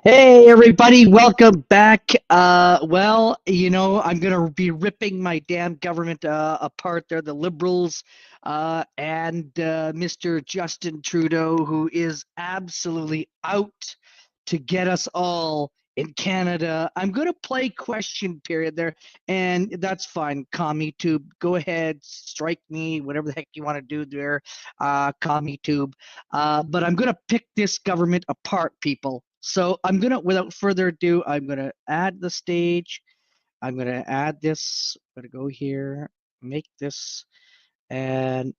Hey everybody, welcome back. I'm gonna be ripping my damn government apart. They're the liberals and Mr. Justin Trudeau, who is absolutely out to get us all in Canada. I'm gonna play question period there, and that's fine. Commie tube, go ahead, strike me, whatever the heck you want to do there, commie tube. But I'm going to pick this government apart, people. So without further ado, I'm going to add the stage. I'm going to add this. I'm going to go here, make this, and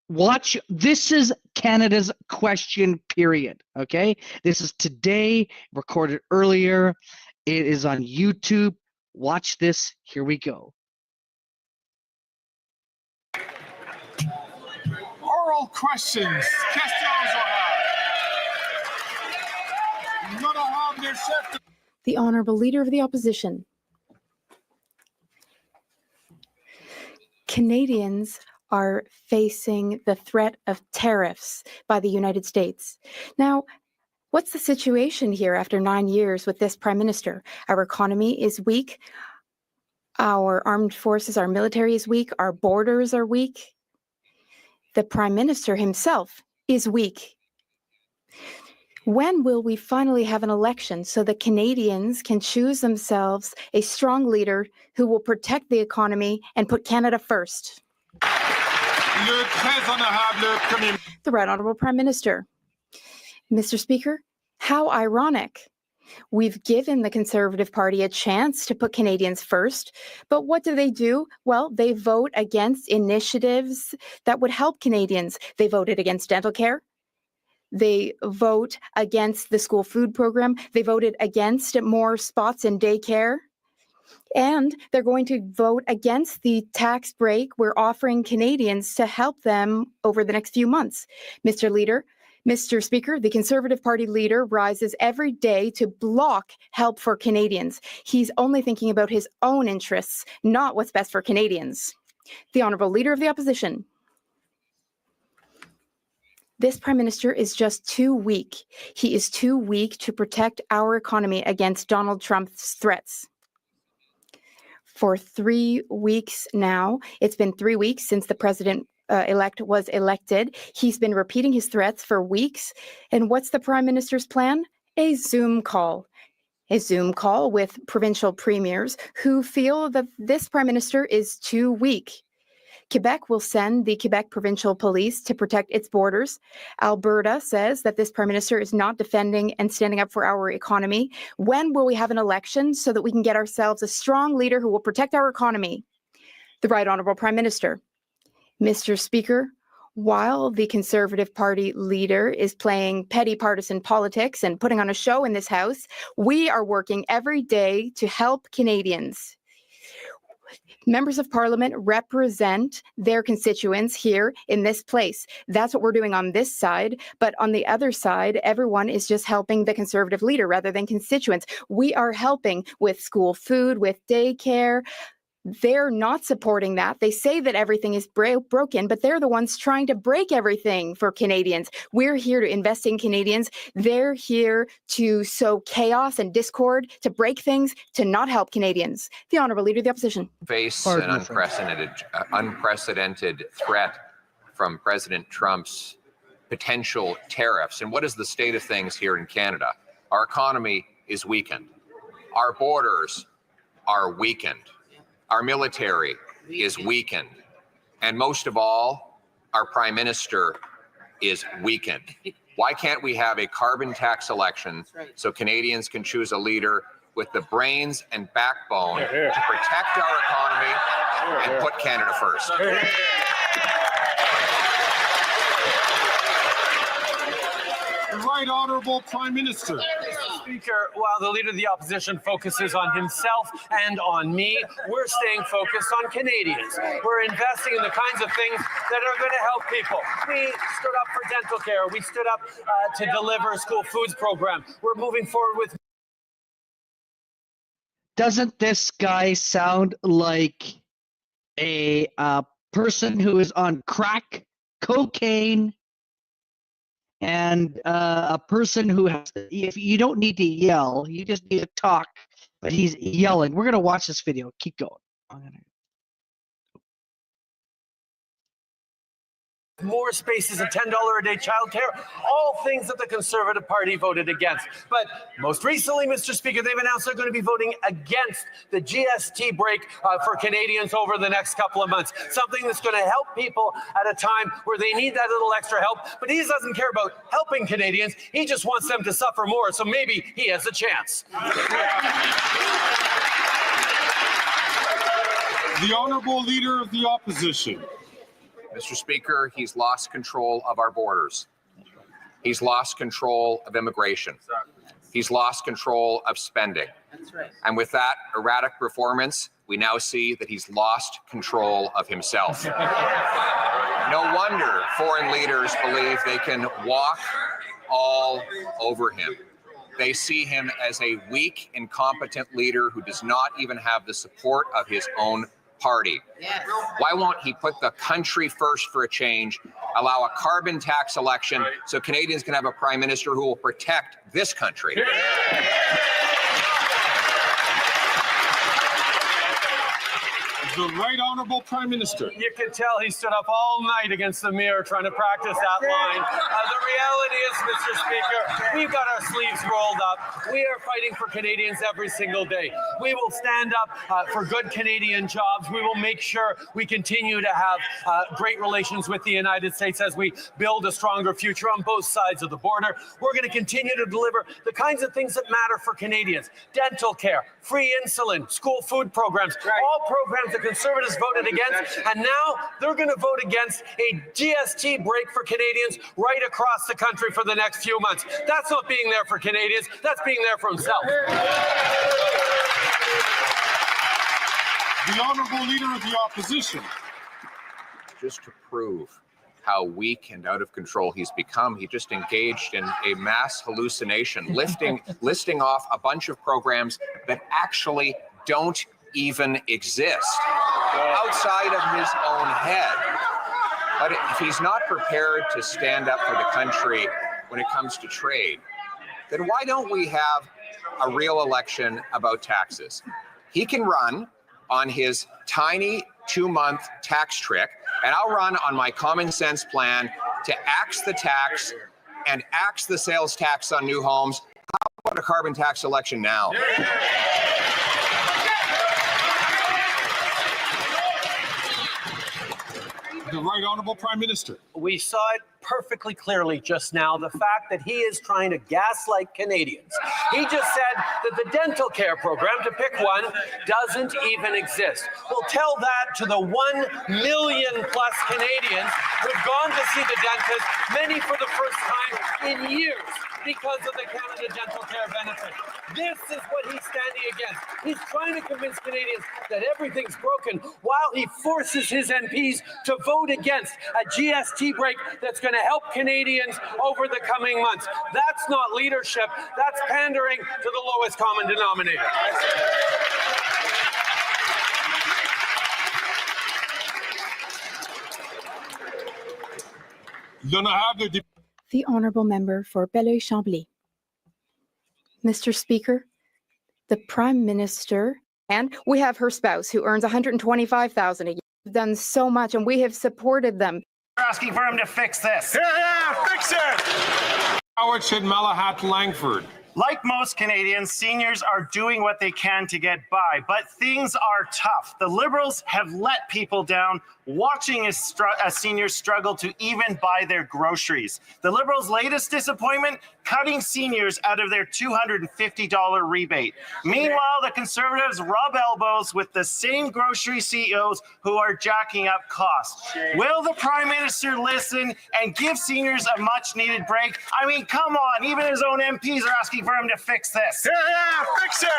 watch. This is Canada's question period. Okay. This is today, recorded earlier. It is on YouTube. Watch this. Here we go. Oral questions. Questions orales. The Honourable Leader of the Opposition. Canadians are facing the threat of tariffs by the United States. Now, what's the situation here after 9 years with this Prime Minister? Our economy is weak. Our armed forces, our military is weak. Our borders are weak. The Prime Minister himself is weak. When will we finally have an election so that Canadians can choose themselves a strong leader who will protect the economy and put Canada first? The Right Honourable Prime Minister. Mr. Speaker, how ironic. We've given the Conservative Party a chance to put Canadians first, but what do? Well, they vote against initiatives that would help Canadians. They voted against dental care. They vote against the school food program. They voted against more spots in daycare. And they're going to vote against the tax break we're offering Canadians to help them over the next few months. Mr. Speaker, the Conservative Party leader rises every day to block help for Canadians. He's only thinking about his own interests, not what's best for Canadians. The Honourable Leader of the Opposition. This Prime Minister is just too weak. He is too weak to protect our economy against Donald Trump's threats. For 3 weeks now, it's been 3 weeks since the President-elect was elected. He's been repeating his threats for weeks. And what's the Prime Minister's plan? A Zoom call. A Zoom call with provincial premiers who feel that this Prime Minister is too weak. Quebec will send the Quebec Provincial Police to protect its borders. Alberta says that this Prime Minister is not defending and standing up for our economy. When will we have an election so that we can get ourselves a strong leader who will protect our economy? The Right Honourable Prime Minister. Mr. Speaker, while the Conservative Party leader is playing petty partisan politics and putting on a show in this House, we are working every day to help Canadians. Members of Parliament represent their constituents here in this place. That's what we're doing on this side. But on the other side, everyone is just helping the Conservative leader rather than constituents. We are helping with school food, with daycare. They're not supporting that. They say that everything is broken, but they're the ones trying to break everything for Canadians. We're here to invest in Canadians. They're here to sow chaos and discord, to break things, to not help Canadians. The Honourable Leader of the Opposition. Face an unprecedented threat from President Trump's potential tariffs. And what is the state of things here in Canada? Our economy is weakened. Our borders are weakened. Our military is weakened. And most of all, our Prime Minister is weakened. Why can't we have a carbon tax election so Canadians can choose a leader with the brains and backbone to protect our economy and put Canada first? The Right Honourable Prime Minister. Speaker, while the Leader of the Opposition focuses on himself and on me, we're staying focused on Canadians. We're investing in the kinds of things that are going to help people. We stood up for dental care. We stood up to deliver a school foods program. We're moving forward with... Doesn't this guy sound like a person who is on crack, cocaine, and a person who has, if you don't need to yell, you just need to talk, but he's yelling. We're going to watch this video. Keep going. More spaces and $10 a day childcare, all things that the Conservative Party voted against. But most recently, Mr. Speaker, they've announced they're going to be voting against the GST break for Canadians over the next couple of months, something that's going to help people at a time where they need that little extra help. But he doesn't care about helping Canadians. He just wants them to suffer more, so maybe he has a chance. The Honourable Leader of the Opposition. Mr. Speaker, he's lost control of our borders. He's lost control of immigration. He's lost control of spending. That's right. And with that erratic performance, we now see that he's lost control of himself. No wonder foreign leaders believe they can walk all over him. They see him as a weak, incompetent leader who does not even have the support of his own party. Yes. Why won't he put the country first for a change, allow a carbon tax election so Canadians can have a prime minister who will protect this country? The Right Honourable Prime Minister. You can tell he stood up all night against the mirror trying to practice that line. The reality is, Mr. Speaker, we've got our sleeves rolled up. We are fighting for Canadians every single day. We will stand up for good Canadian jobs. We will make sure we continue to have great relations with the United States as we build a stronger future on both sides of the border. We're going to continue to deliver the kinds of things that matter for Canadians: dental care, free insulin, school food programs, all programs that Conservatives voted against, and now they're going to vote against a GST break for Canadians right across the country for the next few months. That's not being there for Canadians, that's being there for himself. The Honourable Leader of the Opposition. Just to prove how weak and out of control he's become, he just engaged in a mass hallucination, listing off a bunch of programs that actually don't even exist outside of his own head. But if he's not prepared to stand up for the country when it comes to trade, then why don't we have a real election about taxes? He can run on his tiny 2-month tax trick, and I'll run on my common sense plan to axe the tax and axe the sales tax on new homes. How about a carbon tax election now? The Right Honourable Prime Minister. We saw it perfectly clearly just now, the fact that he is trying to gaslight Canadians. He just said that the dental care program, to pick one, doesn't even exist. Well, tell that to the 1 million plus Canadians who've gone to see the dentist, many for the first time in years, because of the Canada Dental Care benefit. This is what he's standing against. He's trying to convince Canadians that everything's broken while he forces his MPs to vote against a GST break that's going to help Canadians over the coming months. That's not leadership. That's pandering to the lowest common denominator. The Honourable Member for Belleuil-Chambly. Mr. Speaker, the Prime Minister, and we have her spouse who earns $125,000 a year. We've done so much and we have supported them. We're asking for him to fix this. Yeah, fix it! Howard and Malahat Langford. Like most Canadians, seniors are doing what they can to get by, but things are tough. The Liberals have let people down, watching a senior struggle to even buy their groceries. The Liberals' latest disappointment, cutting seniors out of their $250 rebate. Meanwhile, the Conservatives rub elbows with the same grocery CEOs who are jacking up costs. Will the Prime Minister listen and give seniors a much-needed break? I mean, come on, even his own MPs are asking for him to fix this. Yeah, fix it!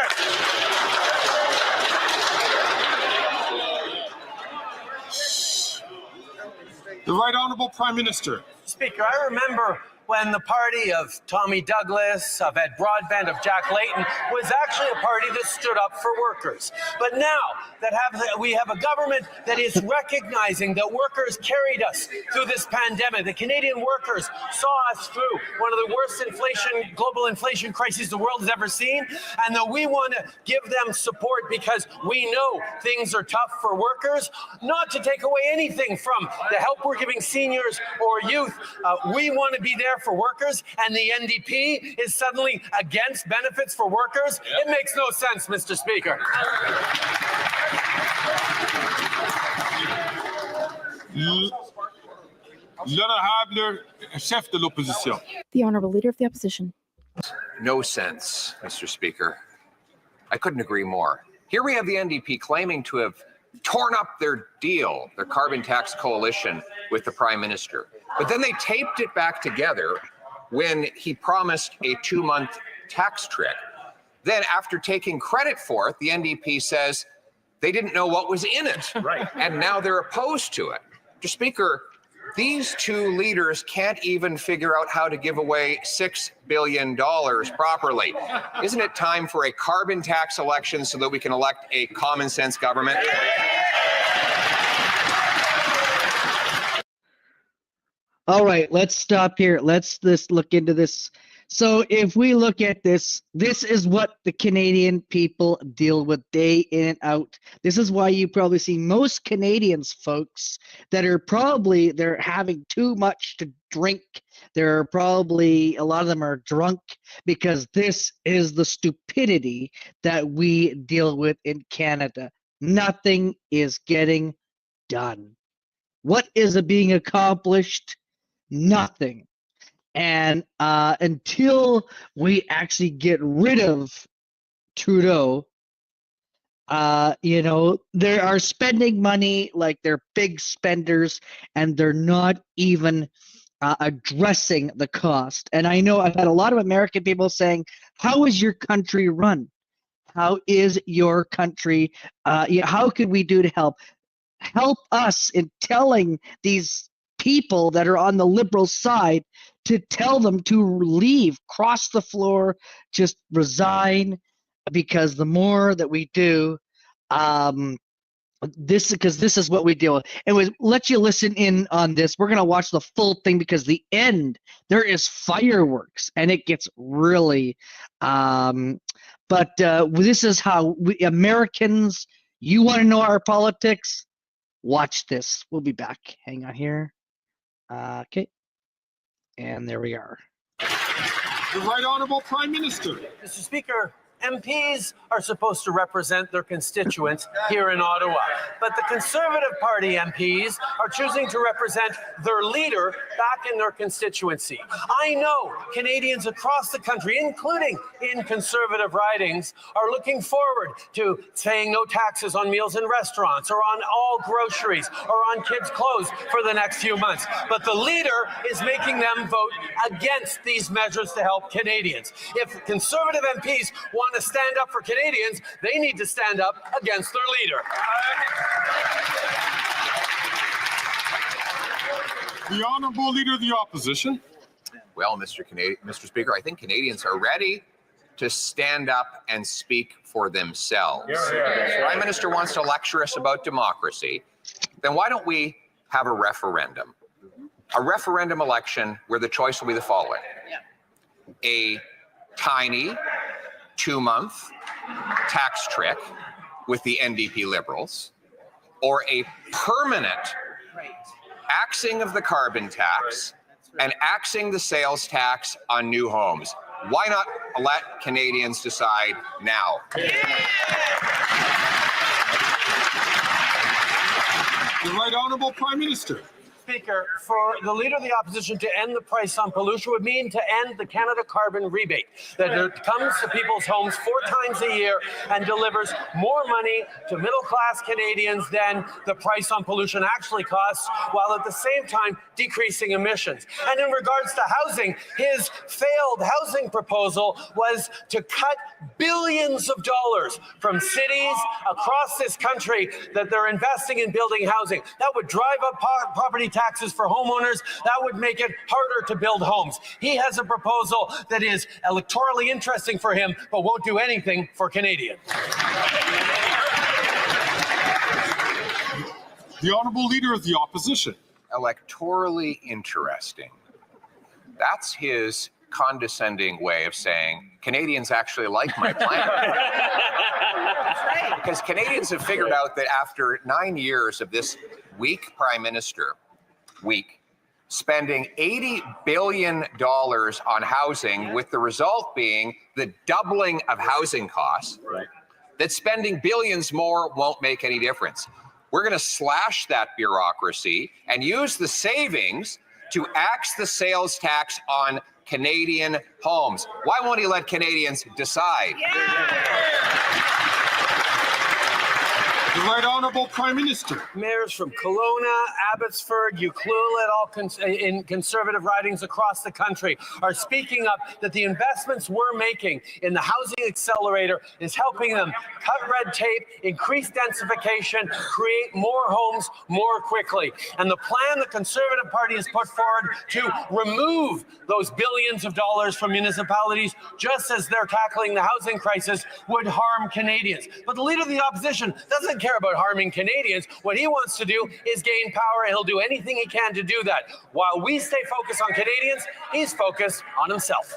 The Right Honourable Prime Minister. Speaker, I remember when the party of Tommy Douglas, of Ed Broadbent, of Jack Layton was actually a party that stood up for workers. But now that we have a government that is recognizing that workers carried us through this pandemic, the Canadian workers saw us through one of the worst global inflation crises the world has ever seen, and that we want to give them support because we know things are tough for workers, not to take away anything from the help we're giving seniors or youth. We want to be there for workers, and the NDP is suddenly against benefits for workers. Yep. It makes no sense, Mr. Speaker. L'honorable chef de l'opposition. The Honourable Leader of the Opposition. No sense, Mr. Speaker. I couldn't agree more. Here we have the NDP claiming to have torn up their deal, their carbon tax coalition with the Prime Minister. But then they taped it back together when he promised a 2-month tax trick. Then after taking credit for it, the NDP says they didn't know what was in it. Right. And now they're opposed to it. Mr. Speaker, these two leaders can't even figure out how to give away $6 billion properly. Isn't it time for a carbon tax election so that we can elect a common sense government? All right, let's stop here. Let's look into this. So if we look at this, this is what the Canadian people deal with day in and out. This is why you probably see most Canadians, folks, that are probably, they're having too much to drink. They're probably, a lot of them are drunk, because this is the stupidity that we deal with in Canada. Nothing is getting done. What is being accomplished? Nothing. And until we actually get rid of Trudeau, they are spending money like they're big spenders, and they're not even addressing the cost. And I know I've had a lot of American people saying, how is your country run? How is your country? How could we do to help? Help us in telling these people that are on the Liberal side to tell them to leave, cross the floor, just resign, because the more that we do, this is what we deal with. Anyways, let you listen in on this. We're gonna watch the full thing, because the end, there is fireworks, and it gets really. But this is how we Americans. You want to know our politics? Watch this. We'll be back. Hang on here. Okay. And there we are. The Right Honourable Prime Minister. Mr. Speaker, MPs are supposed to represent their constituents here in Ottawa, but the Conservative Party MPs are choosing to represent their leader back in their constituency. I know Canadians across the country, including in Conservative ridings, are looking forward to paying no taxes on meals in restaurants or on all groceries or on kids' clothes for the next few months. But the leader is making them vote against these measures to help Canadians. If Conservative MPs want to stand up for Canadians, they need to stand up against their leader. The Honourable Leader of the Opposition. Well, Mr. Speaker, I think Canadians are ready to stand up and speak for themselves. The Prime Minister wants to lecture us about democracy. Then why don't we have a referendum? A referendum election where the choice will be the following. A tiny 2-month tax trick with the NDP Liberals, or a permanent axing of the carbon tax and axing the sales tax on new homes. Why not let Canadians decide now? The Right Honourable Prime Minister. Speaker, for the Leader of the Opposition to end the price on pollution would mean to end the Canada carbon rebate that comes to people's homes 4 times a year and delivers more money to middle-class Canadians than the price on pollution actually costs, while at the same time decreasing emissions. And in regards to housing, his failed housing proposal was to cut billions of dollars from cities across this country that they're investing in building housing. That would drive up property taxes for homeowners. That would make it harder to build homes. He has a proposal that is electorally interesting for him, but won't do anything for Canadians. The Honourable Leader of the Opposition. Electorally interesting. That's his condescending way of saying Canadians actually like my plan. Because Canadians have figured out that after 9 years of this weak Prime Minister, spending $80 billion on housing, with the result being the doubling of housing costs, that spending billions more won't make any difference. We're going to slash that bureaucracy and use the savings to axe the sales tax on Canadian homes. Why won't he let Canadians decide? The Right Honourable Prime Minister. Mayors from Kelowna, Abbotsford, Ucluelet, all in Conservative ridings across the country are speaking up that the investments we're making in the housing accelerator is helping them cut red tape, increase densification, create more homes more quickly. And the plan the Conservative Party has put forward to remove those billions of dollars from municipalities, just as they're tackling the housing crisis, would harm Canadians. But the Leader of the Opposition doesn't care about harming Canadians. What he wants to do is gain power, and he'll do anything he can to do that. While we stay focused on Canadians, he's focused on himself.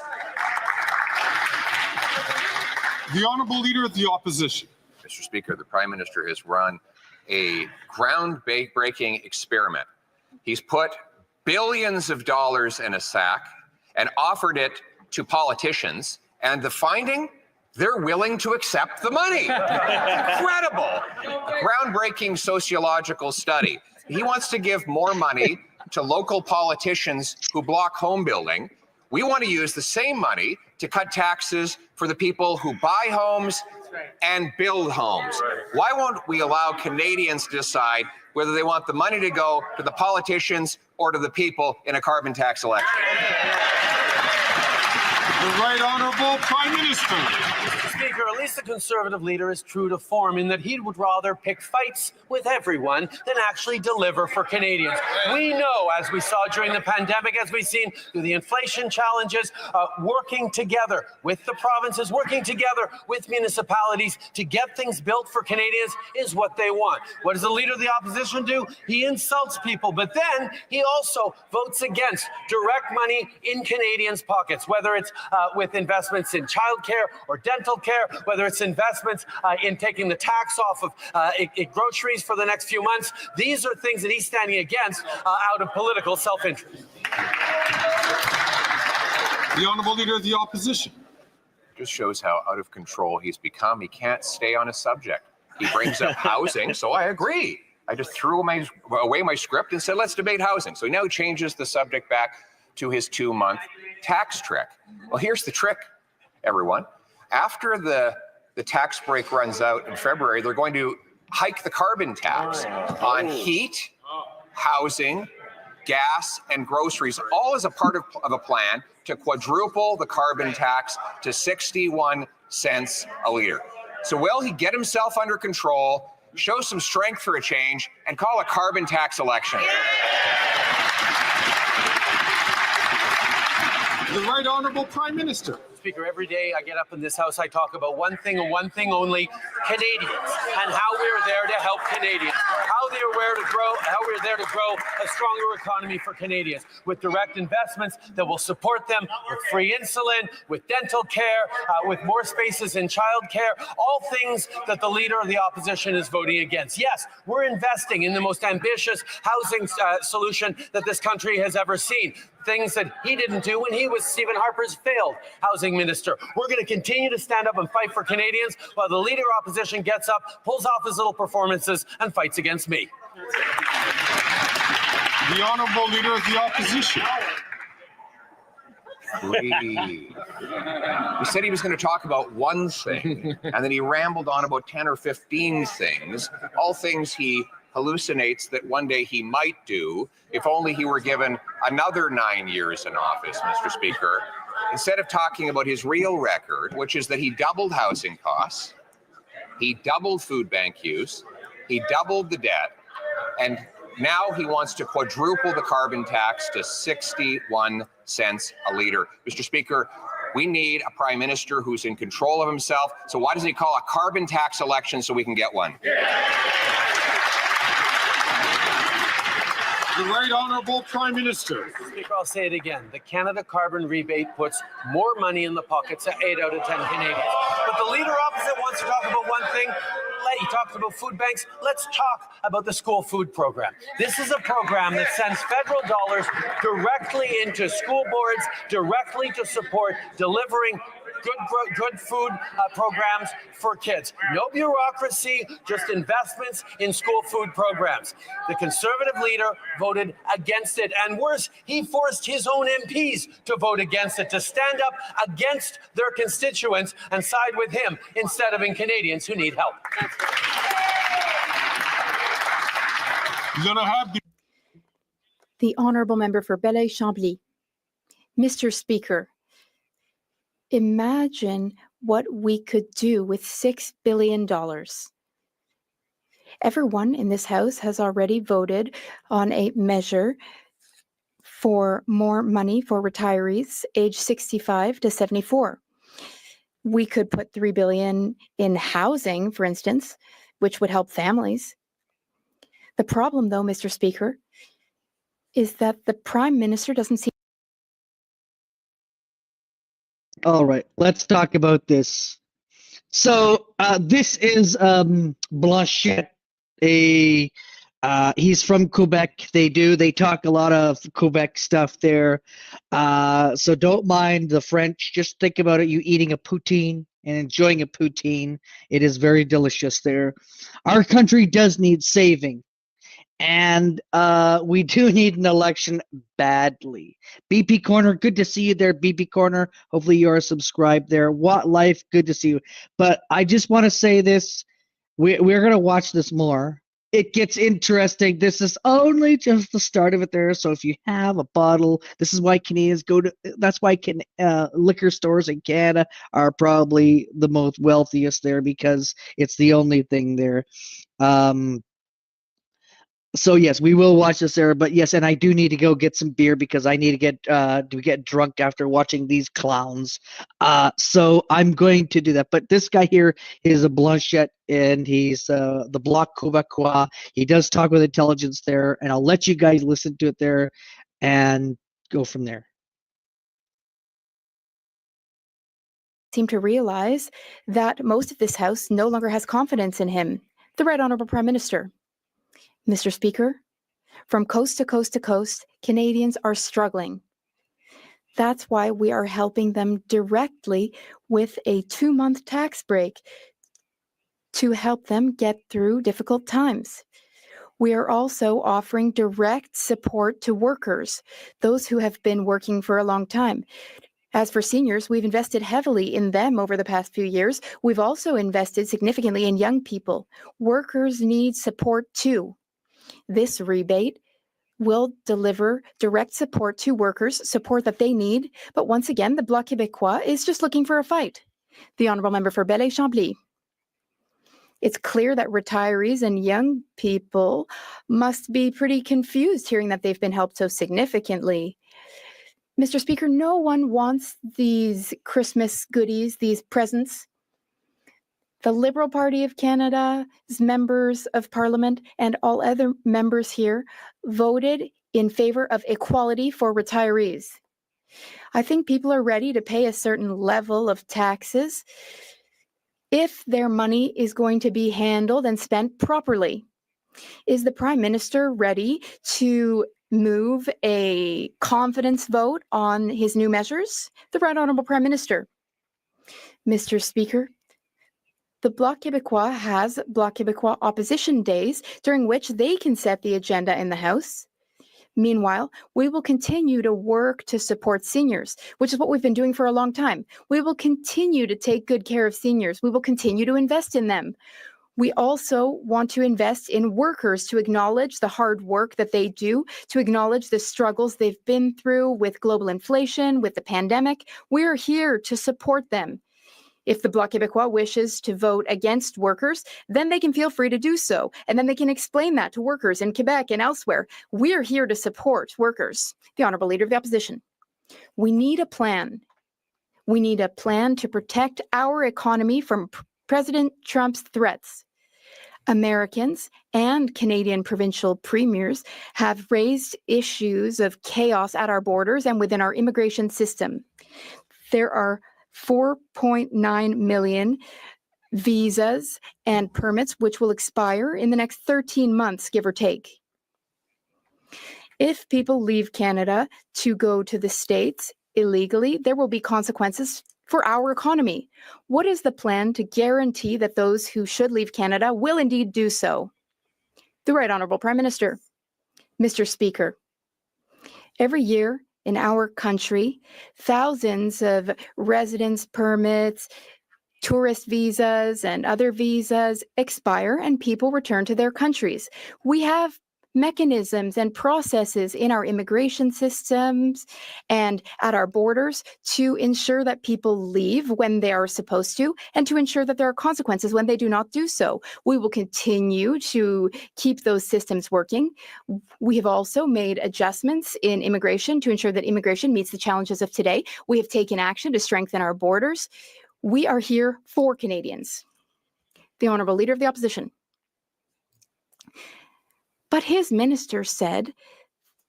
The Honourable Leader of the Opposition. Mr. Speaker, the Prime Minister has run a groundbreaking experiment. He's put billions of dollars in a sack and offered it to politicians, and the finding? They're willing to accept the money. Incredible. A groundbreaking sociological study. He wants to give more money to local politicians who block home building. We want to use the same money to cut taxes for the people who buy homes and build homes. Why won't we allow Canadians to decide whether they want the money to go to the politicians or to the people in a carbon tax election? The Right Honourable Prime Minister. Mr. Speaker, at least the Conservative Leader is true to form in that he would rather pick fights with everyone than actually deliver for Canadians. We know, as we saw during the pandemic, as we've seen through the inflation challenges, working together with the provinces, working together with municipalities to get things built for Canadians is what they want. What does the Leader of the Opposition do? He insults people, but then he also votes against direct money in Canadians' pockets, whether it's with investments in childcare or dental care, whether it's investments in taking the tax off of groceries for the next few months. These are things that he's standing against out of political self-interest. The Honourable Leader of the Opposition. Just shows how out of control he's become. He can't stay on a subject. He brings up housing, so I agree. I just threw away my script and said, let's debate housing. So now he changes the subject back to his 2-month tax trick. Well, here's the trick, everyone. After the tax break runs out in February, they're going to hike the carbon tax on heat, housing, gas, and groceries, all as a part of a plan to quadruple the carbon tax to 61 cents a liter. So will he get himself under control, show some strength for a change, and call a carbon tax election? The Right Honourable Prime Minister. Speaker, every day I get up in this house, I talk about one thing and one thing only: Canadians, and how we're there to help Canadians, how we're there to grow a stronger economy for Canadians with direct investments that will support them with free insulin, with dental care, with more spaces in childcare, all things that the Leader of the Opposition is voting against. Yes, we're investing in the most ambitious housing solution that this country has ever seen. Things that he didn't do when he was Stephen Harper's failed housing minister. We're going to continue to stand up and fight for Canadians while the Leader of Opposition gets up, pulls off his little performances, and fights against me. The Honourable Leader of the Opposition. He said he was going to talk about one thing, and then he rambled on about 10 or 15 things, all things he hallucinates that one day he might do if only he were given another 9 years in office, Mr. Speaker. Instead of talking about his real record, which is that he doubled housing costs, he doubled food bank use, he doubled the debt, and Now he wants to quadruple the carbon tax to 61 cents a litre. Mr. Speaker, we need a prime minister who's in control of himself. So why doesn't he call a carbon tax election so we can get one? The Right Honourable Prime Minister. Speaker, I'll say it again. The Canada carbon rebate puts more money in the pockets of 8 out of 10 Canadians. But the leader opposite wants to talk about one thing. He talks about food banks. Let's talk about the school food program. This is a program that sends federal dollars directly into school boards, directly to support delivering good food programs for kids. No bureaucracy, just investments in school food programs. The Conservative leader voted against it, and worse, he forced his own MPs to vote against it, to stand up against their constituents and side with him instead of in Canadians who need help. You're gonna have The honourable member for Belleuil-Chambly. Mr. Speaker, imagine what we could do with $6 billion. Everyone in this House has already voted on a measure for more money for retirees aged 65 to 74. We could put $3 billion in housing, for instance, which would help families. The problem, though, Mr. Speaker, is that the Prime Minister doesn't seem. All right, let's talk about this. So this is Blanchette. He's from Quebec. They talk a lot of Quebec stuff there. So don't mind the French. Just think about it. You eating a poutine and enjoying a poutine. It is very delicious there. Our country does need saving. And we do need an election badly. BP Corner, good to see you there, BP Corner. Hopefully you are subscribed there. What Life, good to see you. But I just want to say this. We're going to watch this more. It gets interesting. This is only just the start of it there. So if you have a bottle, this is why Canadians go to, that's why liquor stores in Canada are probably the most wealthiest there, because it's the only thing there. So yes, we will watch this there, but yes, and I do need to go get some beer because I need to get drunk after watching these clowns. So I'm going to do that. But this guy here is a Blanchette, and he's the Bloc Québécois. He does talk with intelligence there, and I'll let you guys listen to it there and go from there. Seem to realize that most of this House no longer has confidence in him. The Right Honourable Prime Minister. Mr. Speaker, from coast to coast to coast, Canadians are struggling. That's why we are helping them directly with a 2-month tax break to help them get through difficult times. We are also offering direct support to workers, those who have been working for a long time. As for seniors, we've invested heavily in them over the past few years. We've also invested significantly in young people. Workers need support too. This rebate will deliver direct support to workers, support that they need. But once again, the Bloc Québécois is just looking for a fight. The honourable member for Belleuil-Chambly. It's clear that retirees and young people must be pretty confused hearing that they've been helped so significantly. Mr. Speaker, no one wants these Christmas goodies, these presents. The Liberal Party of Canada's members of Parliament and all other members here voted in favor of equality for retirees. I think people are ready to pay a certain level of taxes if their money is going to be handled and spent properly. Is the Prime Minister ready to move a confidence vote on his new measures? The Right Honourable Prime Minister. Mr. Speaker, the Bloc Québécois has Bloc Québécois opposition days during which they can set the agenda in the House. Meanwhile, we will continue to work to support seniors, which is what we've been doing for a long time. We will continue to take good care of seniors. We will continue to invest in them. We also want to invest in workers to acknowledge the hard work that they do, to acknowledge the struggles they've been through with global inflation, with the pandemic. We're here to support them. If the Bloc Québécois wishes to vote against workers, then they can feel free to do so. And then they can explain that to workers in Quebec and elsewhere. We're here to support workers. The Honourable Leader of the Opposition. We need a plan. We need a plan to protect our economy from President Trump's threats. Americans and Canadian provincial premiers have raised issues of chaos at our borders and within our immigration system. There are 4.9 million visas and permits which will expire in the next 13 months, give or take. If people leave Canada to go to the States illegally, there will be consequences for our economy. What is the plan to guarantee that those who should leave Canada will indeed do so? The Right Honourable Prime Minister. Mr. Speaker, every year in our country, thousands of residence permits, tourist visas, and other visas expire and people return to their countries. We have mechanisms and processes in our immigration systems and at our borders to ensure that people leave when they are supposed to and to ensure that there are consequences when they do not do so. We will continue to keep those systems working. We have also made adjustments in immigration to ensure that immigration meets the challenges of today. We have taken action to strengthen our borders. We are here for Canadians. The Honourable Leader of the Opposition. But his minister said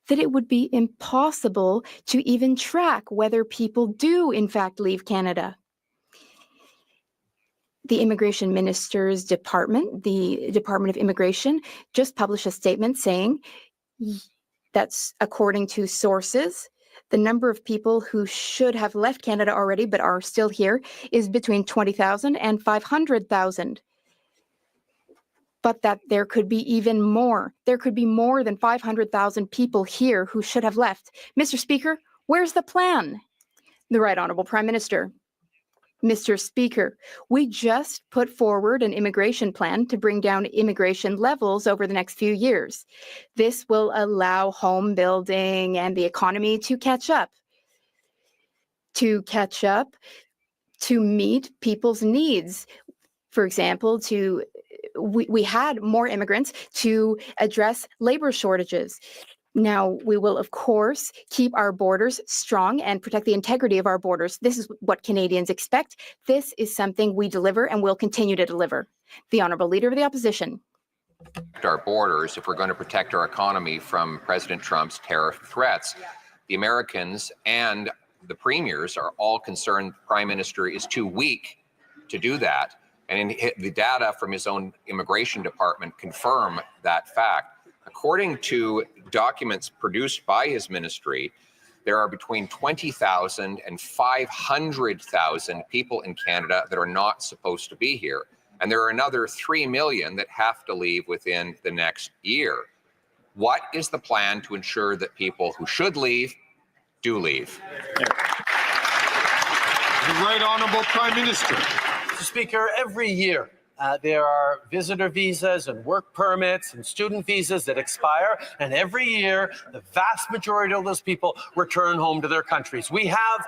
that it would be impossible to even track whether people do in fact leave Canada. The Immigration Minister's Department, the Department of Immigration, just published a statement saying that's according to sources, the number of people who should have left Canada already but are still here is between 20,000 and 500,000. But that there could be even more. There could be more than 500,000 people here who should have left. Mr. Speaker, where's the plan? The Right Honourable Prime Minister. Mr. Speaker, we just put forward an immigration plan to bring down immigration levels over the next few years. This will allow home building and the economy to catch up. To meet people's needs. For example, we had more immigrants to address labor shortages. Now, we will, of course, keep our borders strong and protect the integrity of our borders. This is what Canadians expect. This is something we deliver and will continue to deliver. The Honourable Leader of the Opposition. Our borders, if we're going to protect our economy from President Trump's tariff threats, the Americans and the premiers are all concerned the Prime Minister is too weak to do that. And the data from his own immigration department confirm that fact. According to documents produced by his ministry, there are between 20,000 and 500,000 people in Canada that are not supposed to be here. And there are another 3 million that have to leave within the next year. What is the plan to ensure that people who should leave do leave? The Right Honourable Prime Minister. Mr. Speaker, every year there are visitor visas and work permits and student visas that expire, and every year the vast majority of those people return home to their countries. We have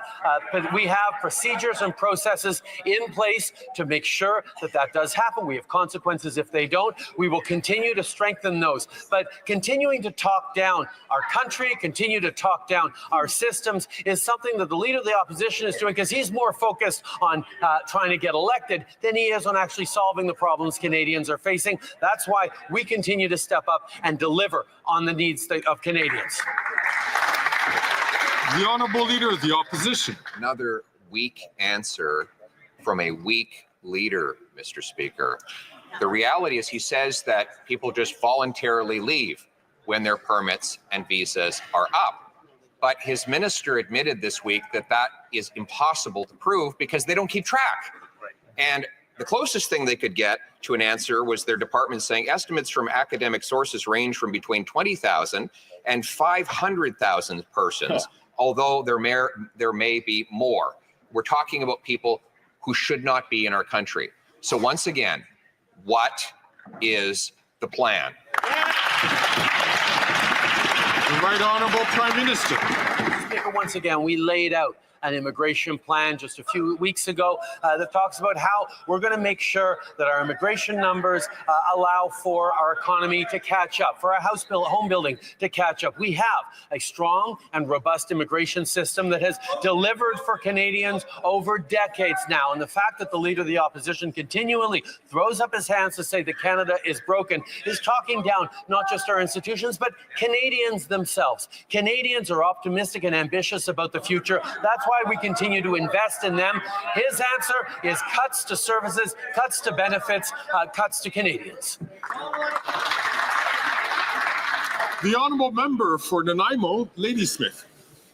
procedures and processes in place to make sure that that does happen. We have consequences if they don't. We will continue to strengthen those. But continuing to talk down our country, continue to talk down our systems is something that the Leader of the Opposition is doing because he's more focused on trying to get elected than he is on actually solving the problems Canadians are facing. That's why we continue to step up and deliver on the needs of Canadians. The Honourable Leader of the Opposition. Another weak answer from a weak leader, Mr. Speaker. The reality is he says that people just voluntarily leave when their permits and visas are up. But his minister admitted this week that that is impossible to prove because they don't keep track. And the closest thing they could get to an answer was their department saying estimates from academic sources range from between 20,000 and 500,000 persons, although there may be more. We're talking about people who should not be in our country. So once again, what is the plan? The Right Honourable Prime Minister. Speaker, once again, we laid out an immigration plan just a few weeks ago that talks about how we're going to make sure that our immigration numbers allow for our economy to catch up, for our home building to catch up. We have a strong and robust immigration system that has delivered for Canadians over decades now. And the fact that the Leader of the Opposition continually throws up his hands to say that Canada is broken is talking down not just our institutions, but Canadians themselves. Canadians are optimistic and ambitious about the future. That's why we continue to invest in them. His answer is cuts to services, cuts to benefits, cuts to Canadians. The honourable member for Nanaimo, Ladysmith.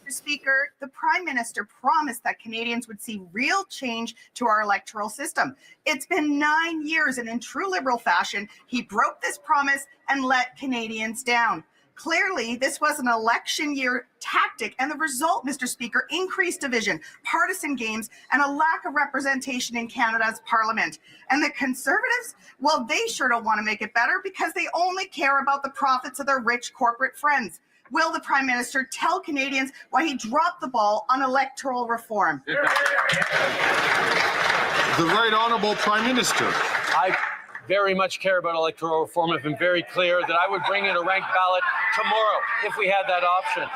Mr. Speaker, the Prime Minister promised that Canadians would see real change to our electoral system. It's been 9 years, and in true Liberal fashion, he broke this promise and let Canadians down. Clearly, this was an election year tactic, and the result, Mr. Speaker, increased division, partisan games, and a lack of representation in Canada's Parliament. And the Conservatives, well, they sure don't want to make it better because they only care about the profits of their rich corporate friends. Will the Prime Minister tell Canadians why he dropped the ball on electoral reform? The Right Honourable Prime Minister. I very much care about electoral reform. I've been very clear that I would bring in a ranked ballot tomorrow if we had that option.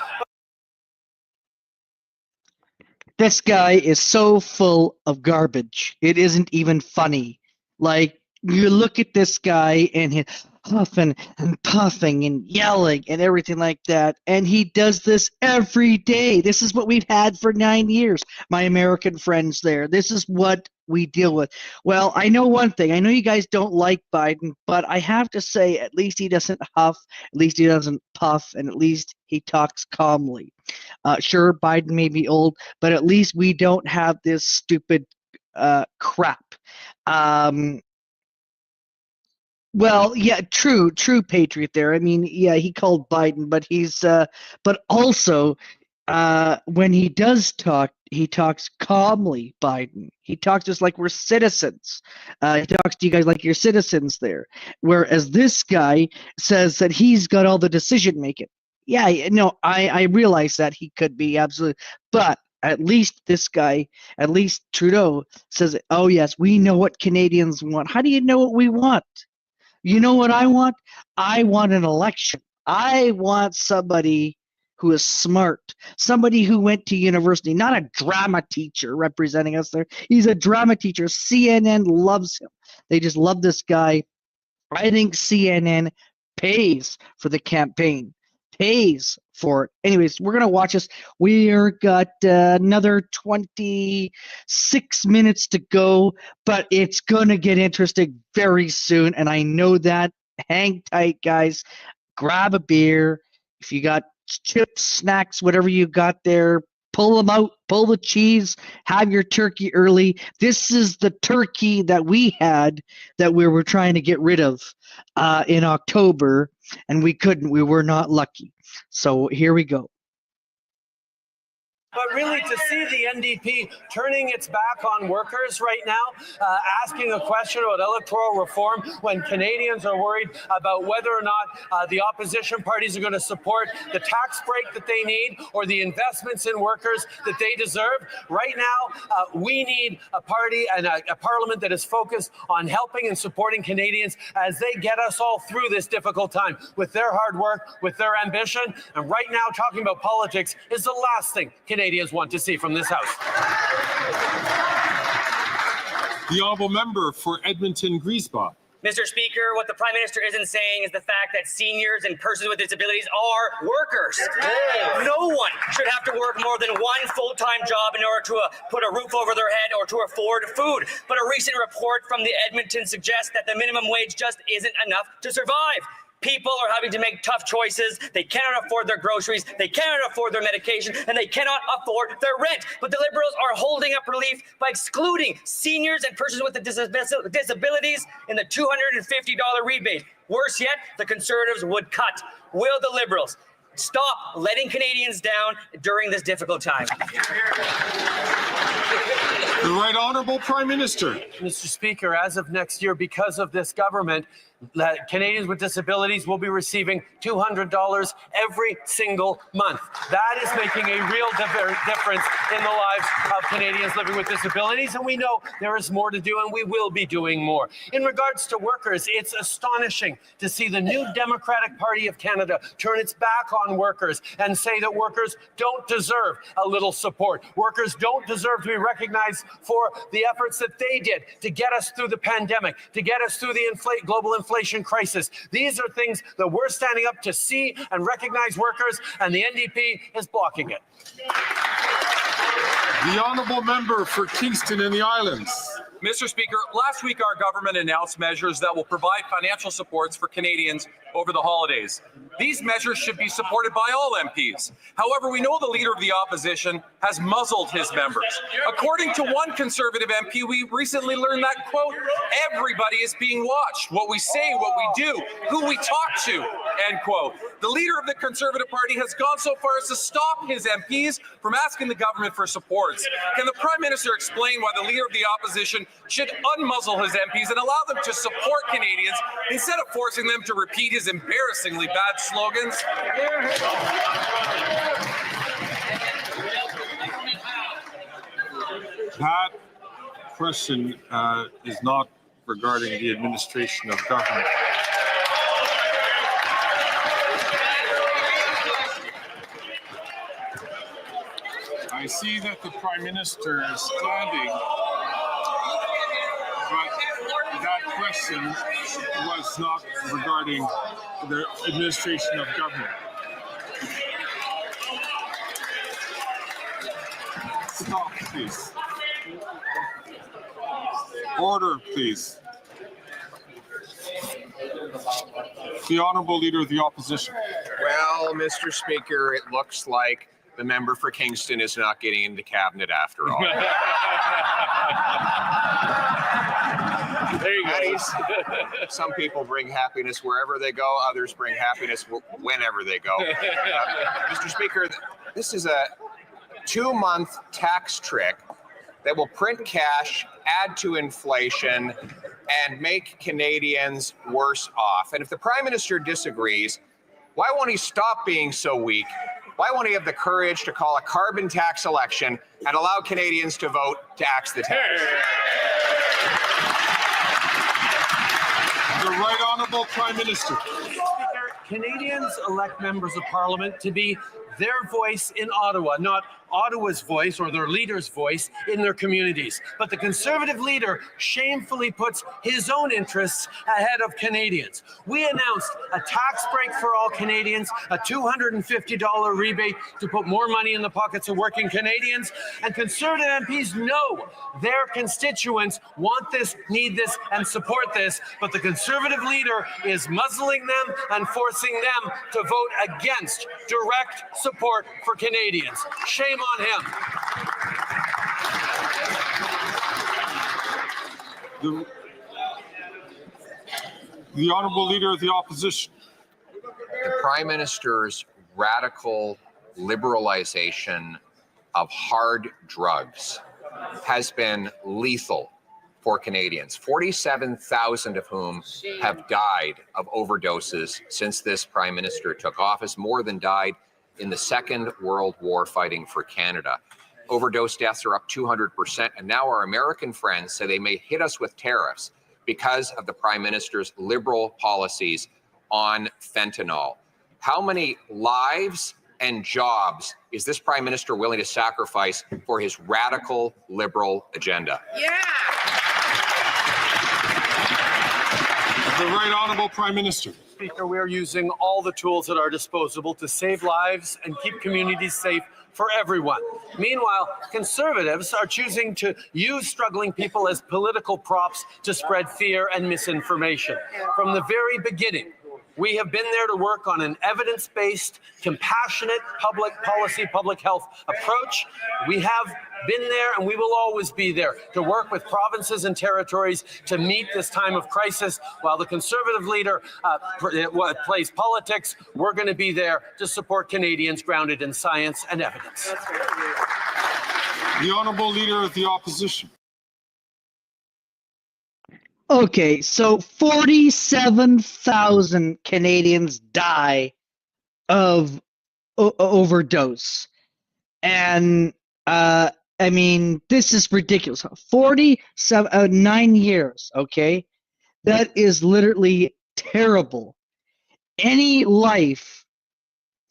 This guy is so full of garbage. It isn't even funny. Like, you look at this guy and he's huffing and puffing and yelling and everything like that. And he does this every day. This is what we've had for 9 years, my American friends there. This is what we deal with. Well, I know one thing. I know you guys don't like Biden, but I have to say, at least he doesn't huff, at least he doesn't puff, and at least he talks calmly. Sure, Biden may be old, but at least we don't have this stupid crap. Well, yeah, true patriot there. I mean, yeah, he called Biden, but but also, when he does talk, he talks calmly, Biden. He talks just like we're citizens. He talks to you guys like you're citizens there. Whereas this guy says that he's got all the decision making. Yeah, no, I realize that he could be absolutely, but at least this guy, at least Trudeau says, oh yes, we know what Canadians want. How do you know what we want? You know what I want? I want an election. I want somebody who is smart, somebody who went to university, not a drama teacher representing us there. He's a drama teacher. CNN loves him. They just love this guy. I think CNN pays for the campaign, pays for it. Anyways, we're going to watch this. We're got another 26 minutes to go, but it's going to get interesting very soon, and I know that. Hang tight, guys. Grab a beer. If you got chips, snacks, whatever you got there, pull them out, pull the cheese, have your turkey early. This is the turkey that we had that we were trying to get rid of in October, and we couldn't. We were not lucky. So here we go. But really, to see the NDP turning its back on workers right now, asking a question about electoral reform when Canadians are worried about whether or not the opposition parties are going to support the tax break that they need or the investments in workers that they deserve. Right now, we need a party and a parliament that is focused on helping and supporting Canadians as they get us all through this difficult time with their hard work, with their ambition. And right now, talking about politics is the last thing Canadians want to see from this House. The honourable member for Edmonton Griesbach. Mr. Speaker, what the Prime Minister isn't saying is the fact that seniors and persons with disabilities are workers. No one should have to work more than one full-time job in order to put a roof over their head or to afford food. But a recent report from the Edmonton suggests that the minimum wage just isn't enough to survive. People are having to make tough choices. They cannot afford their groceries. They cannot afford their medication, and they cannot afford their rent. But the Liberals are holding up relief by excluding seniors and persons with disabilities in the $250 rebate. Worse yet, the Conservatives would cut. Will the Liberals stop letting Canadians down during this difficult time? The Right Honourable Prime Minister. Mr. Speaker, as of next year, because of this government, that Canadians with disabilities will be receiving $200 every single month. That is making a real difference in the lives of Canadians living with disabilities, and we know there is more to do, and we will be doing more. In regards to workers, it's astonishing to see the new Democratic Party of Canada turn its back on workers and say that workers don't deserve a little support. Workers don't deserve to be recognized for the efforts that they did to get us through the pandemic, to get us through the global inflation crisis. These are things that we're standing up to see and recognize workers, and the NDP is blocking it. The honourable member for Kingston and the Islands. Mr. Speaker, last week our government announced measures that will provide financial supports for Canadians over the holidays. These measures should be supported by all MPs. However, we know the Leader of the Opposition has muzzled his members. According to one Conservative MP, we recently learned that, quote, everybody is being watched. What we say, what we do, who we talk to, end quote. The Leader of the Conservative Party has gone so far as to stop his MPs from asking the government for supports. Can the Prime Minister explain why the Leader of the Opposition should unmuzzle his MPs and allow them to support Canadians instead of forcing them to repeat his embarrassingly bad slogans? That question is not regarding the administration of government. I see that the Prime Minister is standing, but that question was not regarding the administration of government. Stop, please. Order, please. The Honourable Leader of the Opposition. Well, Mr. Speaker, it looks like the member for Kingston is not getting into cabinet after all. There you go. Some people bring happiness wherever they go. Others bring happiness whenever they go. Mr. Speaker, this is a 2-month tax trick that will print cash, add to inflation, and make Canadians worse off. And if the Prime Minister disagrees, why won't he stop being so weak? Why won't he have the courage to call a carbon tax election and allow Canadians to vote to axe the tax? The Right Honourable Prime Minister. Speaker, Canadians elect members of Parliament to be their voice in Ottawa, not Ottawa's voice or their leader's voice in their communities. But the Conservative leader shamefully puts his own interests ahead of Canadians. We announced a tax break for all Canadians, a $250 rebate to put more money in the pockets of working Canadians, and Conservative MPs know their constituents want this, need this, and support this, but the Conservative leader is muzzling them and forcing them to vote against direct support for Canadians. Shame on him. The Honourable Leader of the Opposition. The Prime Minister's radical liberalization of hard drugs has been lethal for Canadians, 47,000 of whom have died of overdoses since this Prime Minister took office, more than died in the Second World War fighting for Canada. Overdose deaths are up 200%, and now our American friends say they may hit us with tariffs because of the Prime Minister's liberal policies on fentanyl. How many lives and jobs is this Prime Minister willing to sacrifice for his radical liberal agenda? Yeah. The Right Honourable Prime Minister. Speaker, we are using all the tools at our disposal to save lives and keep communities safe for everyone. Meanwhile, Conservatives are choosing to use struggling people as political props to spread fear and misinformation. From the very beginning, we have been there to work on an evidence-based, compassionate public policy, public health approach. We have been there and we will always be there to work with provinces and territories to meet this time of crisis. While the Conservative leader plays politics, we're going to be there to support Canadians grounded in science and evidence. The Honourable Leader of the Opposition. Okay, so 47,000 Canadians die of overdose. And I mean, this is ridiculous. 9 years, okay? That is literally terrible. Any life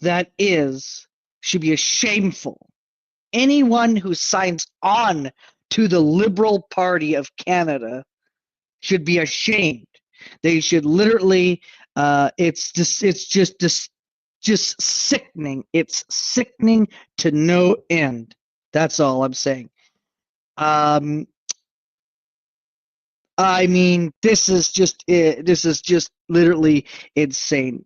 that should be shameful. Anyone who signs on to the Liberal Party of Canada should be ashamed. They should literally it's just sickening. It's sickening to no end. That's all I'm saying. I mean, this is just literally insane.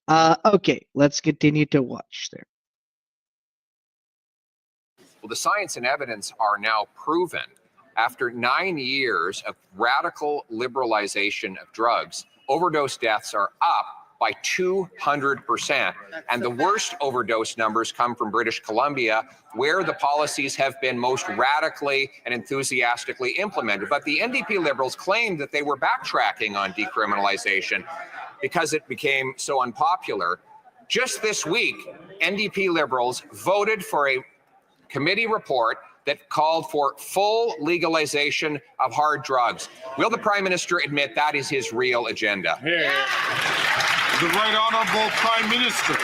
Okay, let's continue to watch there. Well, the science and evidence are now proven. After 9 years of radical liberalization of drugs, overdose deaths are up by 200%. And the worst overdose numbers come from British Columbia, where the policies have been most radically and enthusiastically implemented. But the NDP Liberals claimed that they were backtracking on decriminalization because it became so unpopular. Just this week, NDP Liberals voted for a committee report that called for full legalization of hard drugs. Will the Prime Minister admit that is his real agenda? The Right Honourable Prime Minister.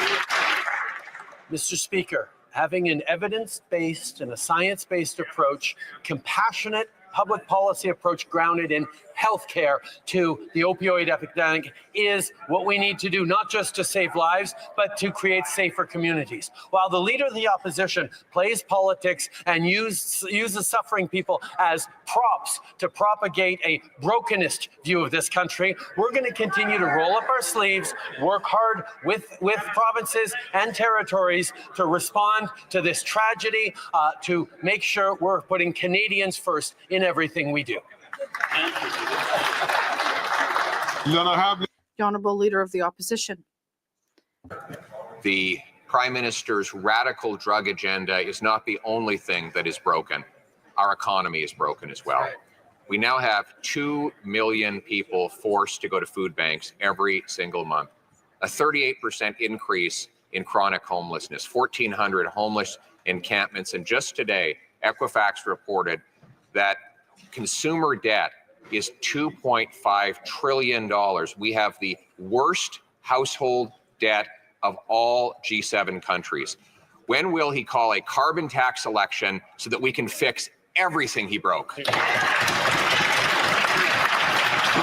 Mr. Speaker, having an evidence-based and a science-based approach, compassionate public policy approach grounded in healthcare to the opioid epidemic is what we need to do, not just to save lives, but to create safer communities. While the Leader of the Opposition plays politics and uses suffering people as props to propagate a brokenist view of this country, we're going to continue to roll up our sleeves, work hard with provinces and territories to respond to this tragedy, to make sure we're putting Canadians first in everything we do. The Honourable Leader of the Opposition. The Prime Minister's radical drug agenda is not the only thing that is broken. Our economy is broken as well. We now have 2 million people forced to go to food banks every single month, a 38% increase in chronic homelessness, 1,400 homeless encampments. And just today, Equifax reported that consumer debt is $2.5 trillion. We have the worst household debt of all G7 countries. When will he call a carbon tax election so that we can fix everything he broke? The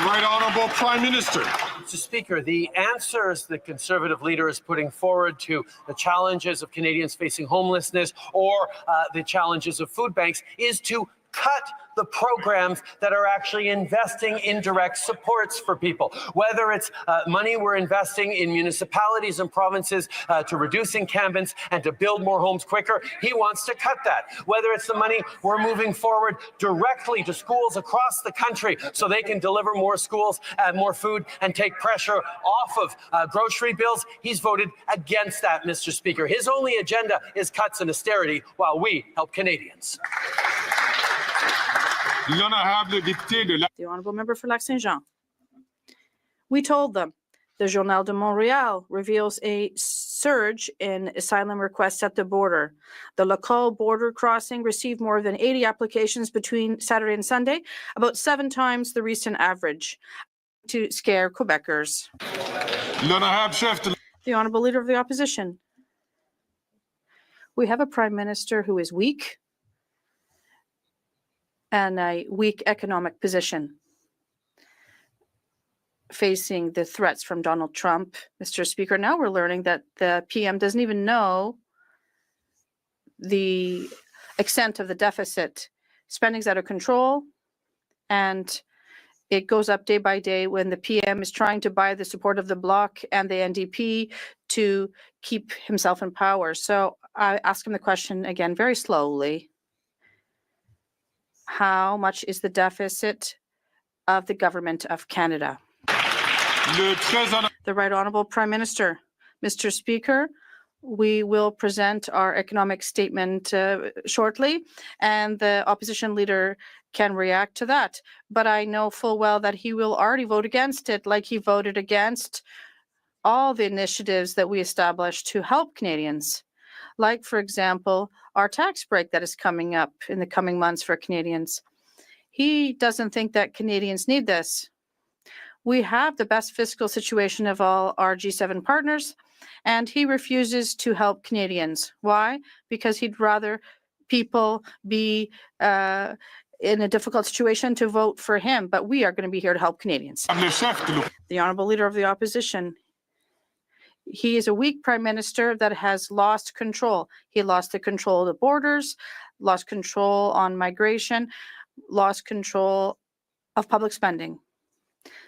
Right Honourable Prime Minister. Mr. Speaker, the answers the Conservative leader is putting forward to the challenges of Canadians facing homelessness or the challenges of food banks is to cut the programs that are actually investing in direct supports for people. Whether it's money we're investing in municipalities and provinces to reduce encampments and to build more homes quicker, he wants to cut that. Whether it's the money we're moving forward directly to schools across the country so they can deliver more schools and more food and take pressure off of grocery bills, he's voted against that, Mr. Speaker. His only agenda is cuts and austerity while we help Canadians. The Honourable Member for Lac-Saint-Jean. We told them. The Journal de Montréal reveals a surge in asylum requests at the border. The Lacal border crossing received more than 80 applications between Saturday and Sunday, about 7 times the recent average, to scare Quebecers. The Honourable Leader of the Opposition. We have a Prime Minister who is weak and a weak economic position, facing the threats from Donald Trump. Mr. Speaker, now we're learning that the PM doesn't even know the extent of the deficit. Spending's out of control, and it goes up day by day when the PM is trying to buy the support of the Bloc and the NDP to keep himself in power. So I ask him the question again very slowly. How much is the deficit of the Government of Canada? The Right Honourable Prime Minister. Mr. Speaker, we will present our economic statement shortly, and the opposition leader can react to that. But I know full well that he will already vote against it, like he voted against all the initiatives that we established to help Canadians. Like, for example, our tax break that is coming up in the coming months for Canadians. He doesn't think that Canadians need this. We have the best fiscal situation of all our G7 partners, and he refuses to help Canadians. Why? Because he'd rather people be in a difficult situation to vote for him, but we are going to be here to help Canadians. The Honourable Leader of the Opposition. He is a weak Prime Minister that has lost control. He lost the control of the borders, lost control on migration, lost control of public spending.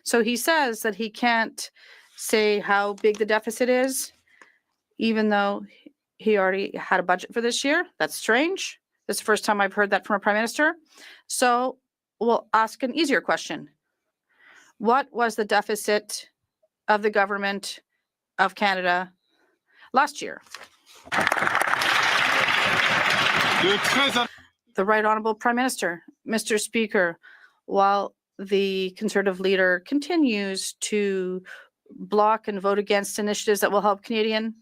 So he says that he can't say how big the deficit is, even though he already had a budget for this year. That's strange. This is the first time I've heard that from a Prime Minister. So we'll ask an easier question. What was the deficit of the government of Canada last year? The Right Honourable Prime Minister. Mr. Speaker, while the Conservative leader continues to block and vote against initiatives that will help Canadians,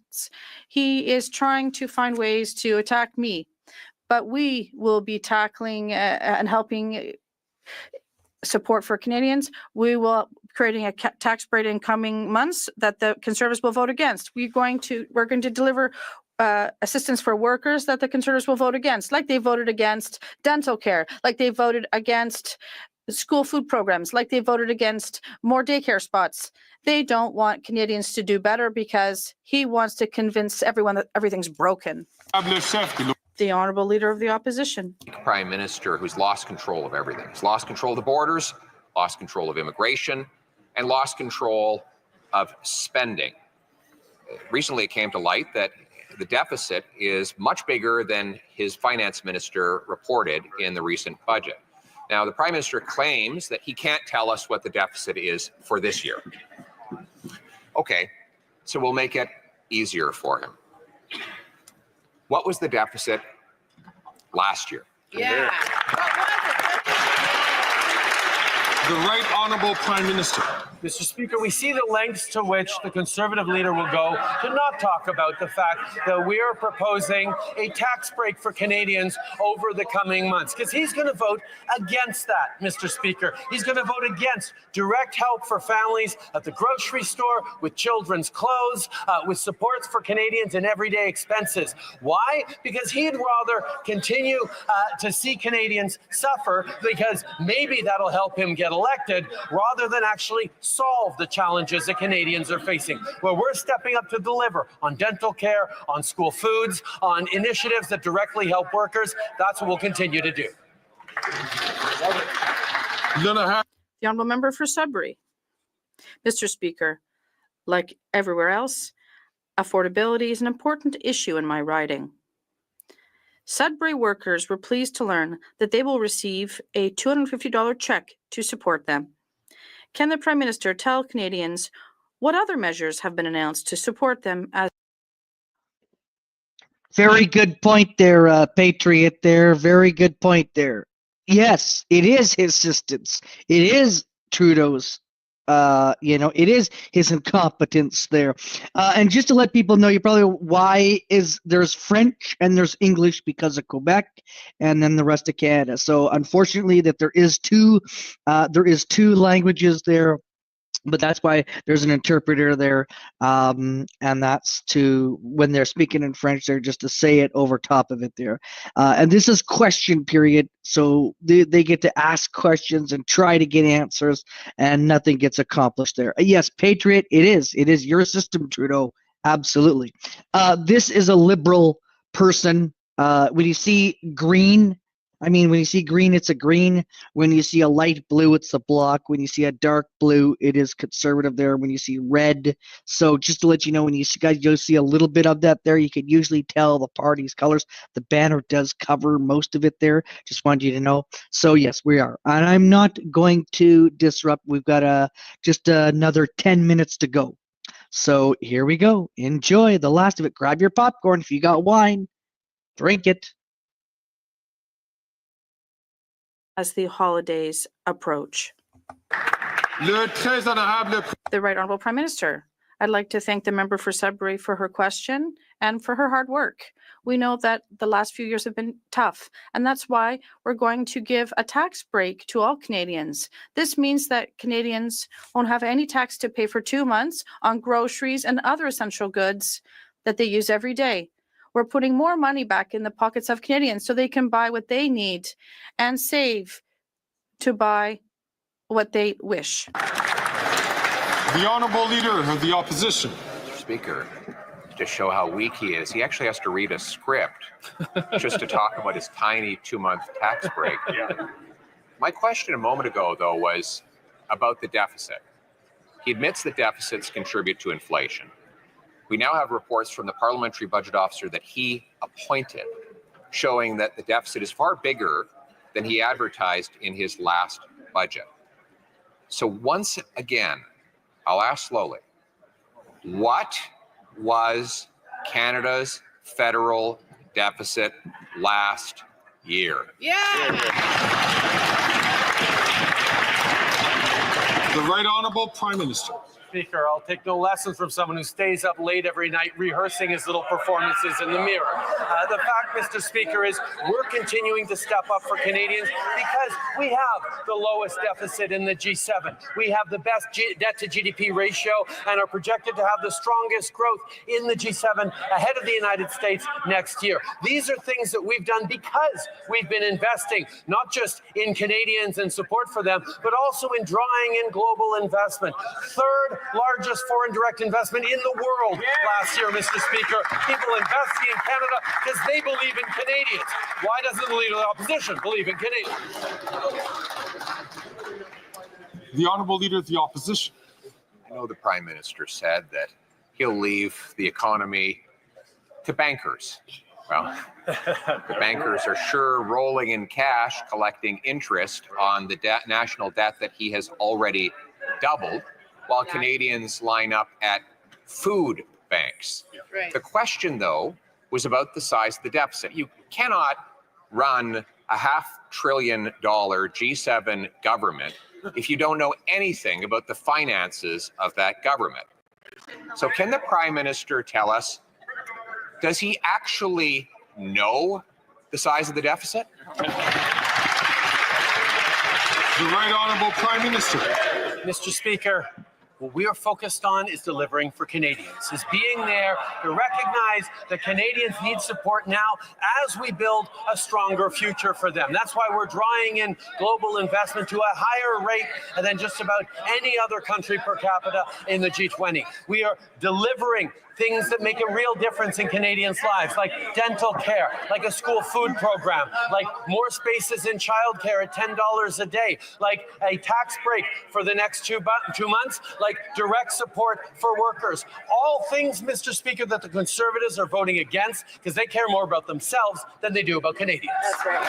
he is trying to find ways to attack me. But we will be tackling and helping support for Canadians. We will creating a tax break in coming months that the Conservatives will vote against. We're going to deliver assistance for workers that the Conservatives will vote against, like they voted against dental care, like they voted against school food programs, like they voted against more daycare spots. They don't want Canadians to do better because he wants to convince everyone that everything's broken. The Honourable Leader of the Opposition. Prime Minister who's lost control of everything. He's lost control of the borders, lost control of immigration, and lost control of spending. Recently, it came to light that the deficit is much bigger than his finance minister reported in the recent budget. Now, the Prime Minister claims that he can't tell us what the deficit is for this year. Okay, so we'll make it easier for him. What was the deficit last year? Yeah. The Right Honourable Prime Minister. Mr. Speaker, we see the lengths to which the Conservative leader will go to not talk about the fact that we are proposing a tax break for Canadians over the coming months, because he's going to vote against that, Mr. Speaker. He's going to vote against direct help for families at the grocery store, with children's clothes, with supports for Canadians in everyday expenses. Why? Because he'd rather continue to see Canadians suffer, because maybe that'll help him get elected, rather than actually solve the challenges that Canadians are facing, where we're stepping up to deliver on dental care, on school foods, on initiatives that directly help workers. That's what we'll continue to do. The Honourable Member for Sudbury. Mr. Speaker, like everywhere else, affordability is an important issue in my riding. Sudbury workers were pleased to learn that they will receive a $250 check to support them. Can the Prime Minister tell Canadians what other measures have been announced to support them as... Very good point there, Patriot there. Very good point there. Yes, it is his assistance. It is Trudeau's, it is his incompetence there. And just to let people know, you probably why is there's French and there's English because of Quebec and then the rest of Canada. So unfortunately that there is two languages there. But that's why there's an interpreter there, and that's to when they're speaking in French, they're just to say it over top of it there. And this is question period, so they get to ask questions and try to get answers, and nothing gets accomplished there. Yes, Patriot, it is your system, Trudeau, absolutely. This is a liberal person. When you see green, when you see green, it's a green. When you see a light blue, it's a bloc. When you see a dark blue, it is conservative there. When you see red, so just to let you know, when you guys you'll see a little bit of that there, you can usually tell the party's colors. The banner does cover most of it there. Just wanted you to know. So yes, we are. And I'm not going to disrupt. We've got just another 10 minutes to go. So here we go. Enjoy the last of it. Grab your popcorn. If you got wine, drink it. As the holidays approach. The Right Honourable Prime Minister. I'd like to thank the member for Sudbury for her question and for her hard work. We know that the last few years have been tough, and that's why we're going to give a tax break to all Canadians. This means that Canadians won't have any tax to pay for 2 months on groceries and other essential goods that they use every day. We're putting more money back in the pockets of Canadians so they can buy what they need and save to buy what they wish. The Honourable Leader of the Opposition. Speaker, to show how weak he is, he actually has to read a script just to talk about his tiny 2-month tax break. My question a moment ago, though, was about the deficit. He admits that deficits contribute to inflation. We now have reports from the parliamentary budget officer that he appointed showing that the deficit is far bigger than he advertised in his last budget. So once again, I'll ask slowly, what was Canada's federal deficit last year? The Right Honourable Prime Minister. Speaker, I'll take no lessons from someone who stays up late every night rehearsing his little performances in the mirror. The fact, Mr. Speaker, is we're continuing to step up for Canadians because we have the lowest deficit in the G7. We have the best debt to GDP ratio and are projected to have the strongest growth in the G7 ahead of the United States next year. These are things that we've done because we've been investing not just in Canadians and support for them, but also in drawing in global investment. Third largest foreign direct investment in the world last year, Mr. Speaker. People investing in Canada because they believe in Canadians. Why doesn't the Leader of the Opposition believe in Canadians? The Honourable Leader of the Opposition. I know the Prime Minister said that he'll leave the economy to bankers. Well, the bankers are sure rolling in cash, collecting interest on the national debt that he has already doubled, while Canadians line up at food banks. Right. The question, though, was about the size of the deficit. You cannot run a $500 billion G7 government if you don't know anything about the finances of that government. So can the Prime Minister tell us, does he actually know the size of the deficit? The Right Honourable Prime Minister. Mr. Speaker, what we are focused on is delivering for Canadians, is being there to recognize that Canadians need support now as we build a stronger future for them. That's why we're drawing in global investment to a higher rate than just about any other country per capita in the G20. We are delivering things that make a real difference in Canadians' lives, like dental care, like a school food program, like more spaces in childcare at $10 a day, like a tax break for the next 2 months, like direct support for workers. All things, Mr. Speaker, that the Conservatives are voting against because they care more about themselves than they do about Canadians. That's right.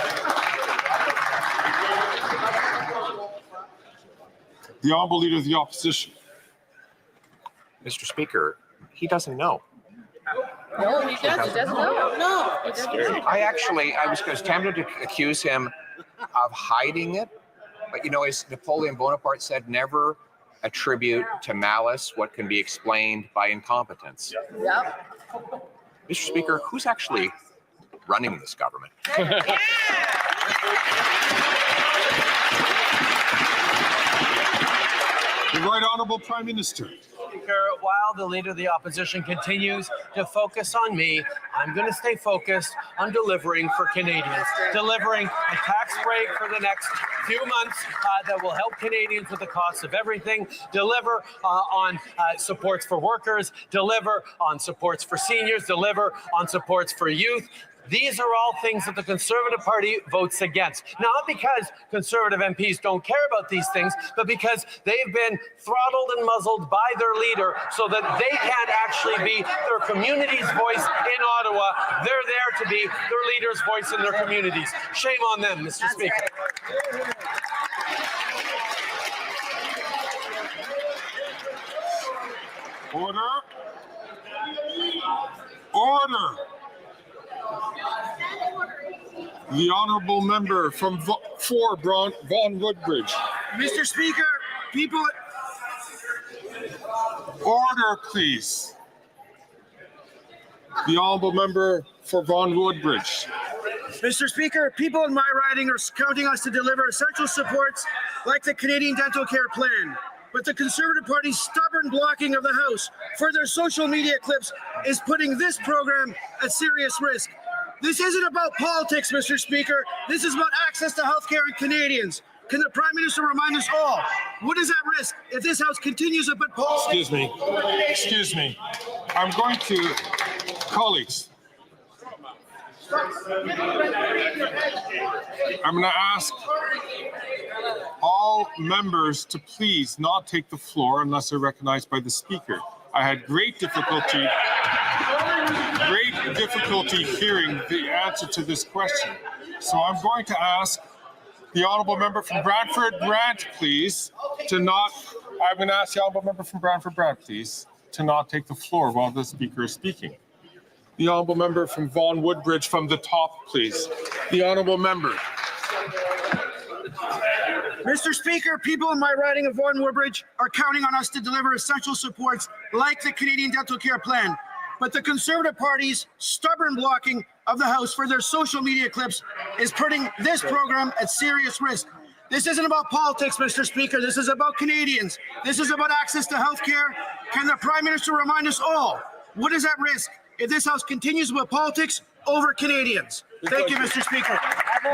The Honourable Leader of the Opposition. Mr. Speaker, he doesn't know. No, he doesn't. No, he doesn't. I was tempted to accuse him of hiding it, but you know, as Napoleon Bonaparte said, never attribute to malice what can be explained by incompetence. Yep. Mr. Speaker, who's actually running this government? The Right Honourable Prime Minister. Speaker, while the Leader of the Opposition continues to focus on me, I'm going to stay focused on delivering for Canadians, delivering a tax break for the next few months that will help Canadians with the cost of everything, deliver on supports for workers, deliver on supports for seniors, deliver on supports for youth. These are all things that the Conservative Party votes against. Not because Conservative MPs don't care about these things, but because they've been throttled and muzzled by their leader so that they can't actually be their community's voice in Ottawa. They're there to be their leader's voice in their communities. Shame on them, Mr. Speaker. Order. Order. The honourable member from Vaughan Woodbridge. Mr. Speaker, people. Order, please. The honourable member for Vaughan Woodbridge. Mr. Speaker, people in my riding are counting us to deliver essential supports like the Canadian Dental Care Plan. But the Conservative Party's stubborn blocking of the House for their social media clips is putting this program at serious risk. This isn't about politics, Mr. Speaker. This is about access to health care and Canadians. Can the Prime Minister remind us all, what is at risk if this House continues to put politics? Excuse me. I'm going to, colleagues. I'm going to ask all members to please not take the floor unless they're recognized by the Speaker. I had great difficulty hearing the answer to this question. So I'm going to ask the honourable member from Brantford Brant, please, to not, I'm going to ask the honourable member from Brantford Brant, please, to not take the floor while the Speaker is speaking. The honourable member from Vaughan Woodbridge from the top, please. The honourable member. Mr. Speaker, people in my riding of Vaughan Woodbridge are counting on us to deliver essential supports like the Canadian Dental Care Plan. But the Conservative Party's stubborn blocking of the House for their social media clips is putting this program at serious risk. This isn't about politics, Mr. Speaker. This is about Canadians. This is about access to health care. Can the Prime Minister remind us all what is at risk if this House continues with politics over Canadians? Thank you, Mr. Speaker.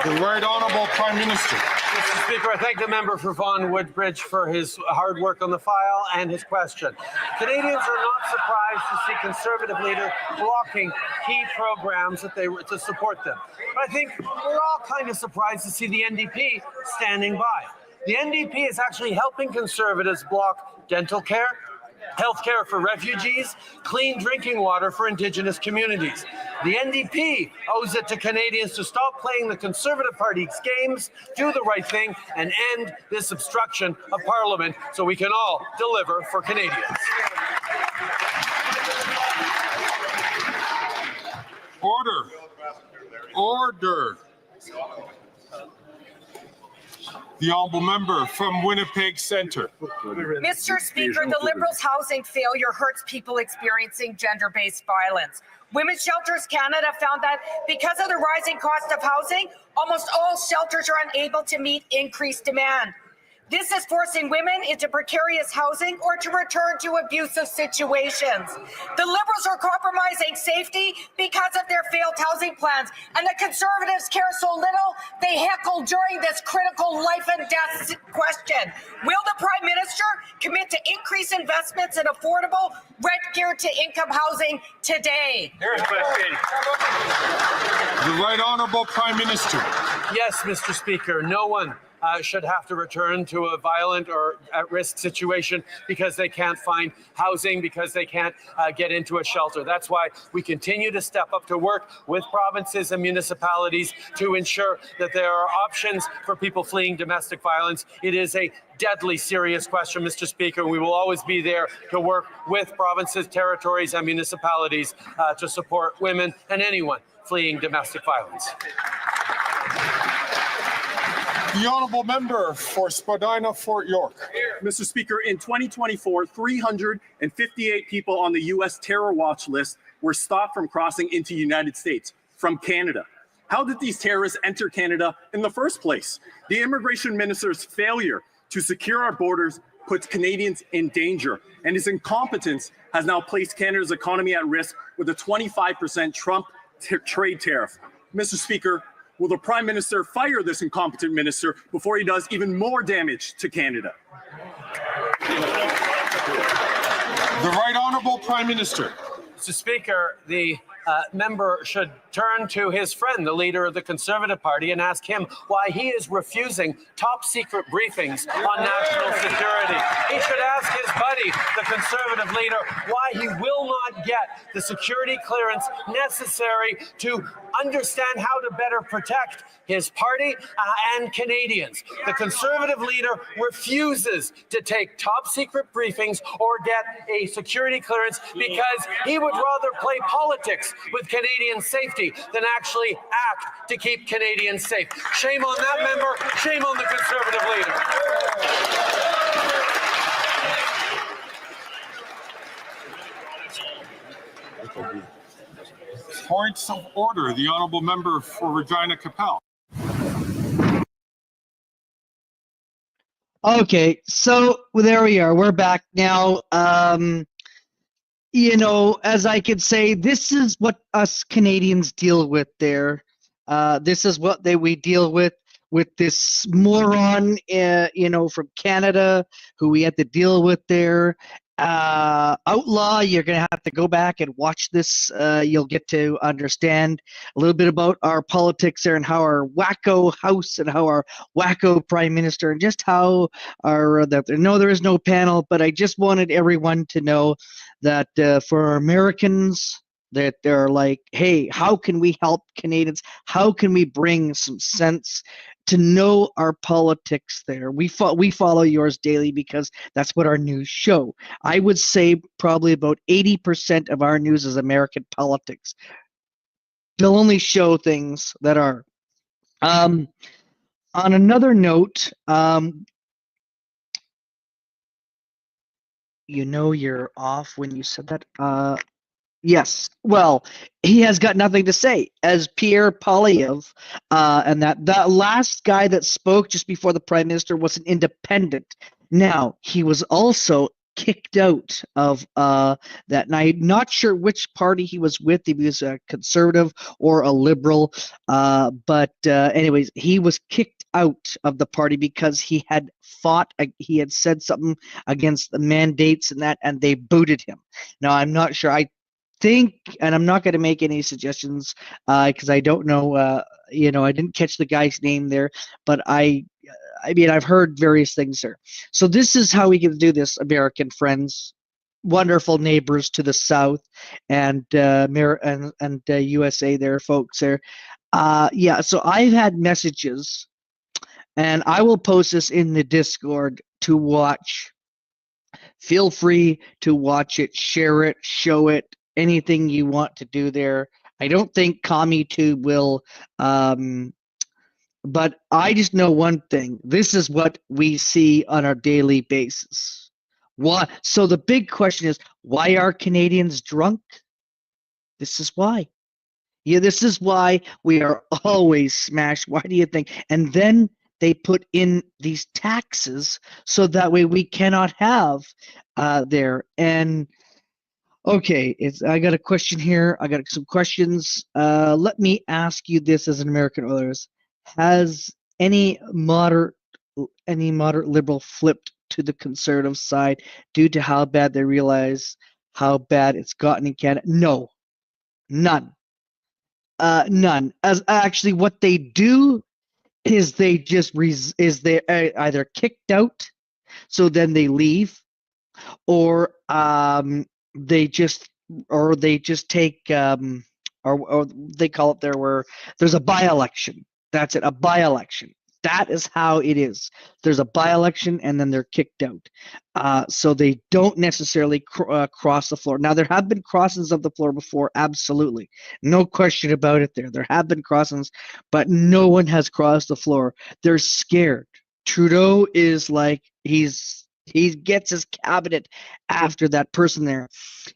The Right Honourable Prime Minister. Mr. Speaker, I thank the member for Vaughan Woodbridge for his hard work on the file and his question. Canadians are not surprised to see Conservative leaders blocking key programs to support them. But I think we're all kind of surprised to see the NDP standing by. The NDP is actually helping Conservatives block dental care, health care for refugees, clean drinking water for Indigenous communities. The NDP owes it to Canadians to stop playing the Conservative Party's games, do the right thing, and end this obstruction of Parliament so we can all deliver for Canadians. Order. Order. The honourable member from Winnipeg Centre. Mr. Speaker, the Liberals' housing failure hurts people experiencing gender-based violence. Women's Shelters Canada found that because of the rising cost of housing, almost all shelters are unable to meet increased demand. This is forcing women into precarious housing or to return to abusive situations. The Liberals are compromising safety because of their failed housing plans, and the Conservatives care so little they heckle during this critical life and death question. Will the Prime Minister commit to increase investments in affordable, rent-geared-to-income housing today? Here's a question. The Right Honourable Prime Minister. Yes, Mr. Speaker, no one should have to return to a violent or at-risk situation because they can't find housing, because they can't get into a shelter. That's why we continue to step up to work with provinces and municipalities to ensure that there are options for people fleeing domestic violence. It is a deadly serious question, Mr. Speaker. We will always be there to work with provinces, territories, and municipalities to support women and anyone fleeing domestic violence. The honourable member for Spadina Fort York. Mr. Speaker, in 2024, 358 people on the U.S. terror watch list were stopped from crossing into the United States from Canada. How did these terrorists enter Canada in the first place? The immigration minister's failure to secure our borders puts Canadians in danger, and his incompetence has now placed Canada's economy at risk with a 25% Trump trade tariff. Mr. Speaker, will the Prime Minister fire this incompetent minister before he does even more damage to Canada? The Right Honourable Prime Minister. Mr. Speaker, the member should turn to his friend, the leader of the Conservative Party, and ask him why he is refusing top secret briefings on national security. He should ask his buddy, the Conservative leader, why he will not get the security clearance necessary to understand how to better protect his party and Canadians. The Conservative leader refuses to take top secret briefings or get a security clearance because he would rather play politics with Canadian safety than actually act to keep Canadians safe. Shame on that member. Shame on the Conservative leader. Points of order. The honourable member for Regina Capel. Okay, so there we are. We're back now. You know, as I could say, this is what us Canadians deal with there. This is what we deal with this moron, you know, from Canada who we had to deal with there. Outlaw, you're going to have to go back and watch this. You'll get to understand a little bit about our politics there and how our wacko house and how our wacko prime minister and just how our, no, there is no panel, but I just wanted everyone to know that for Americans, that they're like, hey, how can we help Canadians? How can we bring some sense to know our politics there? We follow yours daily because that's what our news show. I would say probably about 80% of our news is American politics. They'll only show things that are. On another note, you know you're off when you said that. Yes. Well, he has got nothing to say, as Pierre Poilievre, and that last guy that spoke just before the prime minister was an independent. Now, he was also kicked out of that night. Not sure which party he was with, if he was a conservative or a liberal, but anyways, he was kicked out of the party because he had he had said something against the mandates and that, and they booted him. Now, I'm not sure. I think, and I'm not going to make any suggestions because I don't know, you know, I didn't catch the guy's name there, but I mean, I've heard various things there. So this is how we can do this, American friends, wonderful neighbors to the south, and USA there, folks there. Yeah, so I've had messages, and I will post this in the Discord to watch. Feel free to watch it, share it, show it, anything you want to do there. I don't think CommieTube will, but I just know one thing. This is what we see on a daily basis. Why? So the big question is, why are Canadians drunk? This is why. Yeah, this is why we are always smashed. Why do you think? And then they put in these taxes so that way we cannot have there. And okay, I got a question here. I got some questions. Let me ask you this as an American Oilers. Has any moderate liberal flipped to the conservative side due to how bad they realize how bad it's gotten in Canada? No, none. None. As actually what they do is they just they're either kicked out, so then they leave, or they just take or they call it there where there's a by-election. That's it, a by-election. That is how it is. There's a by-election and then they're kicked out. So they don't necessarily cross the floor. Now, there have been crossings of the floor before, absolutely. No question about it there. There have been crossings, but no one has crossed the floor. They're scared. Trudeau is like, he gets his cabinet after that person there.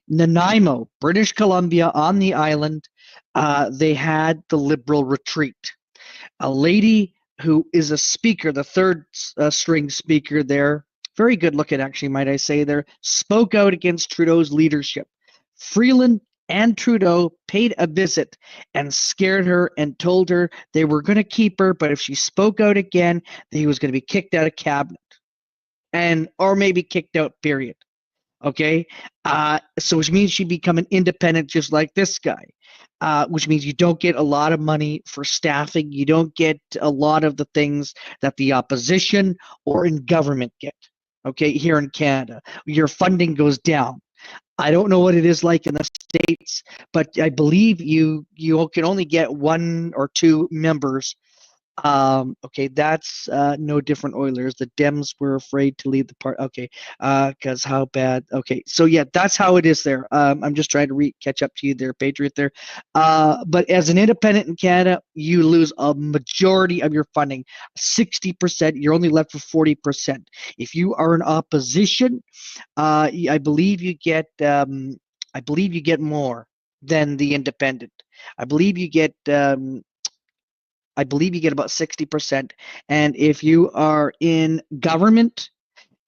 Nanaimo, British Columbia, on the island, they had the Liberal retreat. A lady who is a speaker, the third string speaker there, very good looking actually, might I say there, spoke out against Trudeau's leadership. Freeland and Trudeau paid a visit and scared her and told her they were going to keep her, but if she spoke out again, he was going to be kicked out of cabinet. And or maybe kicked out, period. Okay, so which means she become an independent just like this guy, which means you don't get a lot of money for staffing. You don't get a lot of the things that the opposition or in government get. Okay, here in Canada, your funding goes down. I don't know what it is like in the States, but I believe you can only get 1 or 2 members. Okay, that's no different Oilers. The Dems were afraid to leave the part. Okay, because how bad? Okay, so yeah, that's how it is there. I'm just trying to catch up to you there, Patriot there. But as an independent in Canada, you lose a majority of your funding, 60%. You're only left with 40%. If you are in opposition, I believe you get more than the independent. I believe you get about 60%. And if you are in government,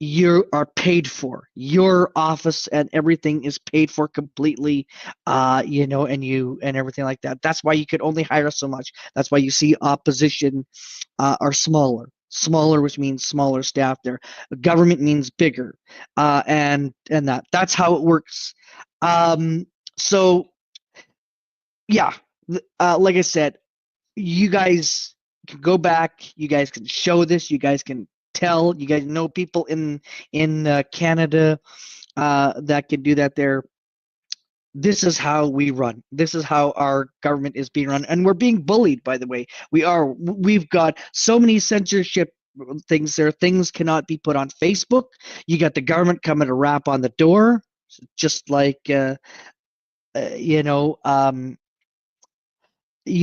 you are paid for. Your office and everything is paid for completely, and everything like that. That's why you could only hire so much. That's why you see opposition are smaller. Smaller, which means smaller staff there. Government means bigger, and that's how it works. So yeah, like I said, you guys can go back. You guys can show this. You guys can tell. You guys know people in Canada that can do that. There. This is how we run. This is how our government is being run, and we're being bullied. By the way, we are. We've got so many censorship things there. Things cannot be put on Facebook. You got the government coming to rap on the door, just like you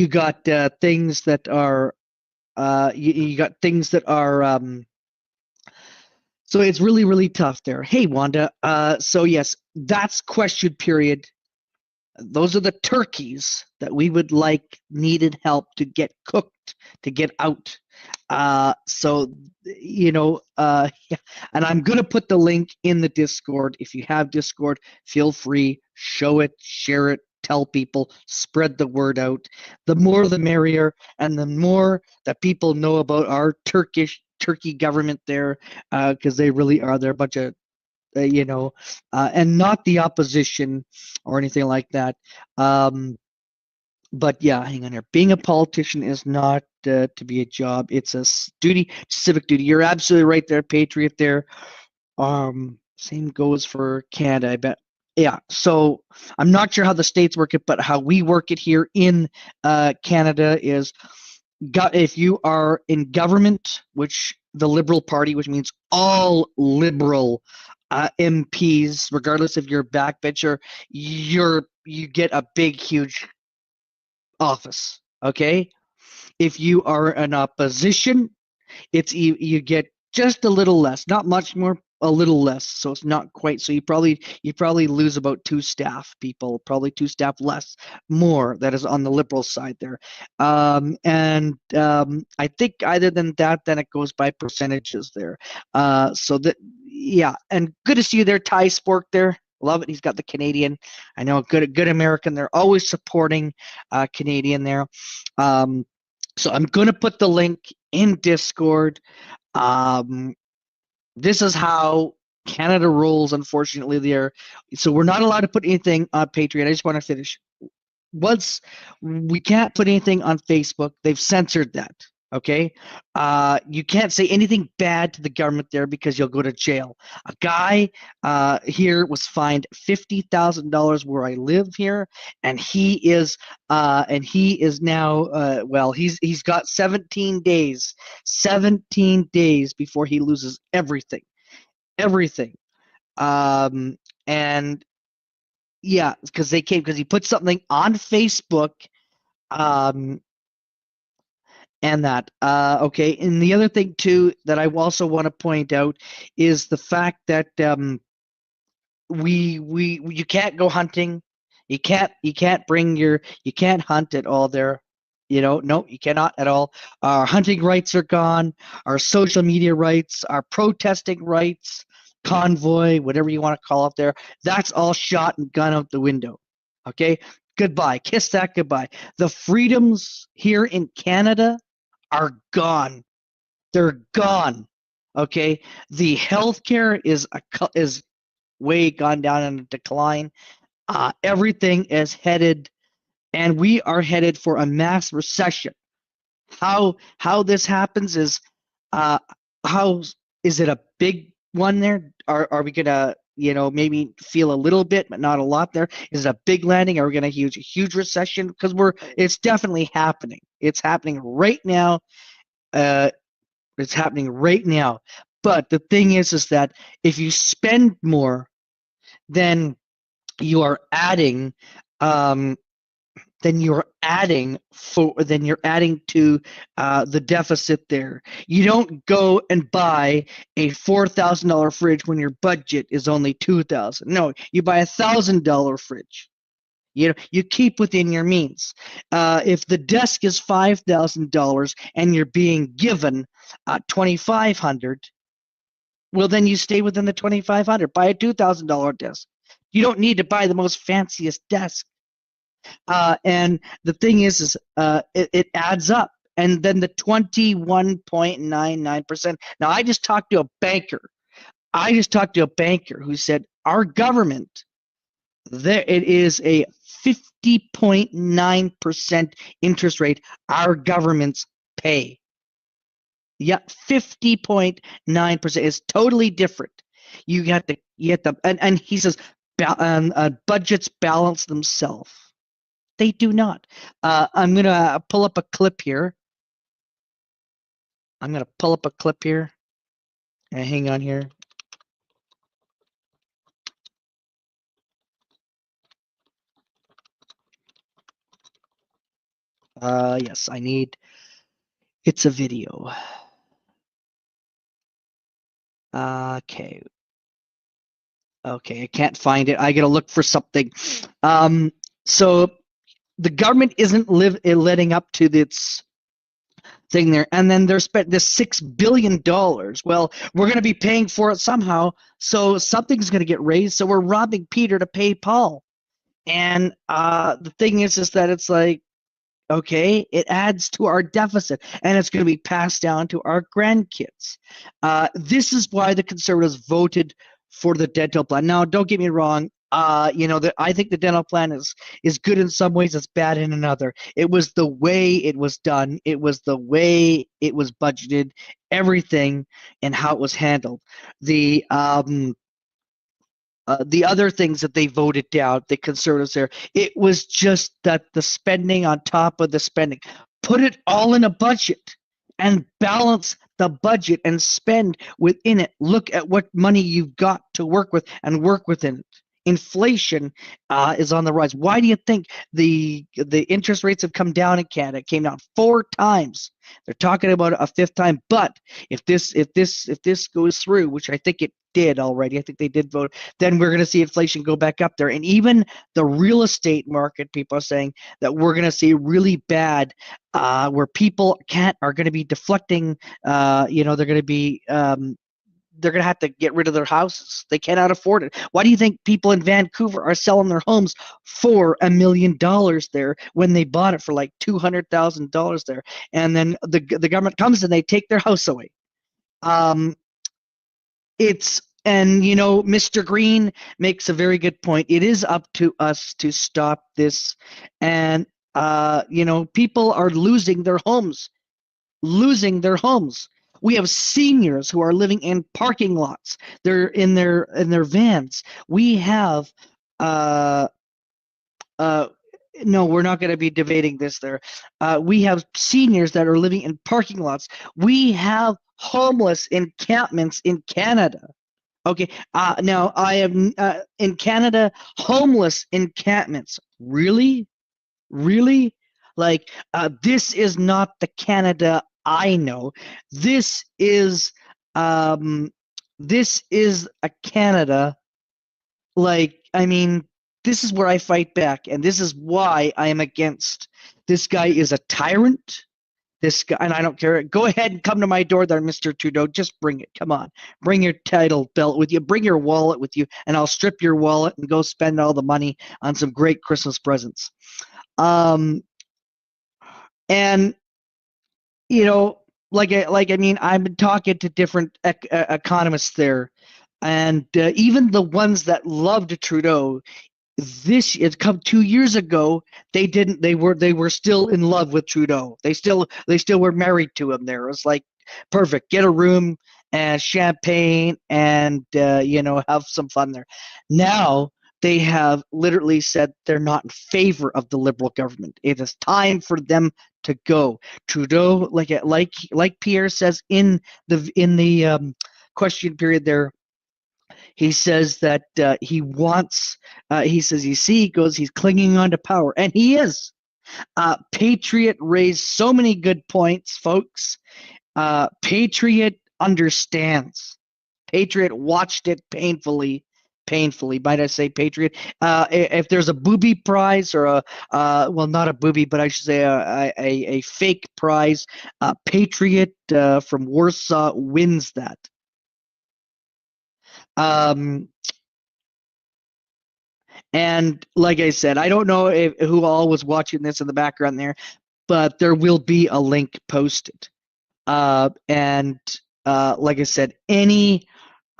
got things that are you got things that are so it's really, really tough there. Hey, Wanda. So yes, that's question period. Those are the turkeys that we would like needed help to get cooked, to get out. So, yeah. And I'm going to put the link in the Discord. If you have Discord, feel free, show it, share it, tell people, spread the word out. The more the merrier, and the more that people know about our Turkey government there, because they really are. They're a bunch of and not the opposition or anything like that. But yeah, hang on here. Being a politician is not to be a job. It's a duty, civic duty. You're absolutely right there, Patriot there. Same goes for Canada, I bet. Yeah, so I'm not sure how the states work it, but how we work it here in Canada is if you are in government, which the Liberal Party, which means all Liberal MPs, regardless if you're a backbencher, you get a big, huge office. Okay, if you are an opposition, you get just a little less, not much more, a little less. So it's not quite. So you probably lose about 2 staff people, probably 2 staff less, more that is on the Liberal side there. And I think either than that, then it goes by percentages there. So that yeah, and good to see you there, Ty Spork there. Love it. He's got the Canadian. I know, good American. They're always supporting Canadian there. So I'm going to put the link in Discord. This is how Canada rolls, unfortunately, there. So we're not allowed to put anything on Patriot. I just want to finish. Once we can't put anything on Facebook, they've censored that. Okay, you can't say anything bad to the government there because you'll go to jail. A guy here was fined $50,000 where I live here, and he is now well, he's got 17 days before he loses everything. And yeah, because he put something on Facebook. And that okay, and the other thing too that I also want to point out is the fact that you can't go hunting, you can't hunt at all there, no, you cannot at all. Our hunting rights are gone, our social media rights, our protesting rights, convoy, whatever you want to call it there, that's all shot and gun out the window. Okay, goodbye, kiss that goodbye. The freedoms here in Canada are gone. They're gone. Okay, the healthcare is way gone down in a decline. Everything is headed, and we are headed for a mass recession. How this happens is, how is it a big one there? Are we gonna maybe feel a little bit, but not a lot there. Is it a big landing? Are we going to have a huge recession? Because it's definitely happening. It's happening right now. It's happening right now. But the thing is that if you spend more, then you are adding to the deficit there. You don't go and buy a $4,000 fridge when your budget is only $2,000. No, you buy $1,000 fridge. You keep within your means. If the desk is $5,000 and you're being given $2,500, well, then you stay within the $2,500. Buy a $2,000 desk. You don't need to buy the most fanciest desk. And the thing is it adds up. And then the 21.99%. Now, I just talked to a banker. Who said our government, it is a 50.9% interest rate our governments pay. Yeah, 50.9% is totally different. You have to, and he says budgets balance themselves. They do not. I'm gonna pull up a clip here. Hang on here. Yes, it's a video. Okay, I can't find it. I gotta look for something. So the government isn't letting up to its thing there, and then they're spent this $6 billion. Well, we're going to be paying for it somehow, so something's going to get raised. So we're robbing Peter to pay Paul, and the thing is that it's like, okay, it adds to our deficit, and it's going to be passed down to our grandkids. This is why the Conservatives voted for the dental plan. Now, don't get me wrong. I think the dental plan is good in some ways, it's bad in another. It was the way it was done. It was the way it was budgeted, everything, and how it was handled. The other things that they voted down, the Conservatives there, it was just that the spending on top of the spending. Put it all in a budget and balance the budget and spend within it. Look at what money you've got to work with and work within it. Inflation is on the rise. Why do you think the interest rates have come down in Canada? It came down 4 times. They're talking about a 5th time. But if this goes through, which I think it did already, I think they did vote, then we're going to see inflation go back up there. And even the real estate market, people are saying that we're going to see really bad, where people are going to be deflecting. They're going to be they're going to have to get rid of their houses. They cannot afford it. Why do you think people in Vancouver are selling their homes for $1 million there when they bought it for like $200,000 there? And then the government comes and they take their house away. Mr. Green makes a very good point. It is up to us to stop this. And, people are losing their homes. We have seniors who are living in parking lots. They're in their vans. We have no, we're not going to be debating this there. We have seniors that are living in parking lots. We have homeless encampments in Canada. Okay, now I have in Canada homeless encampments. Really? Like, this is not the Canada I know. This is a Canada, this is where I fight back, and this is why I am against. This guy is a tyrant. This guy, and I don't care. Go ahead and come to my door there, Mr. Trudeau. Just bring it. Come on. Bring your title belt with you. Bring your wallet with you, and I'll strip your wallet and go spend all the money on some great Christmas presents. And I've been talking to different economists there, and even the ones that loved Trudeau, it come 2 years ago, they didn't. They were still in love with Trudeau. They still were married to him. There, it was like perfect. Get a room and champagne and have some fun there. Now they have literally said they're not in favor of the Liberal government. It is time for them to go. Trudeau, like Pierre says in the question period there, he says that he wants. He says, "You see," he goes, "he's clinging on to power," and he is. Patriot raised so many good points, folks. Patriot understands. Patriot watched it painfully. Might I say, Patriot? If there's a booby prize or well, not a booby, but I should say a fake prize, Patriot from Warsaw wins that. And like I said, I don't know who all was watching this in the background there, but there will be a link posted. And like I said, any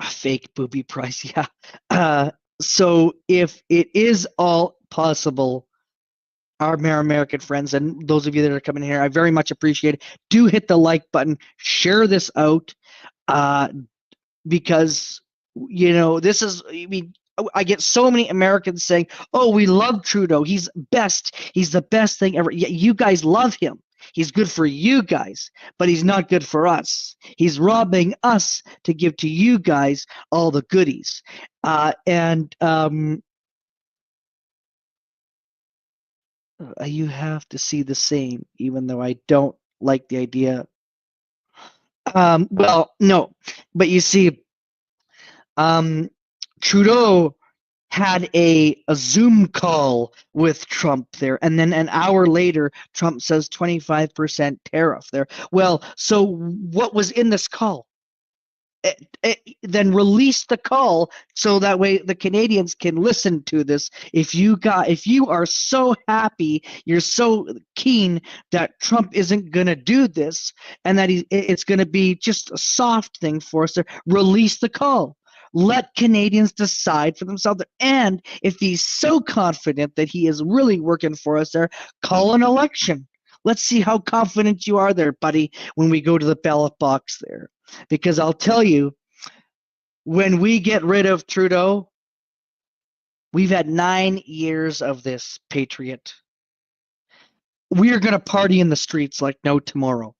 fake booby price, yeah. So if it is all possible, our American friends and those of you that are coming here, I very much appreciate it. Do hit the like button, share this out, because this is. I get so many Americans saying, "Oh, we love Trudeau. He's best. He's the best thing ever." Yeah, you guys love him. He's good for you guys, but he's not good for us. He's robbing us to give to you guys all the goodies. You have to see the same, even though I don't like the idea. Well, no, but you see, Trudeau had a Zoom call with Trump there, and then an hour later, Trump says 25% tariff there. Well, so what was in this call? Then release the call so that way the Canadians can listen to this. If you are so happy, you're so keen that Trump isn't going to do this and that it's going to be just a soft thing for us to release the call. Let Canadians decide for themselves. And if he's so confident that he is really working for us there, call an election. Let's see how confident you are there, buddy, when we go to the ballot box there. Because I'll tell you, when we get rid of Trudeau, we've had 9 years of this, Patriot. We are going to party in the streets like no tomorrow.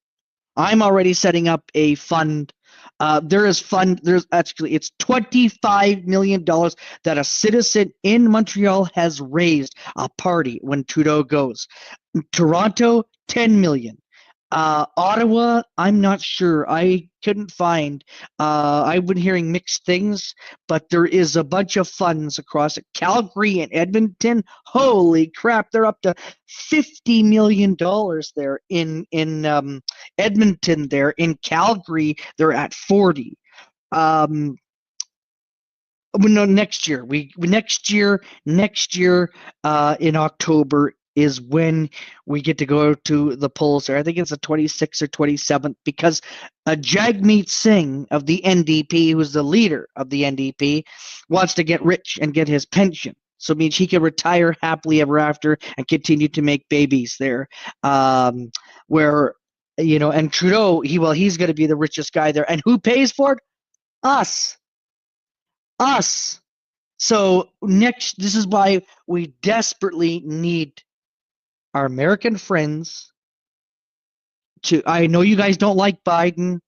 I'm already setting up a fund. It's $25 million that a citizen in Montreal has raised a party when Trudeau goes. Toronto, $10 million. Ottawa, I'm not sure. I couldn't find. I've been hearing mixed things, but there is a bunch of funds across it. Calgary and Edmonton, holy crap, they're up to $50 million there in Edmonton. There in Calgary, they're at 40. No, next year. Next year in October is when we get to go to the polls there. I think it's the 26th or 27th, because Jagmeet Singh of the NDP, who's the leader of the NDP, wants to get rich and get his pension. So it means he can retire happily ever after and continue to make babies there. And Trudeau, he's going to be the richest guy there. And who pays for it? Us. So this is why we desperately need our American friends I know you guys don't like Biden,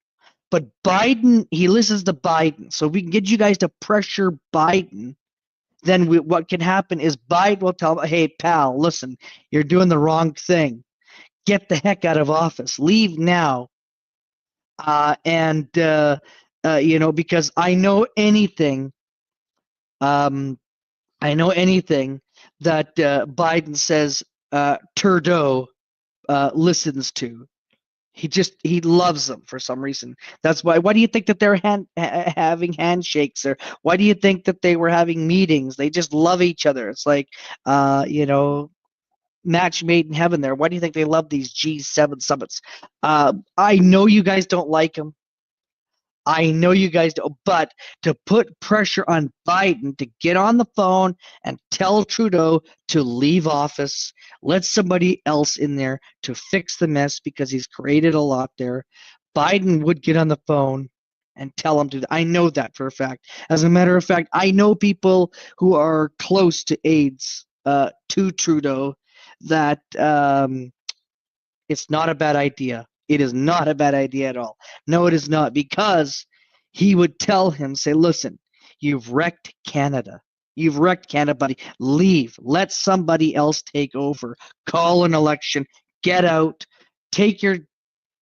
but Biden, he listens to Biden. So if we can get you guys to pressure Biden, then what can happen is Biden will tell, hey, pal, listen, you're doing the wrong thing. Get the heck out of office. Leave now. Because I know anything that Biden says Trudeau listens to. He loves them for some reason. That's why. Why do you think that they're having handshakes, or why do you think that they were having meetings? They just love each other. It's like, match made in heaven there. Why do you think they love these G7 summits? I know you guys don't like them. I know you guys don't, but to put pressure on Biden to get on the phone and tell Trudeau to leave office, let somebody else in there to fix the mess because he's created a lot there. Biden would get on the phone and tell them to. I know that for a fact. As a matter of fact, I know people who are close to aides to Trudeau that it's not a bad idea. It is not a bad idea at all. No, it is not, because he would tell him, say, listen, you've wrecked Canada. You've wrecked Canada, buddy. Leave. Let somebody else take over. Call an election. Get out. Take your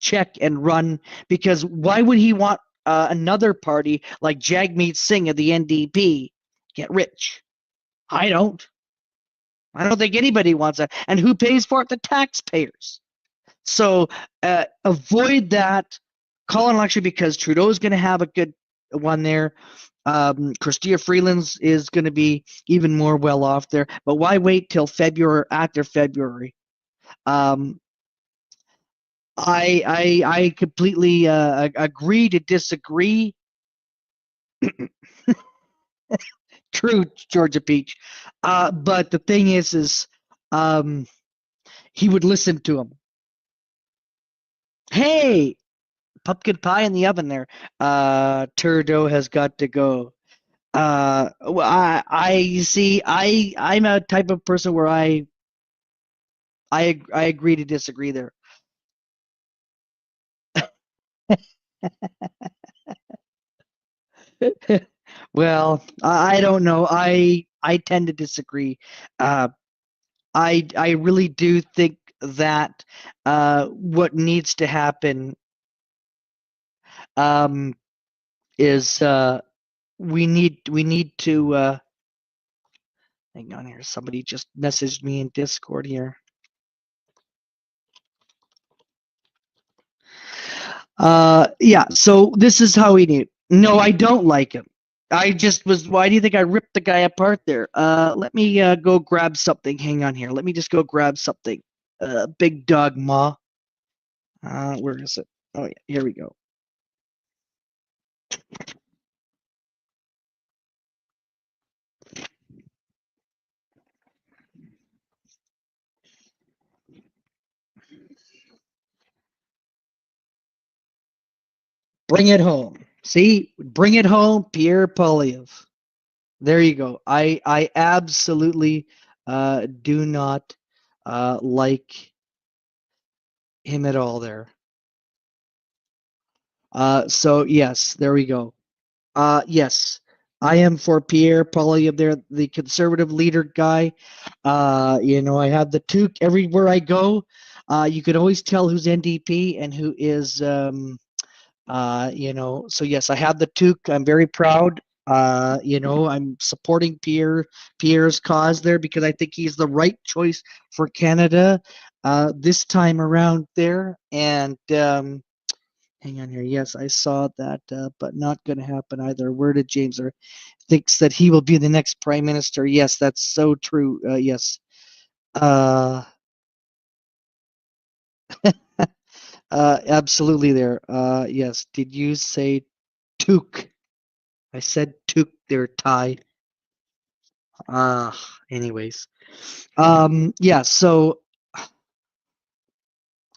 check and run. Because why would he want another party like Jagmeet Singh of the NDP get rich? I don't. I don't think anybody wants that. And who pays for it? The taxpayers. So avoid that. Call an election, because Trudeau's going to have a good one there. Chrystia Freeland's is going to be even more well off there. But why wait till February, after February? I completely agree to disagree. True, Georgia Peach. But the thing is he would listen to him. Hey, pumpkin pie in the oven there. Trudeau has got to go. Well, I see. I'm a type of person where I agree to disagree there. Well, I don't know. I tend to disagree. I really do think that what needs to happen is we need to hang on here. Somebody just messaged me in Discord here. Yeah, so this is how we need. No, I don't like him. I just was. Why do you think I ripped the guy apart there? Let me go grab something. Hang on here. Let me just go grab something. Big dog ma. Where is it? Oh yeah, here we go. Bring it home. See, bring it home, Pierre Polyev. There you go. I absolutely do not like him at all there. So yes, there we go. Yes, I am for Pierre Polyev there, the conservative leader guy. I have the toque everywhere I go. You can always tell who's NDP and who is, so yes, I have the toque. I'm very proud. I'm supporting Pierre's cause there, because I think he's the right choice for Canada this time around there. And hang on here. Yes, I saw that, but not going to happen either. Where did James thinks that he will be the next prime minister? Yes, that's so true. Yes. Absolutely there. Yes. Did you say toque? I said toque there, Ty. Anyways. Yeah, so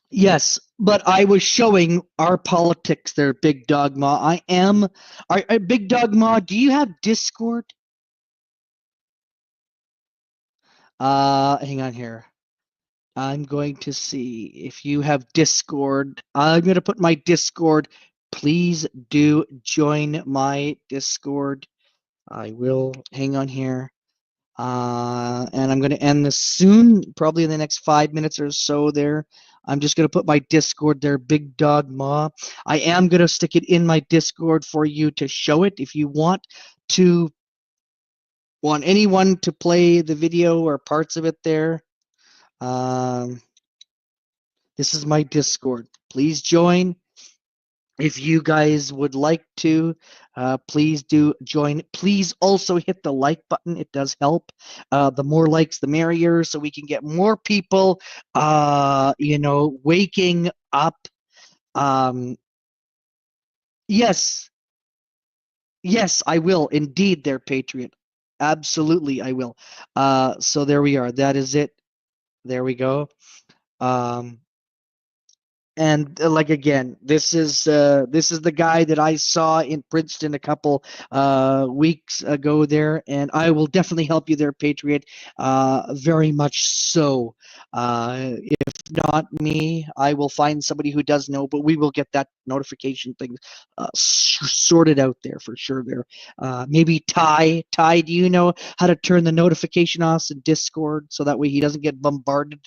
yes, but I was showing our politics there, Big Dog Ma. I am. Big Dog Ma, do you have Discord? Hang on here. I'm going to see if you have Discord. I'm going to put my Discord. Please do join my Discord. I will. Hang on here. And I'm going to end this soon, probably in the next 5 minutes or so there. I'm just going to put my Discord there, Big Dog Ma. I am going to stick it in my Discord for you to show it if you want anyone to play the video or parts of it there. This is my Discord. Please join. If you guys would like to, please do join. Please also hit the like button. It does help. The more likes, the merrier, so we can get more people, waking up. Yes. Yes, I will. Indeed, there, Patriot. Absolutely, I will. So there we are. That is it. There we go. and like again, this is the guy that I saw in Princeton a couple weeks ago there, and I will definitely help you there, Patriot. Very much so. If not me, I will find somebody who does know, but we will get that notification thing sorted out there for sure. There, maybe Ty. Ty, do you know how to turn the notification off in Discord so that way he doesn't get bombarded?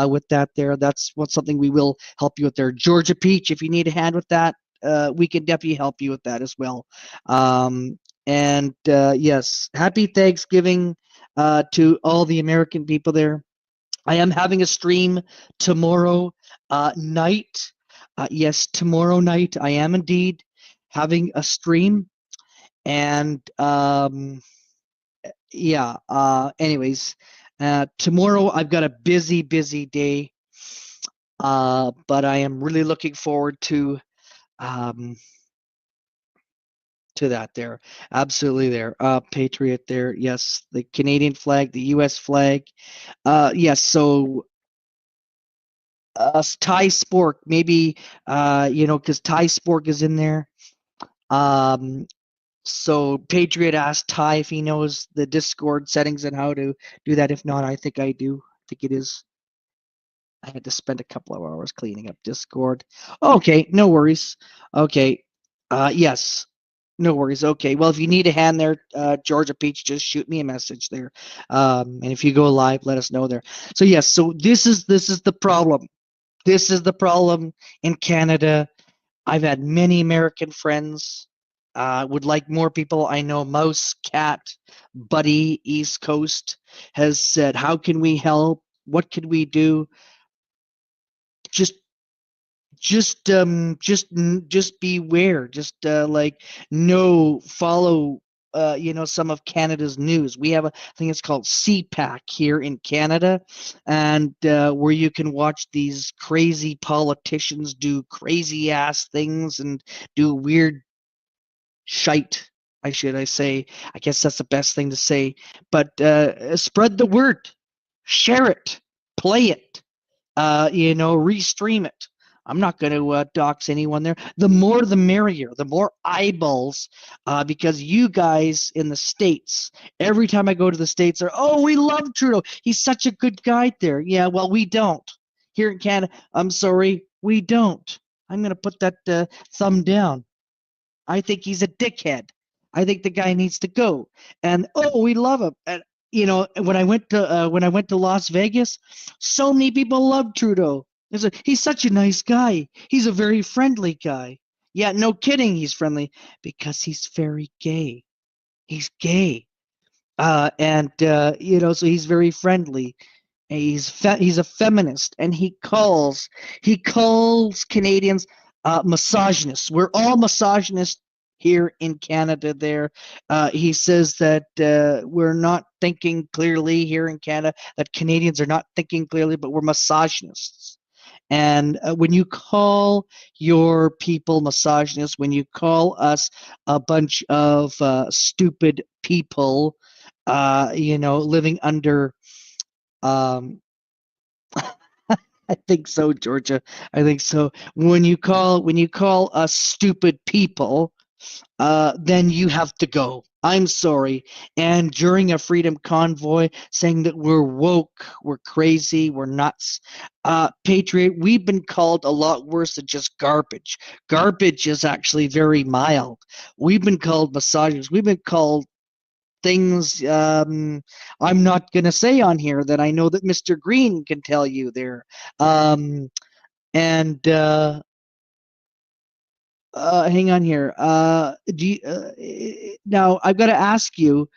With that there. That's something we will help you with there. Georgia Peach, if you need a hand with that, we can definitely help you with that as well. And yes, happy Thanksgiving to all the American people there. I am having a stream tomorrow night. Yes, tomorrow night I am indeed having a stream. And yeah, anyways, tomorrow I've got a busy day, but I am really looking forward to that there. Absolutely there. Patriot there. Yes, the Canadian flag, the US flag. Yes, so Ty Spork, maybe because Ty Spork is in there. So Patriot asked Ty if he knows the Discord settings and how to do that. If not, I think I do. I think it is. I had to spend a couple of hours cleaning up Discord. Okay, no worries. Okay. Yes. No worries. Okay. Well, if you need a hand there, Georgia Peach, just shoot me a message there. And if you go live, let us know there. So yes, so this is the problem. This is the problem in Canada. I've had many American friends. Would like more people. I know Mouse, Cat, Buddy, East Coast has said, how can we help? What can we do? Just beware. Just like follow some of Canada's news. We have a thing, it's called CPAC here in Canada, and where you can watch these crazy politicians do crazy ass things and do weird shite. I say. I guess that's the best thing to say. But spread the word, share it, play it, restream it. I'm not going to dox anyone there. The more the merrier, the more eyeballs, because you guys in the States, every time I go to the States, are, oh, we love Trudeau. He's such a good guy there. Yeah, well, we don't. Here in Canada, I'm sorry, we don't. I'm going to put that thumb down. I think he's a dickhead. I think the guy needs to go. And oh, we love him. And when I went to Las Vegas, so many people love Trudeau. He's such a nice guy. He's a very friendly guy. Yeah, no kidding, he's friendly because he's very gay. He's gay. So he's very friendly. He's a feminist, and he calls Canadians misogynists. We're all misogynists here in Canada. There, he says that we're not thinking clearly here in Canada. That Canadians are not thinking clearly, but we're misogynists. And when you call your people misogynists, when you call us a bunch of stupid people, living under I think so, Georgia. I think so. When you call us stupid people, then you have to go. I'm sorry. And during a freedom convoy, saying that we're woke, we're crazy, we're nuts. Patriot, we've been called a lot worse than just garbage. Garbage is actually very mild. We've been called misogynists. We've been called things I'm not going to say on here that I know that Mr. Green can tell you there. And hang on here. Now I've got to ask you,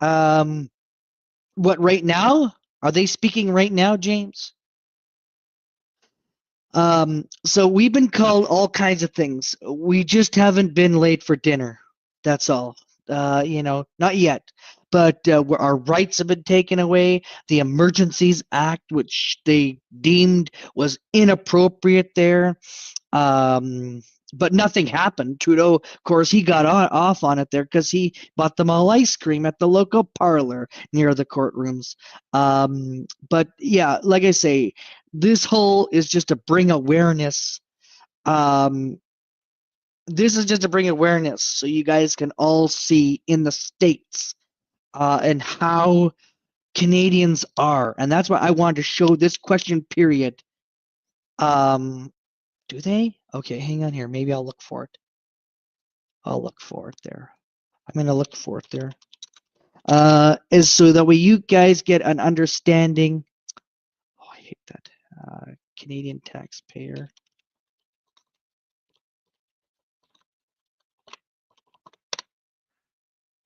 what right now? Are they speaking right now, James? So we've been called all kinds of things. We just haven't been late for dinner. That's all. Not yet. But our rights have been taken away. The Emergencies Act, which they deemed was inappropriate there. But nothing happened. Trudeau, of course, he got off on it there because he bought them all ice cream at the local parlor near the courtrooms. But yeah, like I say, this whole is just to bring awareness. This is just to bring awareness so you guys can all see in the States and how Canadians are. And that's why I wanted to show this question period. Do they? Okay, hang on here. Maybe I'll look for it. I'll look for it there. I'm going to look for it there. Is so that way you guys get an understanding. Oh, I hate that. Canadian taxpayer.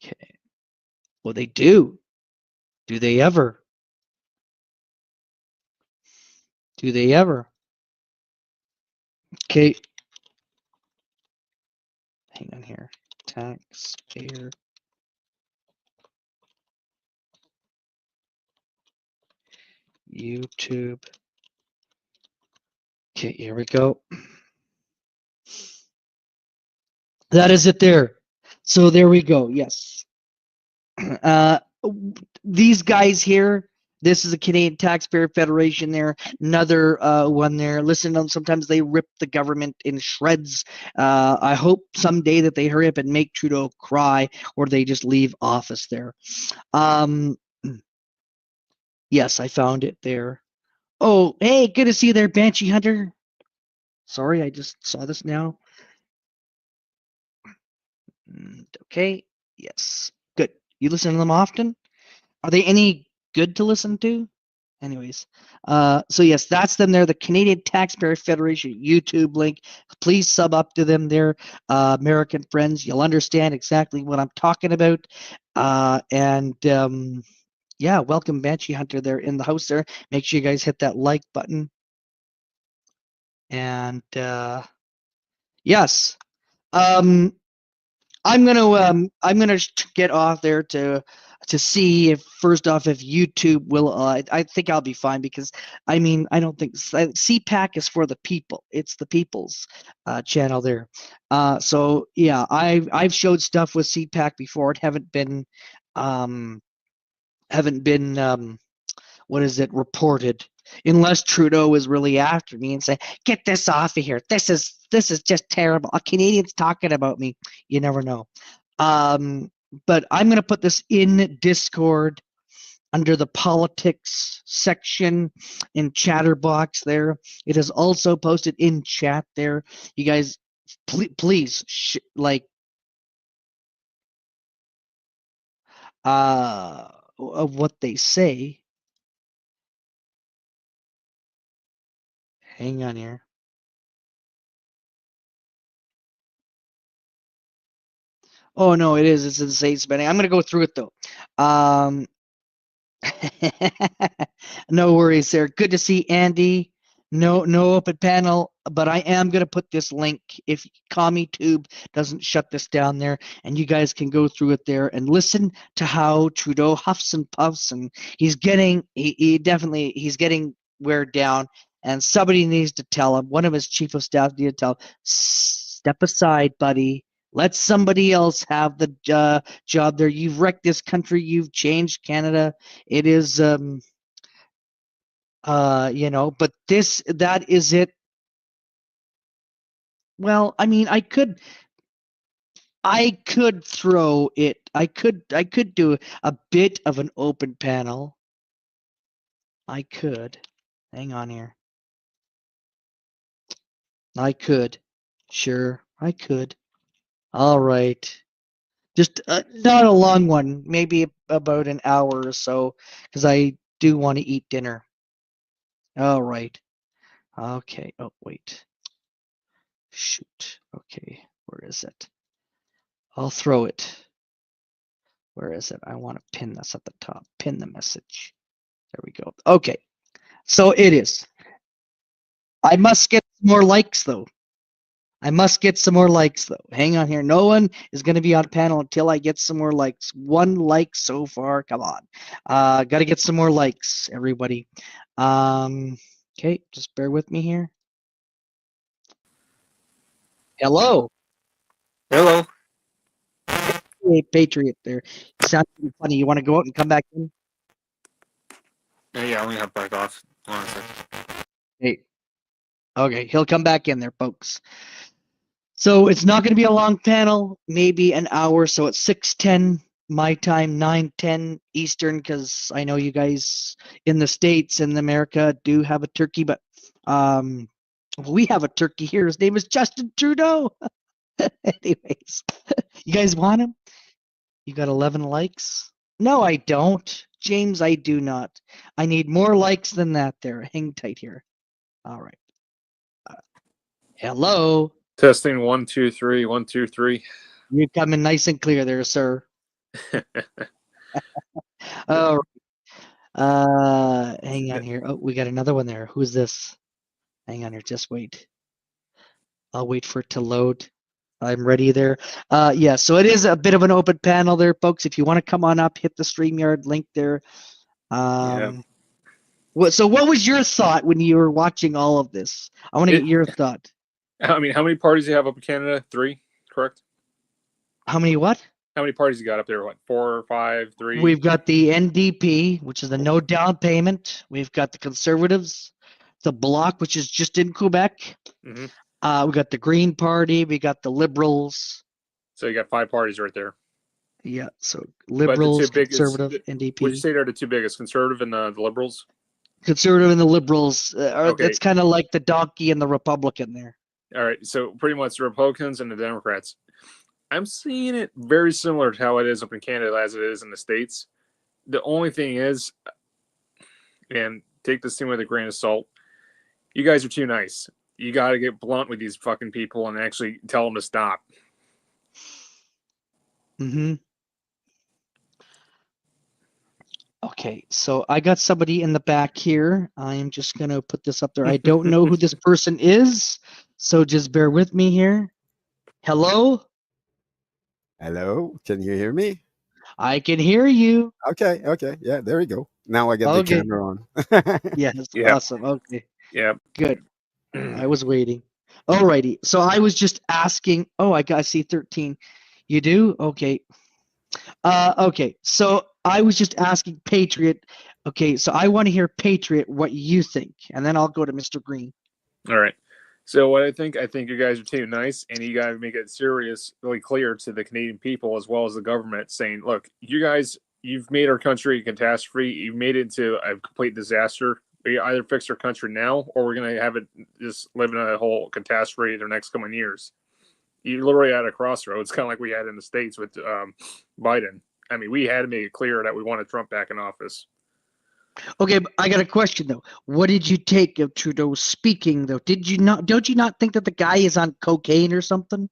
Okay. Well, they do. Do they ever? Do they ever? Okay. Hang on here. Taxpayer. YouTube. Okay, here we go. That is it there. So there we go. Yes. These guys here, this is the Canadian Taxpayer Federation there. Another one there. Listen to them. Sometimes they rip the government in shreds. I hope someday that they hurry up and make Trudeau cry or they just leave office there. Yes, I found it there. Oh, hey, good to see you there, Banshee Hunter. Sorry, I just saw this now. Okay, yes, good. You listen to them often? Are they any good to listen to? Anyways, so yes, that's them there, the Canadian Taxpayer Federation YouTube link. Please sub up to them there, American friends. You'll understand exactly what I'm talking about. Yeah, welcome Banshee Hunter there in the house there. Make sure you guys hit that like button. And yes, I'm gonna get off there to see if first off if YouTube will. I think I'll be fine because I mean I don't think CPAC is for the people. It's the people's channel there. So yeah, I've showed stuff with CPAC before. It haven't been what is it reported unless Trudeau is really after me and say, get this off of here. This is just terrible. A Canadian's talking about me. You never know. But I'm going to put this in Discord under the politics section in Chatterbox there. It is also posted in chat there. You guys, please like of what they say. Hang on here. Oh no, it is. It's insane spending. I'm gonna go through it though. No worries there. Good to see Andy. No open panel, but I am gonna put this link if CommieTube doesn't shut this down there, and you guys can go through it there and listen to how Trudeau huffs and puffs, and he's getting he's getting wear down, and somebody needs to tell him. One of his chief of staff needs to tell him, step aside, buddy. Let somebody else have the job there. You've wrecked this country. You've changed Canada. It is, but that is it. Well, I mean, I could throw it. I could do a bit of an open panel. I could. Hang on here. I could. Sure, I could. All right. Just not a long one, maybe about an hour or so, because I do want to eat dinner. All right. Okay. Oh, wait. Shoot. Okay. Where is it? I'll throw it. Where is it? I want to pin this at the top. Pin the message. There we go. Okay. So it is. I must get more likes, though. I must get some more likes, though. Hang on here. No one is going to be on panel until I get some more likes. 1 like so far. Come on. Got to get some more likes, everybody. Okay, just bear with me here. Hello. Hello. Hey, Patriot there. You sound funny. You want to go out and come back in? Yeah, let me hop back off. Hold on a second. Okay, he'll come back in there, folks. So it's not going to be a long panel, maybe an hour. So it's 6:10 my time, 9:10 Eastern, because I know you guys in the States and America do have a turkey, but we have a turkey here. His name is Justin Trudeau. Anyways, you guys want him? You got 11 likes? No, I don't. James, I do not. I need more likes than that there. Hang tight here. All right. Hello. Testing 1 2 3 1 2 3. You're coming nice and clear there, sir. All right. Hang on here. Oh, we got another one there. Who's this? Hang on here. Just wait. I'll wait for it to load. I'm ready there. Yeah, so it is a bit of an open panel there, folks. If you want to come on up, hit the StreamYard link there. So what was your thought when you were watching all of this? I want to get your thought. I mean, how many parties do you have up in Canada? 3, correct? How many what? How many parties you got up there? What, 4, 5, 3? We've got the NDP, which is the no down payment. We've got the Conservatives, the Bloc, which is just in Quebec. Mm-hmm. We got the Green Party. We got the Liberals. So you got 5 parties right there. Yeah, so Liberals, Conservative, NDP. Would you say they're the 2 biggest, Conservative and the Liberals? Conservative and the Liberals. Okay. It's kind of like the donkey and the Republican there. All right, so pretty much the Republicans and the Democrats. I'm seeing it very similar to how it is up in Canada as it is in the States. The only thing is, and take this thing with a grain of salt, you guys are too nice. You got to get blunt with these fucking people and actually tell them to stop. Mm-hmm. Okay, so I got somebody in the back here. I am just going to put this up there. I don't know who this person is, so just bear with me here. Hello? Hello, can you hear me? I can hear you. Okay, yeah, there we go. Now I get the camera on. Yes, yeah. Awesome. Okay. Yeah. Good. I was waiting. Alrighty. So I was just asking. Oh, I see 13. You do? Okay. Okay. So I was just asking Patriot. Okay. So I want to hear Patriot what you think, and then I'll go to Mr. Green. All right. So what I think you guys are too nice, and you got to make it really clear to the Canadian people as well as the government, saying, look, you guys, you've made our country a catastrophe. You've made it into a complete disaster. We either fix our country now, or we're going to have it just live in a whole catastrophe the next coming years. You're literally at a crossroads, kind of like we had in the States with Biden. I mean, we had to make it clear that we wanted Trump back in office. Okay, but I got a question though. What did you take of Trudeau speaking though? Don't you not think that the guy is on cocaine or something?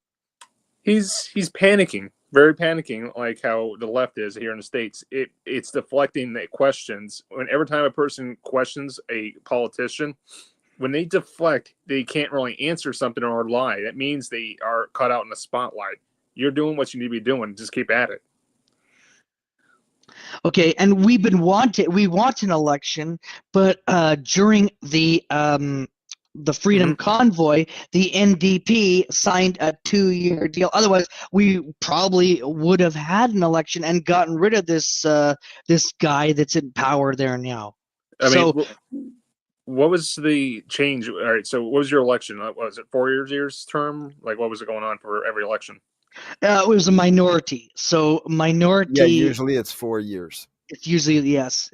He's panicking, very panicking, like how the left is here in the States. It's deflecting the questions. Every time a person questions a politician, when they deflect, they can't really answer something or lie. That means they are cut out in the spotlight. You're doing what you need to be doing. Just keep at it. Okay, and we want an election, but during the Freedom Convoy, the NDP signed a 2-year deal. Otherwise, we probably would have had an election and gotten rid of this guy that's in power there now. I mean, what was the change? All right, so what was your election? Was it 4 years term? Like, what was it going on for every election? It was a minority. So minority. Yeah, usually it's 4 years. It's usually, yes,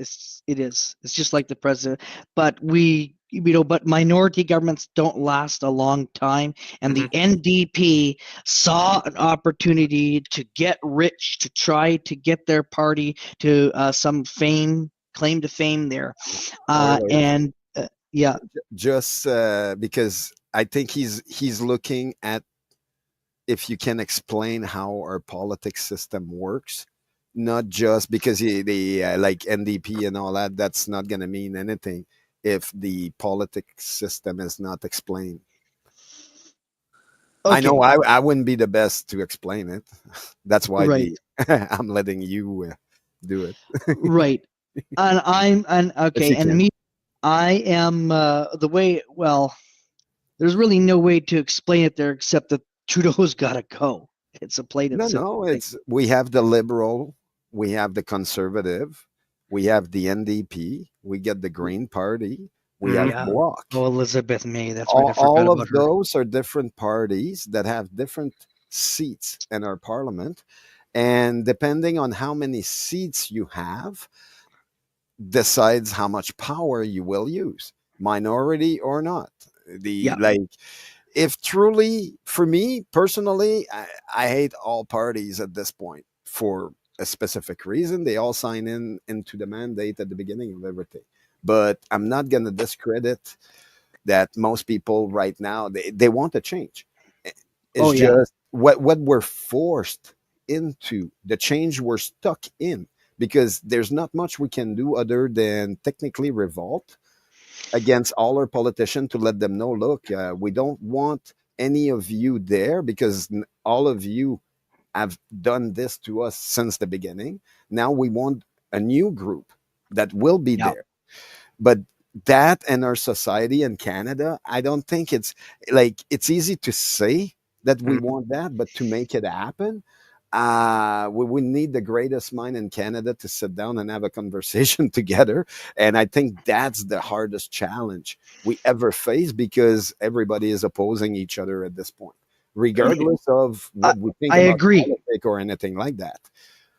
it is. It's just like the president. But but minority governments don't last a long time. And the NDP saw an opportunity to get rich, to try to get their party to some fame, claim to fame there. And yeah. Just because I think he's looking at if you can explain how our politics system works, not just because they like NDP and all that. That's not going to mean anything if the politics system is not explained. Okay. I know I wouldn't be the best to explain it. That's why I'm letting you do it. Right. And I am the way. Well, there's really no way to explain it there except that Trudeau's got to go. It's a plain and simple thing. We have the Liberal, we have the Conservative, we have the NDP, we get the Green Party, we have Yeah. Bloc. Oh, Elizabeth May. That's right. I forgot All about of her. those are different parties that have different seats in our parliament. And depending on how many seats you have, decides how much power you will use, minority or not. The Yeah. like, if truly, for me personally, I hate all parties at this point for a specific reason. They all sign into the mandate at the beginning of everything. But I'm not going to discredit that most people right now they want a change. It's Oh, yeah. just what we're forced into, the change we're stuck in, because there's not much we can do other than technically revolt against all our politicians to let them know, look, we don't want any of you there because all of you have done this to us since the beginning. Now we want a new group that will be Yeah. there. But that and our society in Canada, I don't think it's like, it's easy to say that we want that, but to make it happen, we need the greatest mind in Canada to sit down and have a conversation together. And I think that's the hardest challenge we ever face, because everybody is opposing each other at this point, regardless of I, what we think I about agree. politics or anything like that.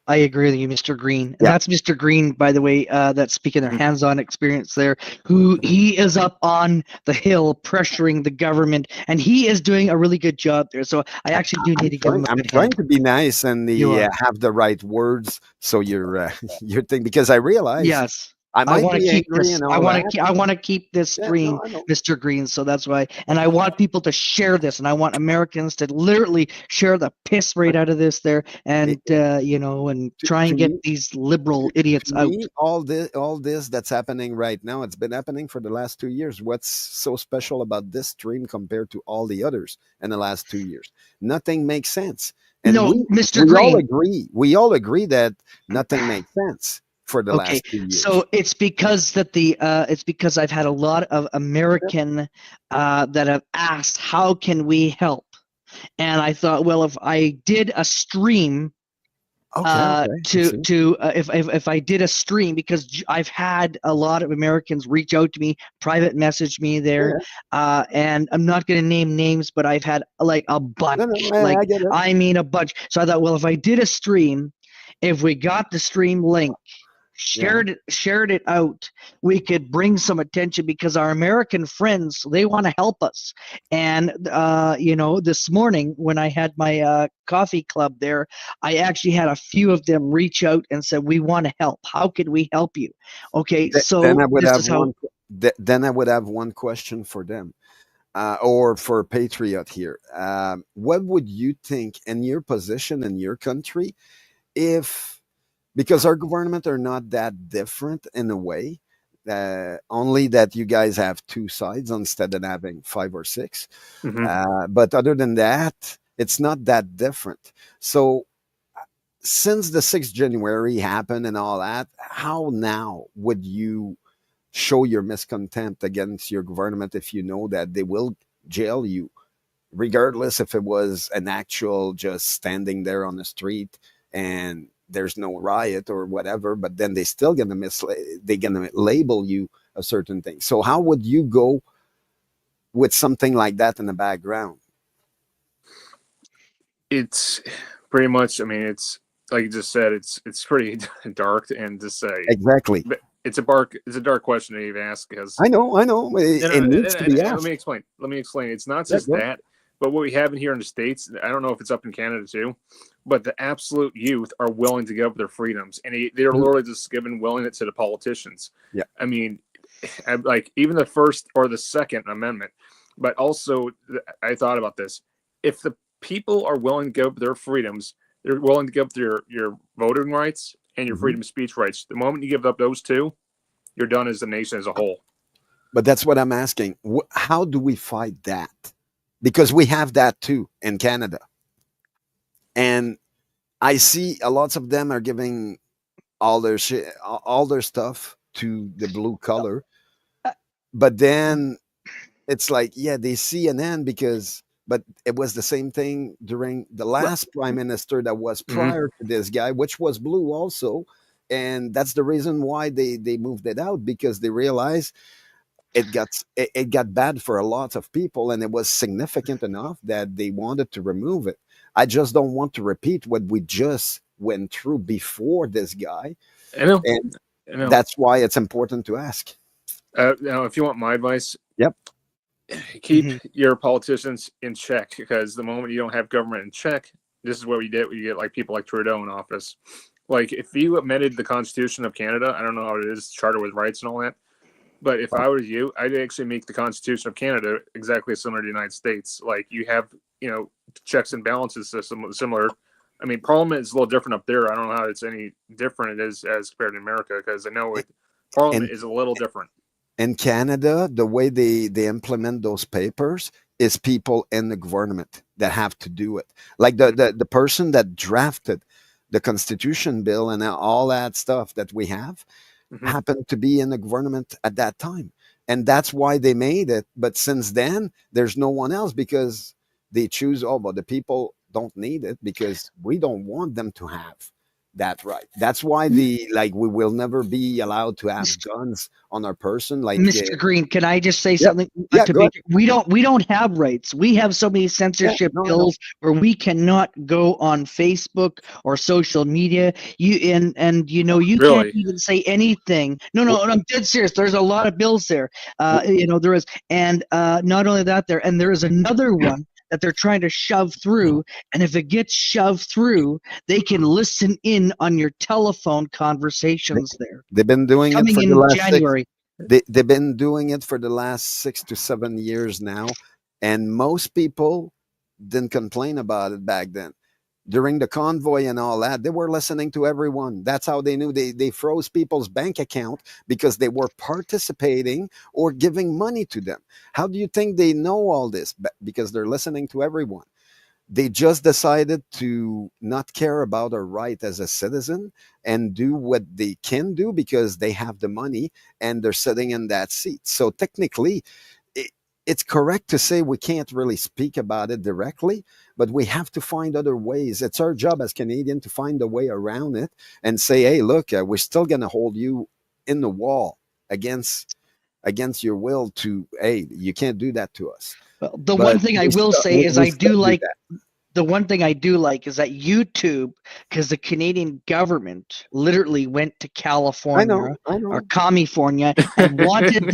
I agree with you, Mr. Green. And Yeah. that's Mr. Green, by the way, that's speaking their hands-on experience there, who he is up on the hill pressuring the government, and he is doing a really good job there. So I actually do need to give him a I'm good trying hand. to be nice and You are. have the right words. So you're thinking, because I realize Yes. I I might want to be keep angry this. and I all want to that. keep. I want to keep this Yeah, stream, no, I know. Mr. Green. So that's why. And I want people to share this, and I want Americans to literally share the piss right out of this there, and and try To and get me, these liberal idiots to out. me, all this that's happening right now, it's been happening for the last 2 years. What's so special about this stream compared to all the others in the last 2 years? Nothing makes sense. And No, Mr. we all Green. agree. We all agree that nothing makes sense for the Okay, last 2 years. so it's because it's because I've had a lot of American that have asked, how can we help? And I thought, well, if I did a stream, Okay. if I did a stream, because I've had a lot of Americans reach out to me, private message me there, and I'm not going to name names, but I've had like a bunch, I get it. I mean a bunch. So I thought, well, if I did a stream, if we got the stream link, shared it out, we could bring some attention, because our American friends, they want to help us. And this morning when I had my coffee club there, I actually had a few of them reach out and said, we want to help, how can we help you? Okay, so Then I would this have is how. then I would have one question for them, or for Patriot here. What would you think in your position in your country, if, because our government are not that different in a way, only that you guys have two sides instead of having five or six. But other than that, it's not that different. So since the 6th January happened and all that, how now would you show your miscontempt against your government if you know that they will jail you, regardless if it was an actual just standing there on the street and there's no riot or whatever, but then they still they're gonna label you a certain thing. So how would you go with something like that in the background? It's pretty much, I mean, it's like you just said, it's pretty dark, and to say Exactly. it's a dark question to even ask, because I know it needs to be asked. Let me explain. It's not just that, but what we have in here in the States, I don't know if it's up in Canada too, but the absolute youth are willing to give up their freedoms, and they're literally just giving willingness to the politicians. Yeah. I mean, like even the First or the Second Amendment, but also I thought about this. If the people are willing to give up their freedoms, they're willing to give up your voting rights and your freedom of speech rights. The moment you give up those two, you're done as a nation as a whole. But that's what I'm asking. How do we fight that? Because we have that too in Canada. And I see a lots of them are giving all their shit, all their stuff to the blue color. But then it's like, yeah, they CNN but it was the same thing during the last prime minister that was prior to this guy, which was blue also. And that's the reason why they moved it out, because they realized it got bad for a lot of people, and it was significant enough that they wanted to remove it. I just don't want to repeat what we just went through before this guy, I know. and I know. that's why it's important to ask. Now, if you want my advice, Yep. keep your politicians in check, because the moment you don't have government in check, this is what we get. We get like people like Trudeau in office. Like if you amended the Constitution of Canada, I don't know how it is, charter with rights and all that. But if I was you, I'd actually make the Constitution of Canada exactly similar to the United States. Like you have, checks and balances system similar. I mean, Parliament is a little different up there. I don't know how it's any different it is as compared to America, because I know Parliament is a little different. In Canada, the way they implement those papers is people in the government that have to do it. Like the person that drafted the Constitution bill and all that stuff that we have happened to be in the government at that time. And that's why they made it. But since then, there's no one else, because they choose, but the people don't need it because we don't want them to have that right. That's why we will never be allowed to have guns on our person. Like Mr. Green, can I just say Yep. something? Yeah, To go make, we don't have rights. We have so many censorship no, I know. bills where we cannot go on Facebook or social media. You can't Really? even say anything. No, I'm dead serious. There's a lot of bills there. There is, and not only that, there is another one that they're trying to shove through, and if it gets shoved through, they can listen in on your telephone conversations there. They've been doing it Coming for the in last January. they've been doing it for the last 6 to 7 years now, and most people didn't complain about it back then. During the convoy and all that, they were listening to everyone. That's how they knew. They froze people's bank account because they were participating or giving money to them. How do you think they know all this? Because they're listening to everyone. They just decided to not care about our right as a citizen and do what they can do because they have the money and they're sitting in that seat. So technically, it's correct to say we can't really speak about it directly, but we have to find other ways. It's our job as Canadians to find a way around it and say, hey, look, we're still going to hold you in the wall against your will to, hey, you can't do that to us. Well, the one thing I will say is I do like the one thing I do like is that YouTube, because the Canadian government literally went to California or California and wanted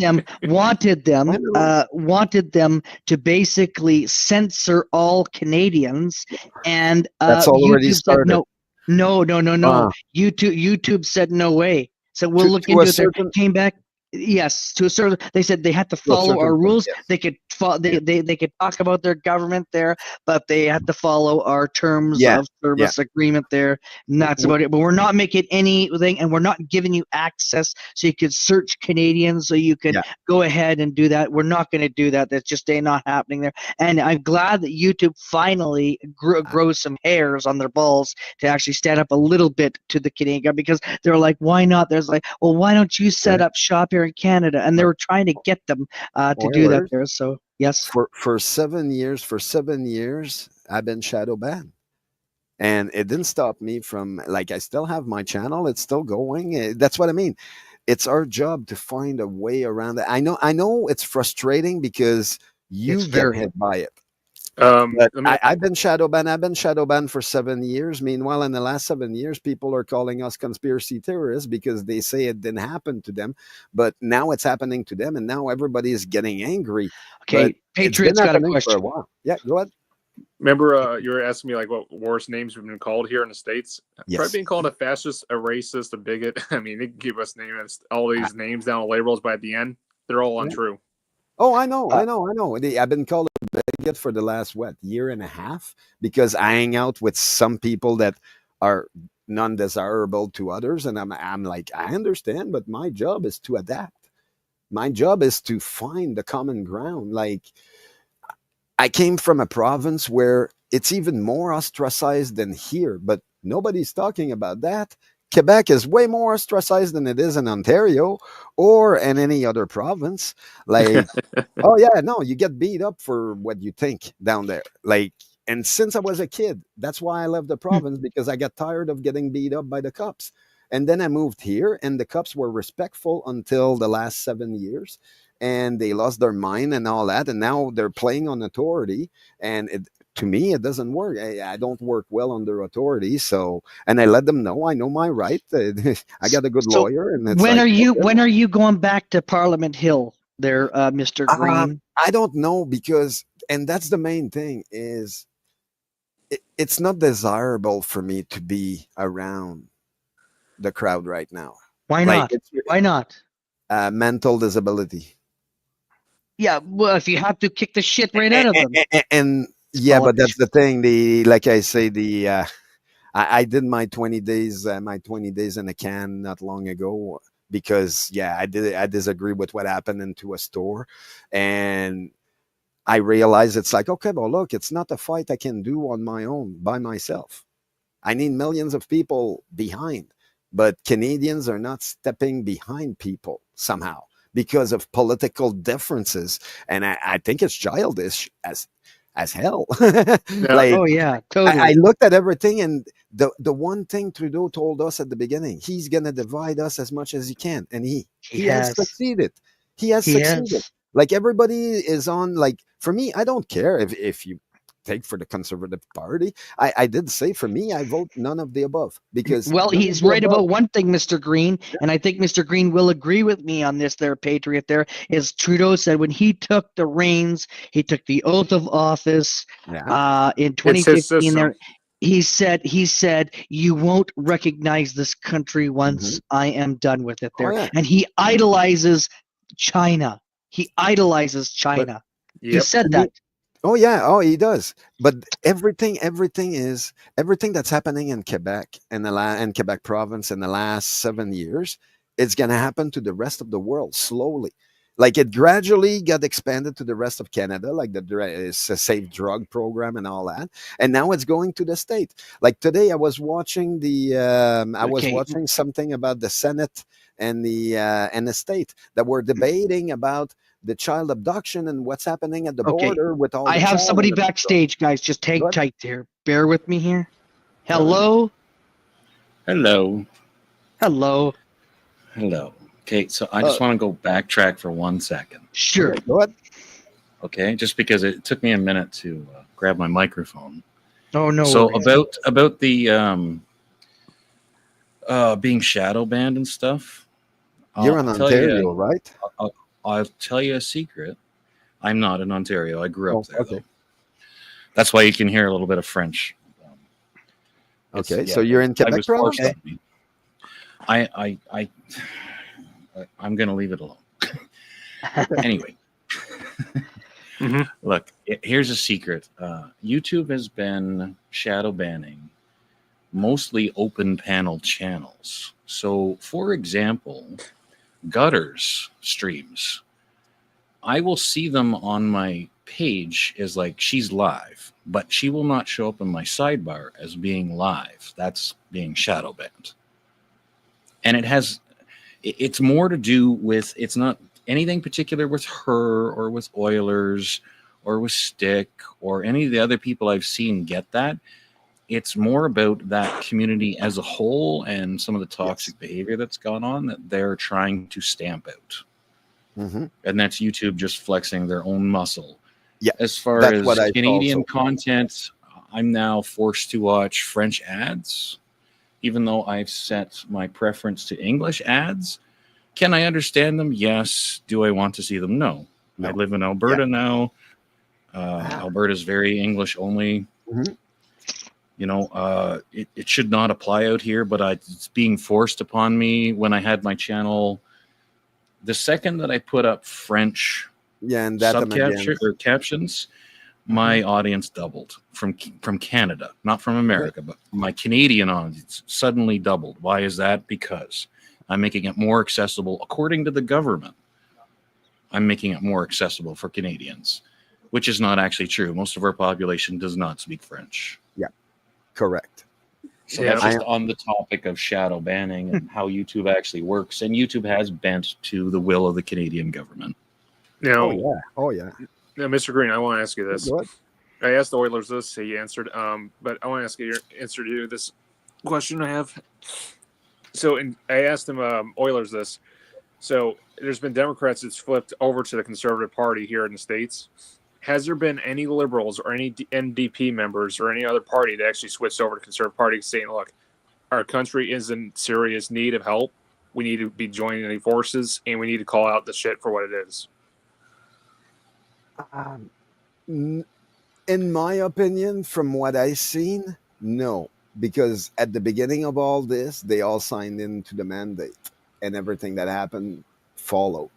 them to basically censor all Canadians, and That's already YouTube started. said no. Wow. YouTube said no way. So we'll look into it. There came back. Yes, to a certain. They said they had to follow our rules. Yes. They could they could talk about their government there, but they had to follow our terms of service agreement there, and that's about it. But we're not making anything, and we're not giving you access so you could search Canadians, so you can go ahead and do that. We're not going to do that. That's just not happening there. And I'm glad that YouTube finally grows some hairs on their balls to actually stand up a little bit to the Canadian government, because they're like, why not? There's like, well, why don't you set up shop here in Canada? And they were trying to get them to do that there. So yes, for 7 years I've been shadow banned, and it didn't stop me from, like, I still have my channel, it's still going. That's what I mean. It's our job to find a way around it. I know it's frustrating because you get hit by it. But I've been shadow banned. I've been shadow banned for 7 years. Meanwhile, in the last 7 years, people are calling us conspiracy theorists because they say it didn't happen to them, but now it's happening to them, and now everybody is getting angry. Okay, Patriot's got a question. For a while. Yeah, go ahead. Remember, you were asking me like what worse names have been called here in the States. Yes. Probably being called a fascist, a racist, a bigot. I mean, they give us names, all these names down labels, but at the end, they're all untrue. Oh, I know. I've been called a bigot for the last year and a half, because I hang out with some people that are non-desirable to others, and I'm like, I understand, but my job is to adapt. My job is to find the common ground. Like, I came from a province where it's even more ostracized than here, but nobody's talking about that. Quebec is way more ostracized than it is in Ontario or in any other province. Like, oh yeah, no, you get beat up for what you think down there. Like, and since I was a kid, that's why I left the province, because I got tired of getting beat up by the cops. And then I moved here, and the cops were respectful until the last 7 years. and they lost their mind and all that, and now they're playing on authority, and to me, it doesn't work. I don't work well under authority. So, and I let them know I know my right. I got a good So lawyer, and it's when like, are you okay. when are you going back to Parliament Hill there, Mr. Green? I don't know, because, and that's the main thing, is it's not desirable for me to be around the crowd right now. Why Like, not? Why not? mental disability. Yeah, well, if you have to kick the shit right out of them. And yeah, but that's Politicians. the thing. Like I say, I did my 20 days in a can not long ago, because I disagree with what happened into a store, and I realized it's like, okay, well, look, it's not a fight I can do on my own by myself. I need millions of people behind, but Canadians are not stepping behind people somehow because of political differences, and I think it's childish as hell. Like, Oh yeah, I totally. looked at everything, and the one thing Trudeau told us at the beginning, he's gonna divide us as much as he can, and he has has. succeeded. He has He succeeded. has. Like, everybody is on. Like, for me, I don't care if you take for the Conservative Party. I did say, for me, I vote none of the above, because Well, none of he's the right above. about one thing, Mr. Green, and I think Mr. Green will agree with me on this there, Patriot, there, is Trudeau said when he took the reins, he took the oath of office in It's his 2015 there. system. He said, you won't recognize this country once I am done with it Oh there. yeah. And he idolizes China. He idolizes China. He Yep. said that. Oh yeah, oh he does. But everything that's happening in Quebec and Quebec province in the last 7 years, it's gonna happen to the rest of the world slowly. Like, it gradually got expanded to the rest of Canada, like it's a safe drug program and all that, and now it's going to the state. Like, today, I was watching something about the Senate and the state that were debating about the child abduction and what's happening at the Okay. border with all I the have child somebody in the control. backstage, guys. Just hang Go ahead. tight here. Bear with me here. Go ahead. Hello. Hello. Hello. Hello. Okay, so I just want to go backtrack for 1 second. Sure. Okay, go ahead. Okay, just because it took me a minute to grab my microphone. Oh no. So worries. about the being shadow banned and stuff. You're in Ontario, right? I'll tell you a secret. I'm not in Ontario. I grew up there. Okay. Though. That's why you can hear a little bit of French. Okay, so you're in Quebec province? Okay. I'm going to leave it alone. Anyway. Look, here's a secret. YouTube has been shadow banning mostly open panel channels. So, for example, Gutters streams, I will see them on my page as like she's live, but she will not show up in my sidebar as being live. That's being shadow banned. And it's more to do with, it's not anything particular with her or with Oilers or with Stick or any of the other people I've seen get that. It's more about that community as a whole and some of the toxic behavior that's gone on that they're trying to stamp out. And that's YouTube just flexing their own muscle. Yeah. As far as Canadian content, I'm now forced to watch French ads, even though I've set my preference to English ads. Can I understand them? Yes. Do I want to see them? No. I live in Alberta now. Alberta is very English only. You know, it should not apply out here, but it's being forced upon me. When I had my channel, the second that I put up French subcaption or captions, my audience doubled from Canada, not from America, but my Canadian audience suddenly doubled. Why is that? Because I'm making it more accessible, according to the government. I'm making it more accessible for Canadians, which is not actually true. Most of our population does not speak French. Yeah, correct. So that's just on the topic of shadow banning and how YouTube actually works. And YouTube has bent to the will of the Canadian government. Now, Oh yeah. Now, Mr. Green, I want to ask you this. What? I asked the Oilers this, he answered. But I want to ask you your answer to this question I have. So, I asked him Oilers this. So there's been Democrats that's flipped over to the Conservative Party here in the States. Has there been any liberals or any NDP members or any other party that actually switched over to the Conservative Party saying, look, our country is in serious need of help. We need to be joining any forces, and we need to call out the shit for what it is? In my opinion, from what I've seen, no. Because at the beginning of all this, they all signed into the mandate, and everything that happened followed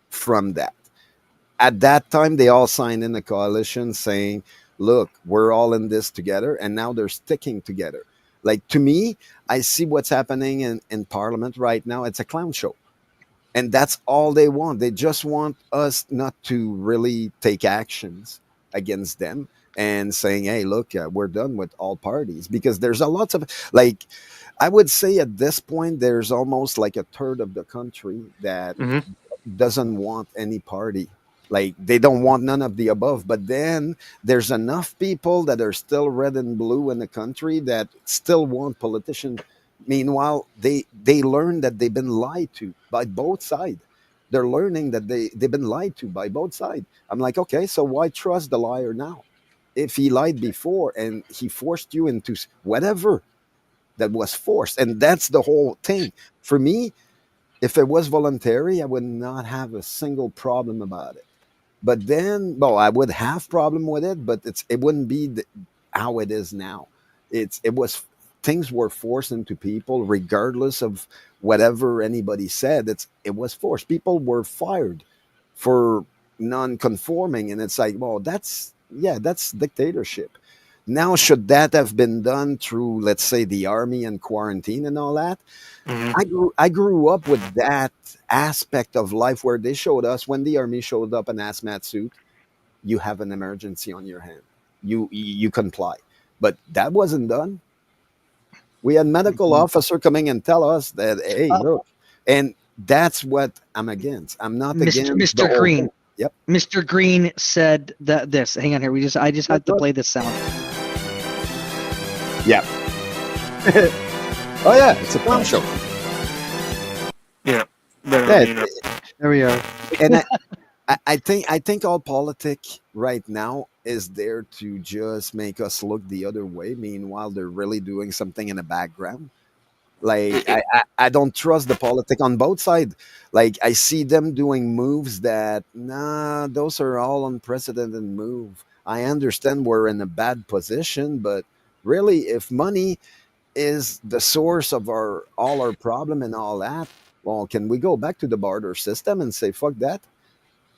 from that. At that time, they all signed in a coalition saying, look, we're all in this together. And now they're sticking together. Like, to me, I see what's happening in Parliament right now. It's a clown show. And that's all they want. They just want us not to really take actions against them and saying, hey, look, we're done with all parties. Because there's a lot of, like, I would say at this point, there's almost like a third of the country that doesn't want any party. Like, they don't want none of the above. But then there's enough people that are still red and blue in the country that still want politicians. Meanwhile, they learn that they've been lied to by both sides. They're learning that they've been lied to by both sides. I'm like, okay, so why trust the liar now? If he lied before and he forced you into whatever that was forced, and that's the whole thing. For me, if it was voluntary, I would not have a single problem about it. But then, well, I would have problem with it, but it wouldn't be how it is now. It was things were forced into people, regardless of whatever anybody said. It was forced. People were fired for non-conforming, and it's like, well, that's dictatorship. Now, should that have been done through, let's say, the army and quarantine and all that? I grew up with that aspect of life where they showed us when the army showed up in hazmat suit, you have an emergency on your hand. You comply. But that wasn't done. We had medical officer coming and tell us that, hey, look, and that's what I'm against. I'm not against the Mr. whole Green. thing. Yep. Mr. Green said that this. Hang on here. I just had to play this sound. Yeah. Oh yeah, it's a clown show. Yeah. There we are. And I think all politics right now is there to just make us look the other way. Meanwhile, they're really doing something in the background. Like, I don't trust the politic on both sides. Like, I see them doing moves that, nah, those are all unprecedented move. I understand we're in a bad position, but really, if money is the source of all our problem and all that, well, can we go back to the barter system and say fuck that?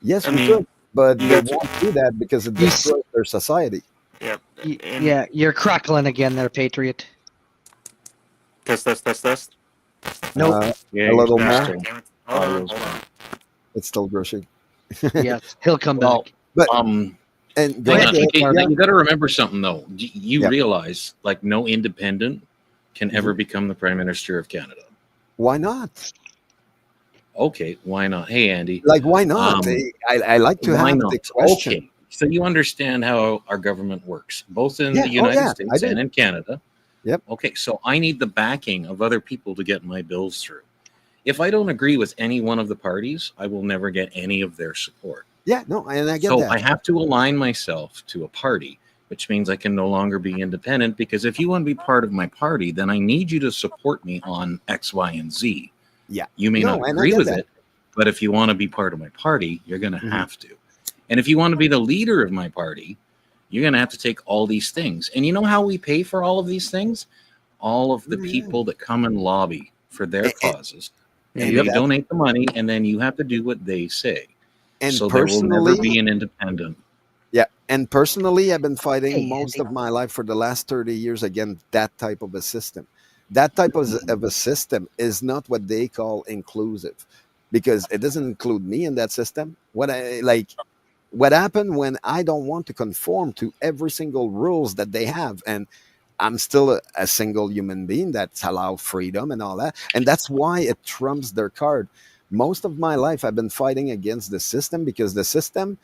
Yes, we could, but they won't do that because it destroys their society. Yeah. Yeah, you're crackling again there, Patriot. Test. Nope. A Yeah, little you're more. still- Hold on. It's still brushing. Yes, he'll come Well, back. But hang go on. ahead. You got to remember something though. You Yeah. realize, like, no independent can ever become the Prime Minister of Canada. Why not? Okay, why not? Hey, Andy. Like, why not? I like to why have not? the question. Okay, so you understand how our government works, both in Yeah. the Oh, United yeah, I States do. and in Canada. Yep. Okay, so I need the backing of other people to get my bills through. If I don't agree with any one of the parties, I will never get any of their support. Yeah, no, and I get So that. I have to align myself to a party, which means I can no longer be independent, because if you want to be part of my party, then I need you to support me on X, Y, and Z. Yeah. You may No, not and I agree get with that. it, but if you want to be part of my party, you're going to Mhm. have to. And if you want to be the leader of my party, you're going to have to take all these things. And you know how we pay for all of these things? All of the people that come and lobby for their causes. And and they that- donate the money, and then you have to do what they say. And So there will never personally, be an independent. yeah, and personally, I've been fighting Hey, most Andy. of my life for the last 30 years against that type of a system. That type of a system is not what they call inclusive, because it doesn't include me in that system. What happened when I don't want to conform to every single rules that they have, and I'm still a single human being that's allowed freedom and all that, and that's why it trumps their card. Most of my life, I've been fighting against the system because the system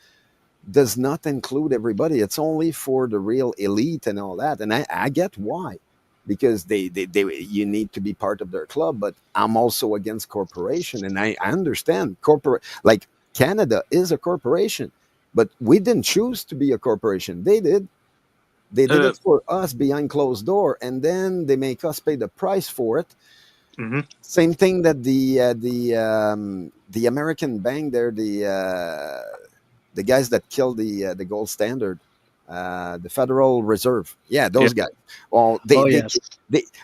does not include everybody. It's only for the real elite and all that, and I get why. because they you need to be part of their club. But I'm also against corporation, and I understand corporate, like Canada is a corporation, but we didn't choose to be a corporation. They did. They did it for us behind closed door, and then they make us pay the price for it. Mm-hmm. Same thing that the American bank there, the guys that killed the gold standard, the Federal Reserve. Yeah, those guys. Well, they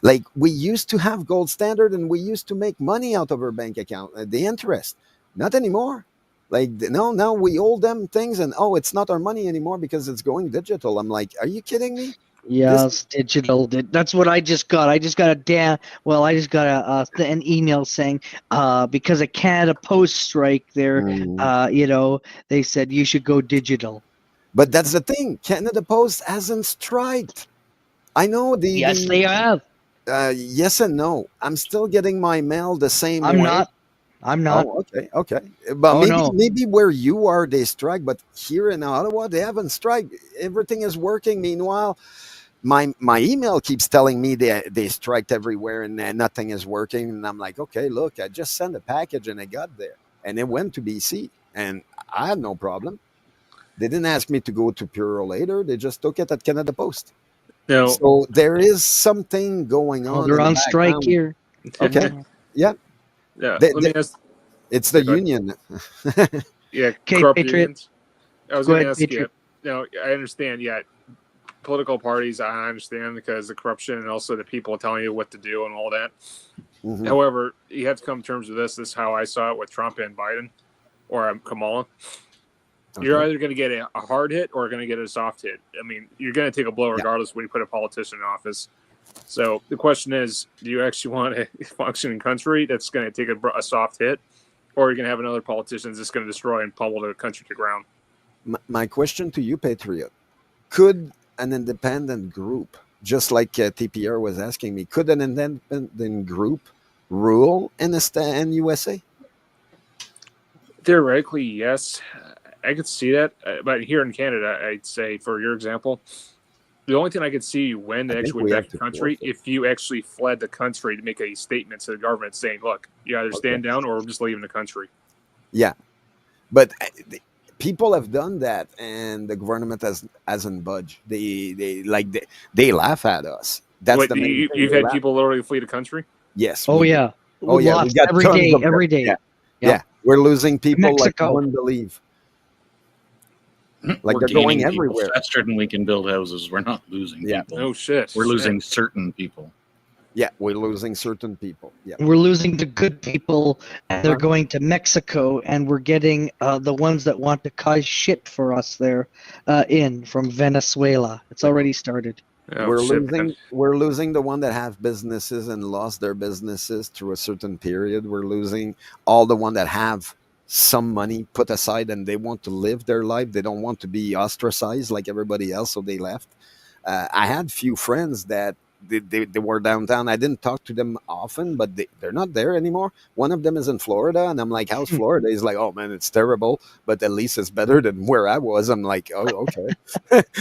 like, we used to have gold standard, and we used to make money out of our bank account, the interest. Not anymore. Like, no, now we owe them things, and it's not our money anymore because it's going digital. I'm like, are you kidding me? Yes, digital. That's what I just got. I just got I just got an email saying because of Canada Post strike there, they said you should go digital. But that's the thing. Canada Post hasn't striked. I know Yes, they have. Yes and no. I'm still getting my mail the same way. I'm not. Oh, okay. But maybe where you are, they strike. But here in Ottawa, they haven't striked. Everything is working. Meanwhile, my email keeps telling me they striked everywhere and nothing is working. And I'm like, okay, look, I just sent a package and it got there. And it went to BC. And I had no problem. They didn't ask me to go to Pure later. They just took it at Canada Post. No. So there is something going on. They're on strike here. Okay. Yeah. Yeah. Let me ask. It's the union. Yeah. Okay, corrupt Patriot. unions. I was Go going to ahead, ask Patriot. you. No, I understand. Yeah. Political parties, I understand, because the corruption and also the people telling you what to do and all that. Mm-hmm. However, you have to come to terms with this. This is how I saw it with Trump and Biden, or Kamala. Okay. You're either going to get a hard hit or going to get a soft hit. I mean, you're going to take a blow regardless when you put a politician in office. So the question is, do you actually want a functioning country that's going to take a soft hit, or are you going to have another politician that's going to destroy and pummel the country to ground? My question to you, Patriot, could an independent group, just like TPR was asking me, could an independent group rule in USA? Theoretically, yes. I could see that. But here in Canada, I'd say, for your example, the only thing I could see you win to actually back the country if you actually fled the country to make a statement to the government saying, look, you either stand down or we're just leaving the country. Yeah. But people have done that, and the government hasn't budged. They laugh at us. That's the main thing. You've had people literally flee the country? Yes. Oh yeah. Oh yeah. We got every day. Yeah. We're losing people Mexico. like no one believe. Like We're they're going gaining people everywhere. faster than we can build houses. We're not losing people. Oh shit. We're losing certain people. Yeah, we're losing certain people. Yeah. We're losing the good people, and they're going to Mexico, and we're getting the ones that want to cause shit for us there from Venezuela. It's already started. We're losing the one that have businesses and lost their businesses through a certain period. We're losing all the one that have some money put aside and they want to live their life. They don't want to be ostracized like everybody else, so they left. I had few friends that they were downtown. I didn't talk to them often, but they're not there anymore. One of them is in Florida, and I'm like, how's Florida? He's like, oh man, it's terrible, but at least it's better than where I was. I'm like, oh, okay.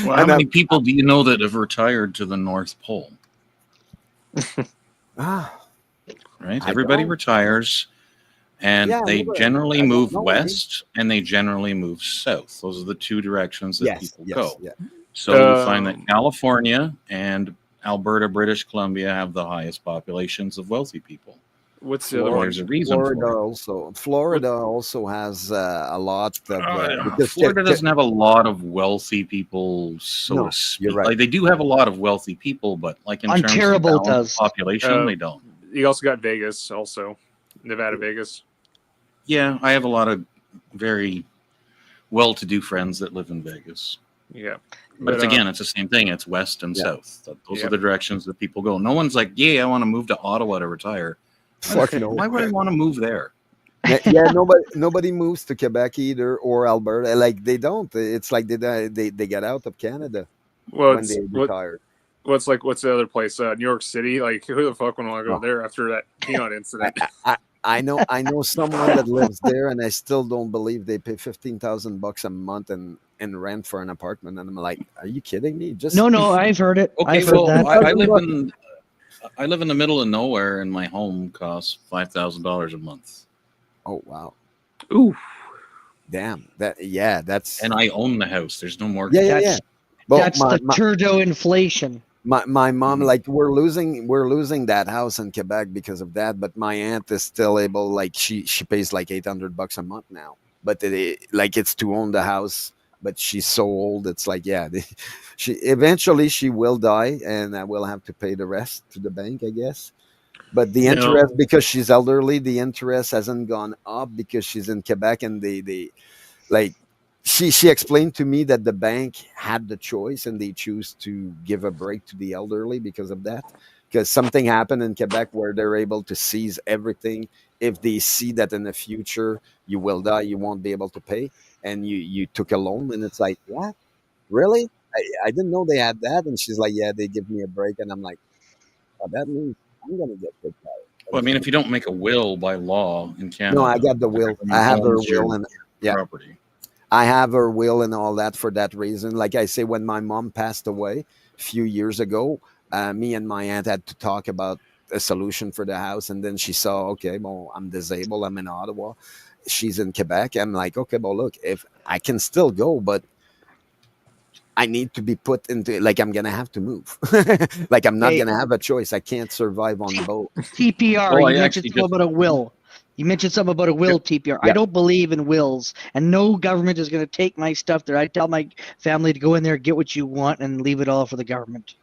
Well, how many people do you know that have retired to the North Pole? Right? Everybody retires, and they generally move west and they generally move south. Those are the two directions that people go. Yeah. So you find that California and Alberta, British Columbia have the highest populations of wealthy people. What's the other one? There's a reason for it. Florida also has a lot of. Florida doesn't have a lot of wealthy people, to speak. You're right. Like, they do have a lot of wealthy people, but like in terms of population, they don't. You also got Vegas, also Nevada, Vegas. Yeah, I have a lot of very well-to-do friends that live in Vegas. Yeah. But it's the same thing. It's west and south. Those are the directions that people go. No one's like, yeah, I want to move to Ottawa to retire. Why would I want to move there? Yeah, nobody moves to Quebec either or Alberta. Like, they don't. It's like they get out of Canada when they retired. What's the other place? New York City. Like, who the fuck would want to go there after that peanut incident? I know someone that lives there, and I still don't believe they pay $15,000 a month in rent for an apartment. And I'm like, are you kidding me? No, I've heard it. Okay, I've heard that. I live in the middle of nowhere, and my home costs $5,000 a month. Oh wow. Ooh. Damn. That's And I own the house. There's no mortgage. yeah. Well, That's the Trudeau inflation. my mom, Mhm. like we're losing that house in Quebec because of that, but my aunt is still able, like she pays like $800 a month now. But like it's to own the house, but she's so old, it's like she eventually she will die and I will have to pay the rest to the bank, I guess. But the interest, because she's elderly, the interest hasn't gone up because she's in Quebec, and they like she explained to me that the bank had the choice and they choose to give a break to the elderly because of that, because something happened in Quebec where they're able to seize everything if they see that in the future you will die, you won't be able to pay, and you took a loan. And it's like, what, really? I didn't know they had that. And she's like, yeah, they give me a break. And I'm like, oh, that means I'm gonna get hit by it Well, I mean, if eventually. you don't make a will by law in No, I Canada, got the the will. I government have her owns your will, and yeah, property. I have her will and all that for that reason. Like I say, when my mom passed away a few years ago, me and my aunt had to talk about a solution for the house. And then she saw, okay, well, I'm disabled. I'm in Ottawa. She's in Quebec. I'm like, okay, well, look, if I can still go, but I need to be put into, like, I'm going to have to move. Like, I'm not Hey, going to have a choice. I can't survive on both. TPR, Well, you I mentioned actually something just about a will. You mentioned something about a will, TPR. I Yeah. don't believe in wills, and no government is going to take my stuff there. I tell my family to go in there, get what you want, and leave it all for the government.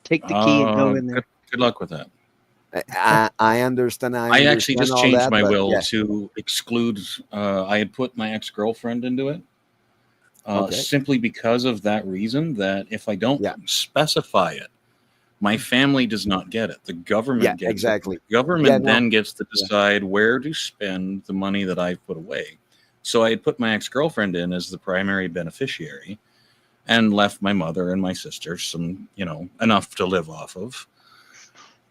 Take the key and go in there. Good luck with that. I understand. I actually just all changed that, my but will yeah. to exclude. I had put my ex-girlfriend into it Okay. simply because of that reason. That if I don't specify it, my family does not get it. The government Yeah, gets exactly. it. The government Yeah, no. then gets to Yeah. decide where to spend the money that I've put away. So I had put my ex-girlfriend in as the primary beneficiary and left my mother and my sister some, enough to live off of.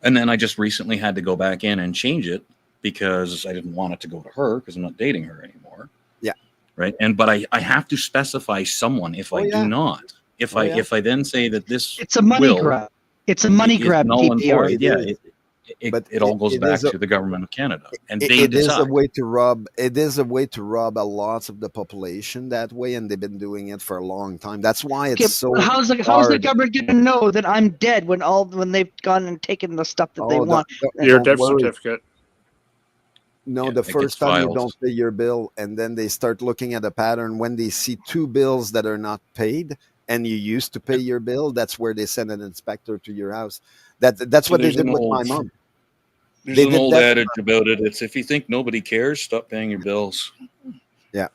And then I just recently had to go back in and change it because I didn't want it to go to her because I'm not dating her anymore. Yeah. Right. But I have to specify someone. If I do not, if I then say that this It's a money will grab. It's a money is grab, null and TPR. void, it all goes back to the government of Canada, and they It is a decide. way to rob. It is a way to rob a lot of the population that way, and they've been doing it for a long time. That's why it's Okay, so how's the hard. government going to know that I'm dead when they've gone and taken the stuff that they Oh, want? Your don't death worry. certificate. No, Yeah, the it gets first time you filed. don't pay your bill, and then they start looking at a pattern. When they see two bills that are not paid, and you used to pay your bill, that's where they send an inspector to your house. That's what they There's did an with old my mom. there's They an did old that. adage about it. It's if you think nobody cares, stop paying your bills. Yeah.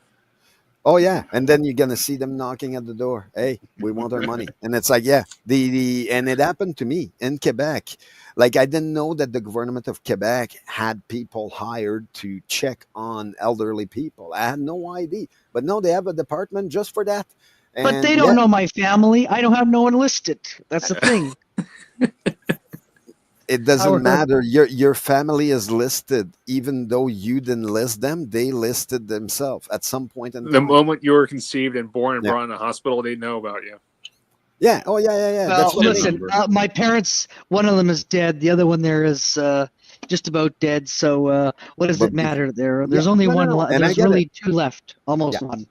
Oh yeah, and then you're gonna see them knocking at the door. Hey, we want our money, and it's like, yeah, and it happened to me in Quebec. Like I didn't know that the government of Quebec had people hired to check on elderly people. I had no idea, but no, they have a department just for that. But And they yeah, don't know my family. I don't have no one listed. That's the thing. it doesn't Our- matter. Your family is listed, even though you didn't list them. They listed themselves at some point in The time. moment you were conceived and born and Yeah. brought in the hospital, they know about you. Yeah. Oh yeah. Well, That's what I mean. listen, my parents, one of them is dead. The other one there is just about dead. So what does But it matter there? yeah, There's only no, one. and I There's get it. really two left. Almost Yeah. one.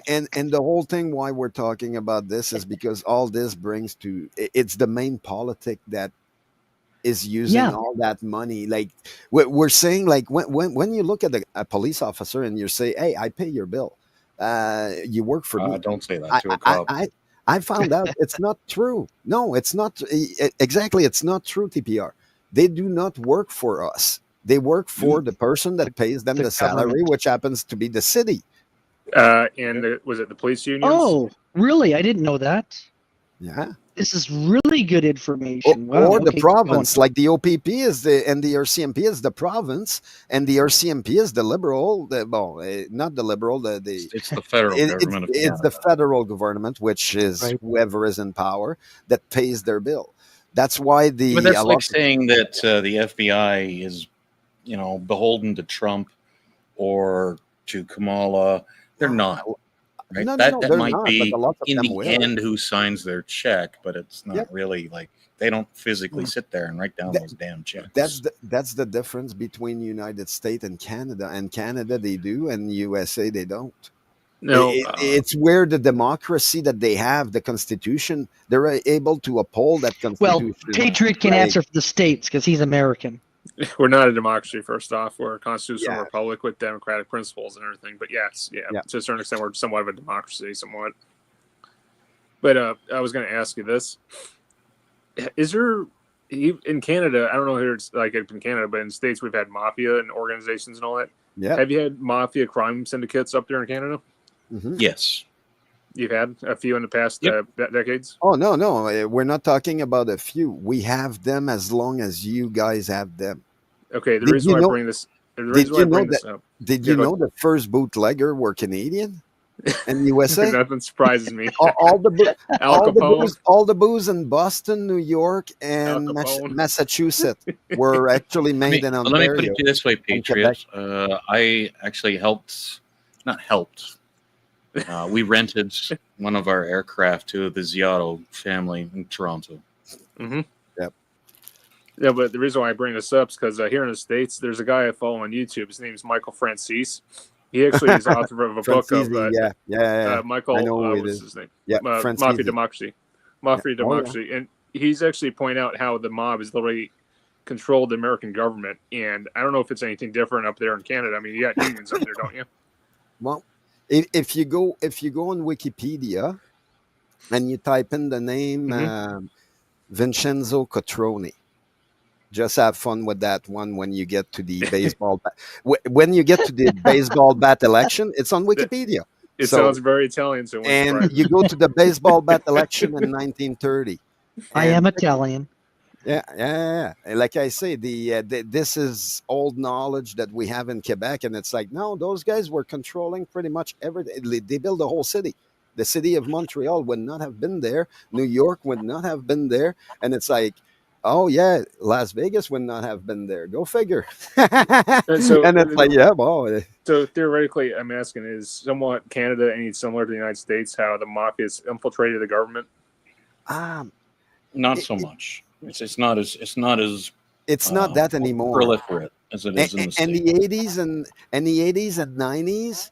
And the whole thing why we're talking about this is because all this brings to it's the main politic that is using all that money. Like we're saying, like when you look at a police officer and you say, hey, I pay your bill, you work for me. Don't say that to a cop. I found out it's not true. No, it's not exactly. It's not true. TPR. They do not work for us. They work for the person that pays them the salary, government. which happens to be the city. Was it the police unions? Oh, really? I didn't know that. Yeah. This is really good information. Wow. Or the Okay, keep going. province, like the OPP is and the RCMP is the province, and the RCMP is the liberal. Not the liberal. It's the federal government of it's the Canada. federal government, which is whoever is in power that pays their bill. That's why But that's like saying that the FBI is, beholden to Trump or to Kamala. They're not. Right? No, that they're might not, be but a lot of in them the will. end who signs their check, but it's not really like They don't physically sit there and write down those damn checks. That's the difference between United States and Canada. And Canada they do, and USA they don't. No, It's where the democracy that they have, the Constitution, they're able to uphold that Well, Constitution. Patriot can answer for the states because he's American. we're not a democracy. First off, we're a constitutional Yeah. republic with democratic principles and everything. But yes, yeah, to a certain extent, we're somewhat of a democracy, somewhat. But I was going to ask you this: is there in Canada? I don't know if it's like in Canada, but in the States we've had mafia and organizations and all that. Yeah. Have you had mafia crime syndicates up there in Canada? Mhm. Yes. You've had a few in the past decades? Oh, no, we're not talking about a few. We have them as long as you guys have them. Okay, the Did reason you why know- I bring this, the Did reason why I you know bring this that? up, Did Yeah, you go know the first bootlegger were Canadian in USA? nothing surprises me. all the boo- Al all the Capone. booze, all the booze in Boston, New York, and Capone. Massachusetts were actually made in Let Ontario. me put it to you this way, and Quebec. Patriots. I actually not helped. We rented one of our aircraft to the Ziotto family in Toronto. Mm-hmm. Yep. Yeah, but the reason why I bring this up is because here in the States, there's a guy I follow on YouTube. His name is Michael Francis. He actually is author of a book of yeah. Michael. I know who it What's is. his name? Yeah, Mafia Francis. Democracy. Yeah. Mafia Oh, yeah. Democracy, and he's actually pointing out how the mob has literally controlled the American government. And I don't know if it's anything different up there in Canada. I mean, you got unions up there, don't you? Well, if you go on Wikipedia and you type in the name Vincenzo Cotroni, just have fun with that one when you get to the baseball bat. When you get to the baseball bat election, it's on Wikipedia. It sounds very Italian, so it wouldn't and surprise me. you go to the baseball bat election in 1930. I am Italian. Yeah. Like I say, this is old knowledge that we have in Quebec, and it's like, no, those guys were controlling pretty much everything. They built the whole city. The city of Montreal would not have been there. New York would not have been there. And it's like, oh yeah, Las Vegas would not have been there. Go figure. And it's like, yeah, well. So theoretically, I'm asking, is somewhat Canada any similar to the United States? How the mafia has infiltrated the government? Not so much. It's not as It's not that anymore. proliferate as it is in the And States. the 80s and the 80s and 90s,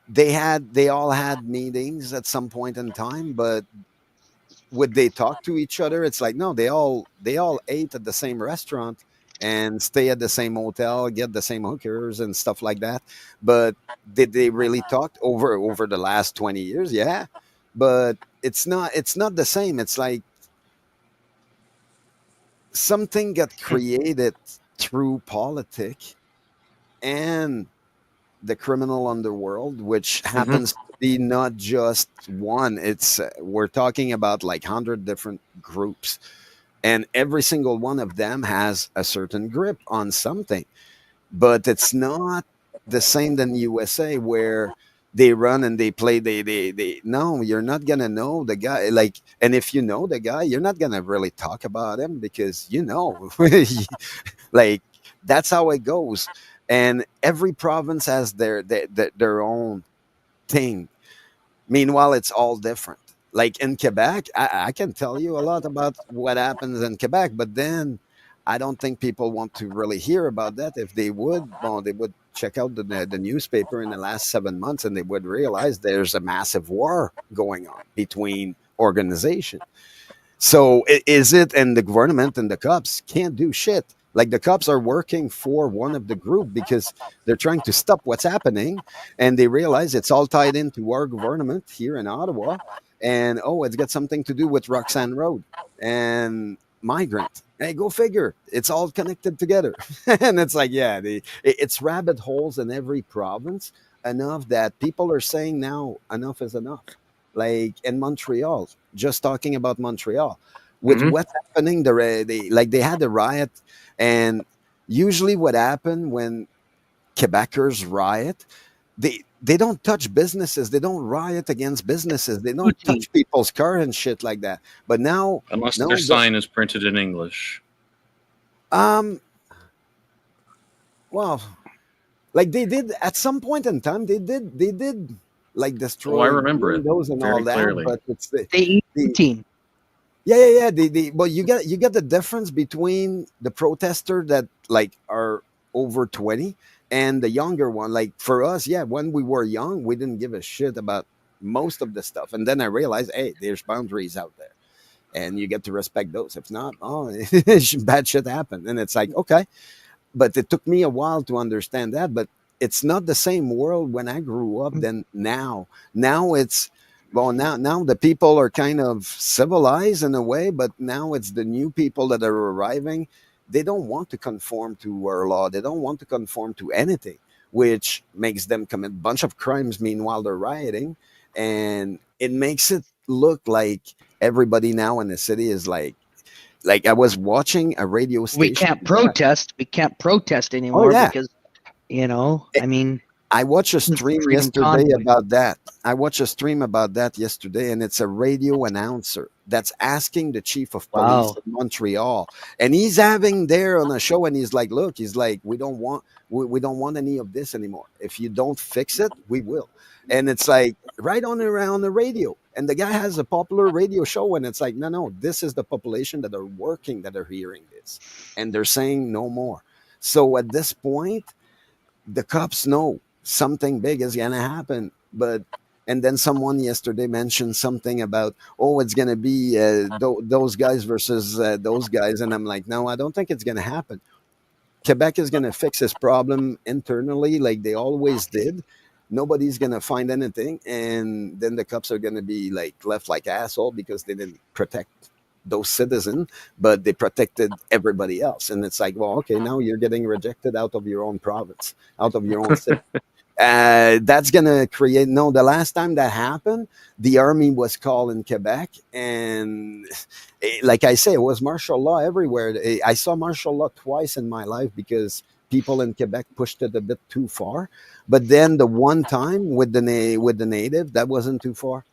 they all had meetings at some point in time, but would they talk to each other? It's like, no, they all ate at the same restaurant and stay at the same hotel, get the same hookers and stuff like that. But did they really talk over the last 20 years? Yeah. But it's not the same. It's like something got created through politics and the criminal underworld, which happens to be not just one. It's we're talking about like 100 different groups, and every single one of them has a certain grip on something. But it's not the same than USA, where they run and they play. They no, you're not gonna know the guy. Like, and if you know the guy, you're not gonna really talk about him because like that's how it goes. And every province has their own thing. Meanwhile, it's all different. Like in Quebec, I can tell you a lot about what happens in Quebec, but then I don't think people want to really hear about that. If they would, well, they would check out the newspaper in the last 7 months, and they would realize there's a massive war going on between organizations. So is it? And the government and the cops can't do shit. Like the cops are working for one of the group because they're trying to stop what's happening, and they realize it's all tied into our government here in Ottawa, and it's got something to do with Roxanne Road and migrant. Hey, go figure. It's all connected together, and it's like, yeah, it's rabbit holes in every province enough that people are saying now enough is enough. Like in Montreal, just talking about Montreal, with what's happening, they had a riot, and usually what happened when Quebecers riot, they don't touch businesses, they don't riot against businesses, they don't touch people's car and shit like that. But now, Unless their sign is printed in English. Well, like they did at some point in time, they did like destroy I remember it windows and very all that, clearly. but it's They eat team. Yeah. Well, you get the difference between the protester that like are over 20 and the younger one. Like for us, yeah, when we were young, we didn't give a shit about most of the stuff, and then I realized, hey, there's boundaries out there, and you get to respect those. If not, oh, bad shit happened, and it's like okay. But it took me a while to understand that. But it's not the same world when I grew up than now. Now it's well, now the people are kind of civilized in a way, but now it's the new people that are arriving. They don't want to conform to our law. They don't want to conform to anything, which makes them commit a bunch of crimes. Meanwhile, they're rioting, and it makes it look like everybody now in the city is like I was watching a radio station. We can't protest. We can't protest anymore because, I mean, I watched a stream freedom yesterday convoy. about that. I watched a stream about that yesterday, and it's a radio announcer that's asking the chief of police Wow. in Montreal, and he's having there on a show, and he's like, "Look, he's like, we don't want any of this anymore. If you don't fix it, we will." And it's like right on around the radio, and the guy has a popular radio show, and it's like, no, this is the population that are working that are hearing this, and they're saying no more. So at this point, the cops know something big is going to happen. But and then someone yesterday mentioned something about, oh, it's going to be those guys versus those guys, and I'm like, no, I don't think it's going to happen. Quebec is going to fix this problem internally like they always did. Nobody's going to find anything, and then the cops are going to be like left like asshole because they didn't protect those citizens, but they protected everybody else. And it's like, well, okay, now you're getting rejected out of your own province, out of your own city. That's going to create, no, the last time that happened, the army was called in Quebec. And like I say, it was martial law everywhere. I saw martial law twice in my life because people in Quebec pushed it a bit too far. But then the one time with the native, that wasn't too far.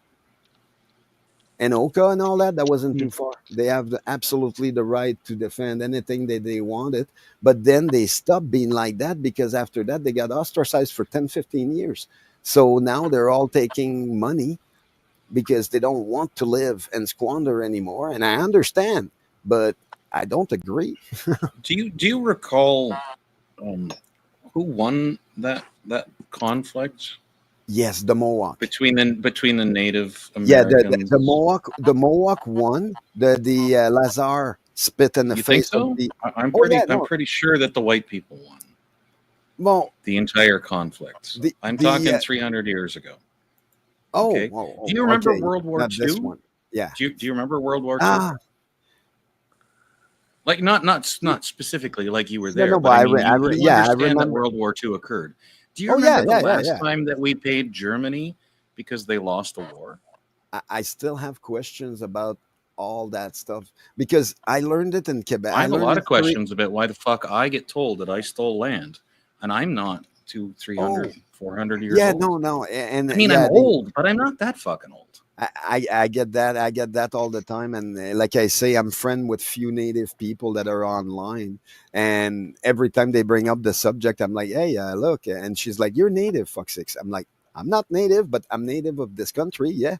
And Oka and all that wasn't too far. They have absolutely the right to defend anything that they wanted. But then they stopped being like that because after that, they got ostracized for 10, 15 years. So now they're all taking money because they don't want to live and squander anymore. And I understand, but I don't agree. Do you recall who won that conflict? Yes, the Mohawk between the Native Americans. Yeah, the Mohawk won. The Lazar spit in the You think face so? of the. I'm Oh, pretty yeah, I'm no. pretty sure that the white people won Well, the entire conflict. I'm talking 300 years ago. Oh, Okay. oh, Do you remember okay, World War not this II? one. Yeah. Do you remember World War II? Ah, Like not specifically like you were yeah, there, no, but but I mean you yeah, I understand that remember. World War II occurred. Do you Oh, yeah, remember the yeah, yeah, last yeah. time that we paid Germany because they lost a war? I still have questions about all that stuff because I learned it in Quebec. I have a learned lot of history. questions about why the fuck I get told that I stole land and I'm not 200, 300, 400 years Yeah, old. no, and I mean, yeah, I'm old, but I'm not that fucking old. I get that. I get that all the time. And like I say, I'm friend with few native people that are online. And every time they bring up the subject, I'm like, hey, look. And she's like, you're native, fuck sakes. I'm like, I'm not native, but I'm native of this country. Yeah.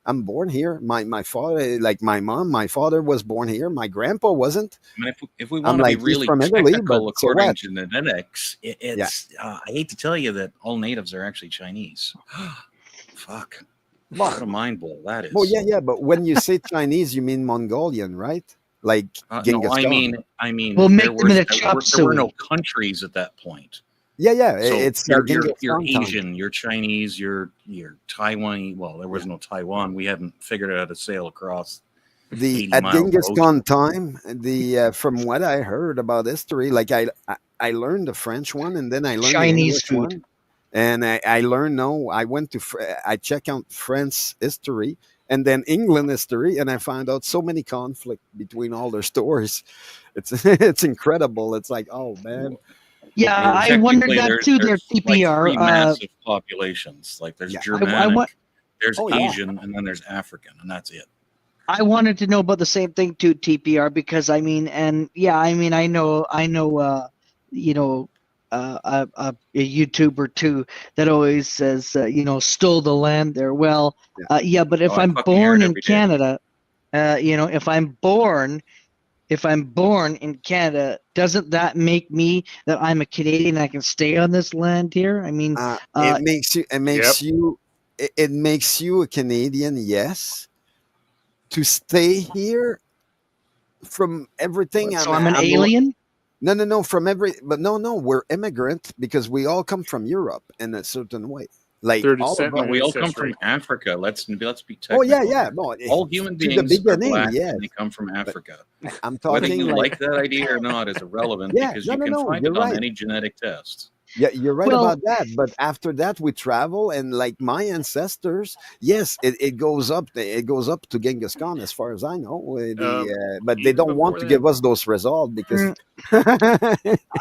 I'm born here. My father, like my mom, my father was born here. My grandpa wasn't. I mean, if we I'm want to be like, he's really from Italy, but technical so according what? to genetics, Yeah. it's I hate to tell you that all natives are actually Chinese. Fuck. Well, What a mind blow that is. well, yeah. But when you say Chinese, you mean Mongolian, right? Like No, Genghis I Khan. mean, We'll there make them in a there chop were no suey. countries at that point. Yeah, yeah. So It's you're Genghis you're Khan time. Asian, you're Chinese, you're Taiwanese. Well, there was no Taiwan. We hadn't figured out how to sail across The 80 at miles of Genghis ocean. Khan time, the from what I heard about history, like I learned the French one and then I learned the Chinese English food. one, and I learned no. I went to I check out France history and then England history, and I found out so many conflict between all their stories. It's it's incredible. It's like, oh man, Yeah, Well, I wondered technically, that too. Their there's like three TPR. massive populations. Like there's yeah. I Germanic, there's Oh yeah. Asian, and then there's African, and that's it. I wanted to know about the same thing too, TPR, because I mean, and yeah, I mean, I know, you know, a YouTuber too that always says, stole the land there. Well, Yeah. yeah, but if Oh, I I'm fucking hear born it in every day. Canada, if I'm born in Canada, doesn't that make me that I'm a Canadian? I can stay on this land here. I mean, it makes you Yep. it makes you a Canadian, yes. To stay here from everything, so I'm an alien. no, but no, we're immigrant because we all come from Europe in a certain way. Like Through all of descent us. and We all come from ancestry. Africa. Let's be technical. Oh yeah, here. well, All human to the beings are beginning, black yes. and they come from But Africa. I'm Whether talking you like like that idea or not is irrelevant yeah, because you can no, find you're it on right. any genetic test. Yeah, you're right Well, about that. But after that, we travel, and like my ancestors, yes, it goes up. It goes up to Genghis Khan, as far as I know. But they Even don't want before to that. give us those results because we're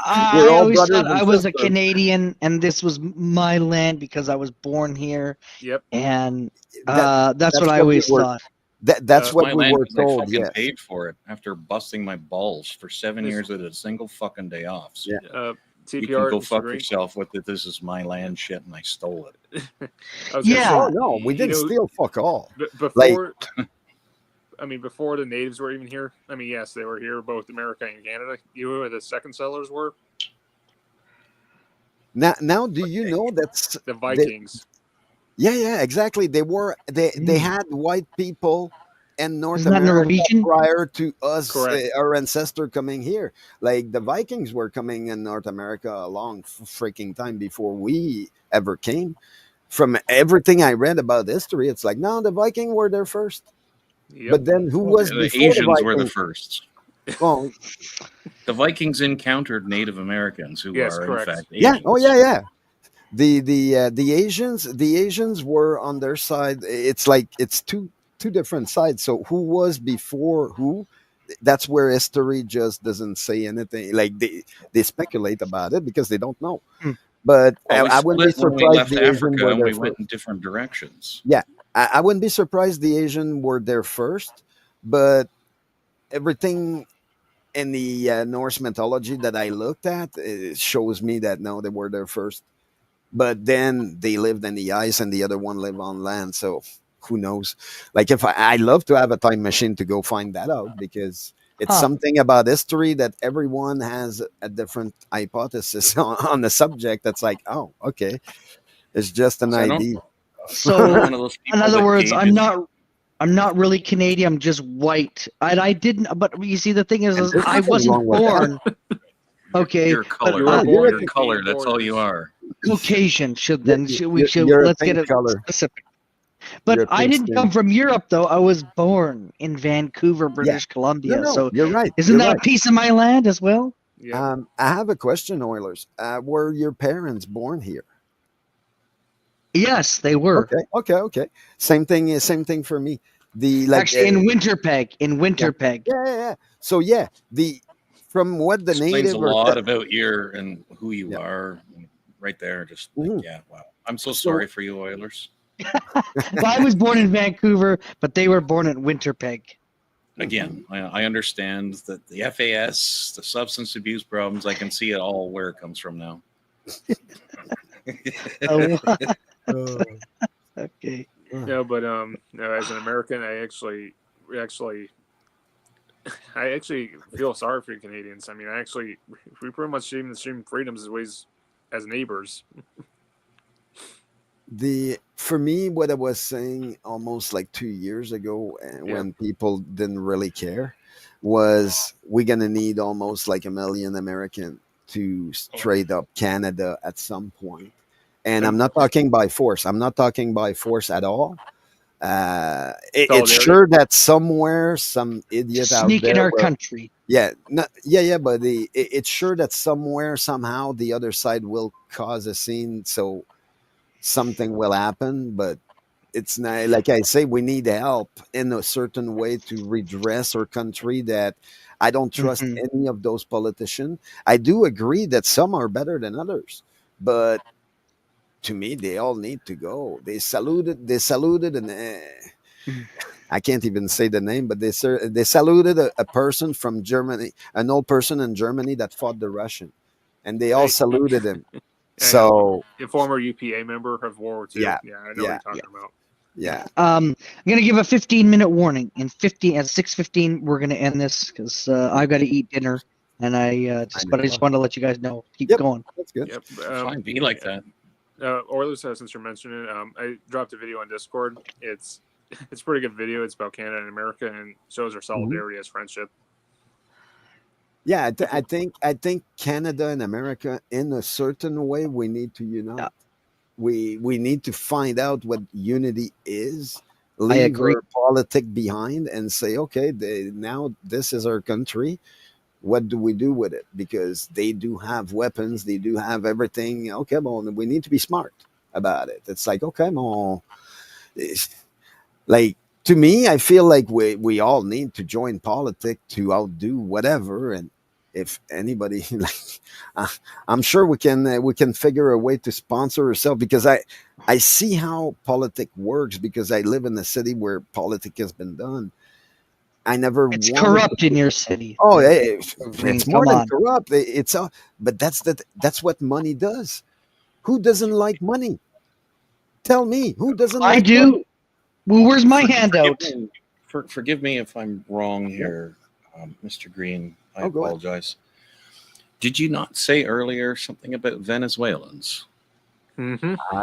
I all always brothers thought and I was a sisters. Canadian and this was my land because I was born here. Yep. And That that's what I we always were. thought. That's It's what my we land were because I told. fucking Yes. paid for it after busting my balls for 7 This- years with a single fucking day off. So Yeah. you can TPR, go Mr. fuck Green. yourself with it. This is my land shit and I stole it. I was gonna say, Oh no, we you didn't know, steal fuck all. Like before. I mean, before the natives were even here. I mean, yes, they were here, both America and Canada. You know who the second settlers were? now, do you know that's The Vikings. yeah, exactly. They had white people in North Isn't that America Norwegian? prior to us, Correct. our ancestor coming here. Like the Vikings were coming in North America a long freaking time before we ever came. From everything I read about history, it's like no, the Viking were there first. Yep. But then who was The before the Asians were the Vikings? first. Well, The Vikings encountered Native Americans who Yes, are correct. in fact yeah, Asians. oh yeah. The Asians were on their side. It's like it's two different sides. So who was before who? That's where history just doesn't say anything. Like they speculate about it because they don't know. Hmm. But Well, we I wouldn't be split when we surprised left the Asian Africa were and there we went first. in different directions. Yeah, I wouldn't be surprised the Asian were there first. But everything in the Norse mythology that I looked at shows me that no, they were there first. But then they lived in the ice and the other one lived on land. So who knows? Like if I love to have a time machine to go find that out because it's Huh. something about history that everyone has a different hypothesis on the subject. That's like, oh, okay, it's just an So I don't. idea. So one of those in people other that words, gauges. I'm not really Canadian. I'm just white. And I didn't. But you see, the thing is There's I nothing wasn't wrong with that. born. Okay, You're but colored. You were Oh, born You're in colored. Canadian That's all you borders. are. Caucasian should You're, then you're, you're a let's get pink it color. specific. But You're a I pink didn't skin. come from Europe though. I was born in Vancouver, Yeah. British Columbia. No, So you're right. isn't You're that right. a piece of my land as well? Yeah. I have a question, Oilers. Were your parents born here? Yes, they were. Okay. Same thing. Same thing for me. The like. Actually, in Winterpeg. In Yeah. Winterpeg. Yeah. So yeah, the from what the Explains a native or lot about you and who you Yeah. are. Right there, just Mhm. yeah. Wow. I'm so So- sorry for you, Oilers. Well, I was born in Vancouver, but they were born in Winterpeg. Again, I understand that the FAS, the substance abuse problems. I can see it all where it comes from now. Oh, uh, okay. No, but no, as an American, I actually feel sorry for Canadians. I mean, we pretty much share the same freedoms as ways as neighbors. for me, what I was saying almost like 2 years ago, when people didn't really care, was we're gonna need almost like 1 million American to straight up Canada at some point. And I'm not talking by force. I'm not talking by force at all. It's Solidarity. sure that somewhere some idiot out Sneak there in our will, country. yeah, no, but it's sure that somewhere somehow the other side will cause a scene, so something will happen. But it's not like I say, we need help in a certain way to redress our country. That I don't trust Mhm. any of those politicians. I do agree that some are better than others, but to me, they all need to go. They saluted, and I can't even say the name, but they saluted a person from Germany, an old person in Germany that fought the Russian, and they all Hey. saluted him. I know. So A former UPA member of World War II. Yeah, Yeah, I know what yeah, you're talking about. Yeah. I'm gonna give a 15-minute warning. In 50 at 6:15, we're gonna end this because I've got to eat dinner, and I just want to let you guys know. Keep going. That's good. Yep. Fine, be like that. Oilers, since you're mentioning it, I dropped a video on Discord. It's a pretty good video. It's about Canada and America and shows our solidarity as friendship. Yeah, I think Canada and America, in a certain way, we need to unite. Yeah. We need to find out what unity is. I Leave agree. our politic behind and say, okay, now this is our country. What do we do with it? Because they do have weapons, they do have everything. Okay, well, we need to be smart about it. It's like, okay, well, like, to me, I feel like we all need to join politics to outdo whatever. And if anybody, like, I'm sure we can figure a way to sponsor ourselves, because I see how politics works, because I live in a city where politics has been done. I never. It's corrupt in your city. Oh, I mean, it's more come than on. corrupt. But that's what money does. Who doesn't like money? Tell me, who doesn't I like do. money? Well, where's my handout? Forgive me if I'm wrong here, Mr. Green. I Oh, go ahead. apologize. Did you not say earlier something about Venezuelans?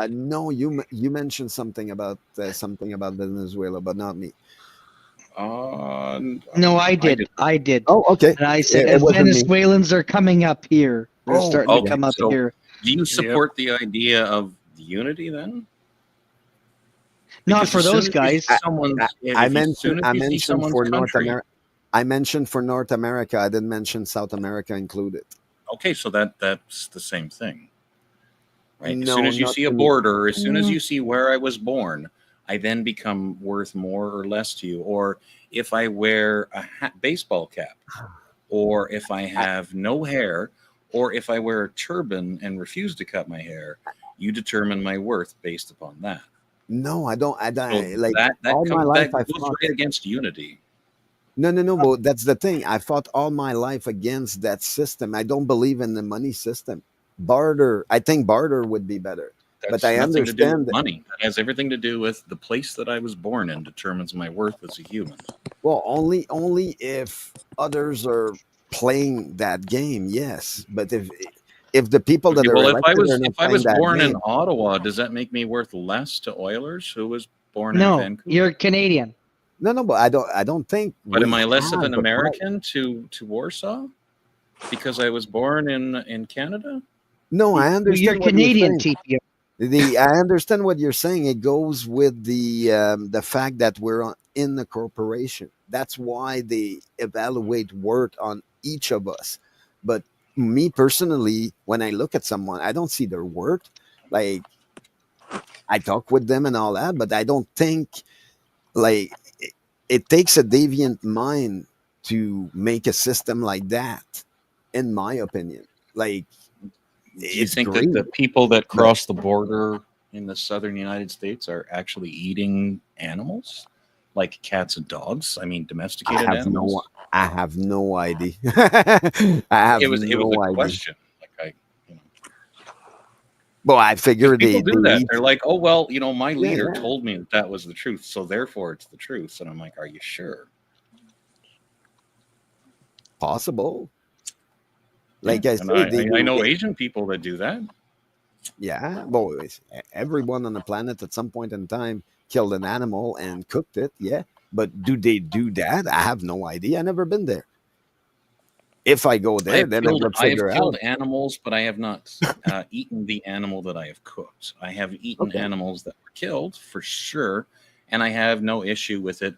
No, you mentioned something about Venezuela, but not me. No, I did. I did. Oh, okay. And I said, It as wasn't me. Venezuelans are coming up here, they're starting to come up so here. Do you support the idea of unity then? Not Because for as soon those as you guys. see someone's- if I you- as soon mentioned as I you see mentioned someone's for North country- America. I mentioned for North America. I didn't mention South America included. Okay, so that's the same thing, right? As No, soon as you not see a to me. border, as soon as you see where I was born, I then become worth more or less to you. Or if I wear a baseball cap, or if I have no hair, or if I wear a turban and refuse to cut my hair, you determine my worth based upon that. No, I don't. So Like, that all my life, I goes fought. right against unity. No. But that's the thing. I fought all my life against that system. I don't believe in the money system. Barter. I think barter would be better. That's But I nothing to do understand with that. money. It has everything to do with the place that I was born in determines my worth as a human. Well, only if others are playing that game, yes. But if the people that Okay, are well, elected are not if I playing was that born in game, Ottawa, does that make me worth less to Oilers, who was born in No, Vancouver? you're Canadian. no. But I don't think. But am we I less of have an a right. American to Warsaw because I was born in Canada? No, I You're understand what Canadian, you're saying. TPO. I understand what you're saying. It goes with the fact that we're in the corporation. That's why they evaluate worth on each of us. But me personally, when I look at someone, I don't see their worth. Like, I talk with them and all that, but I don't think, like, it takes a deviant mind to make a system like that, in my opinion. Like, Do you it's think great. that the people that cross the border in the southern United States are actually eating animals, like cats and dogs? I mean, domesticated animals. I have no idea. I have It was no a idea. question. Like Well, I figured people they do that. eat. They're like, oh well, my Yeah, leader yeah. told me that was the truth, so therefore it's the truth. And I'm like, are you sure? Possible. Like Yeah, I and say, I know Asian people that do that. yeah. Well, everyone on the planet at some point in time killed an animal and cooked it. Yeah, but do they do that? I have no idea. I never been there. If I go there, then I would I have figure killed out. animals, but I have not eaten the animal that I have cooked. I have eaten Okay. animals that were killed for sure, and I have no issue with it.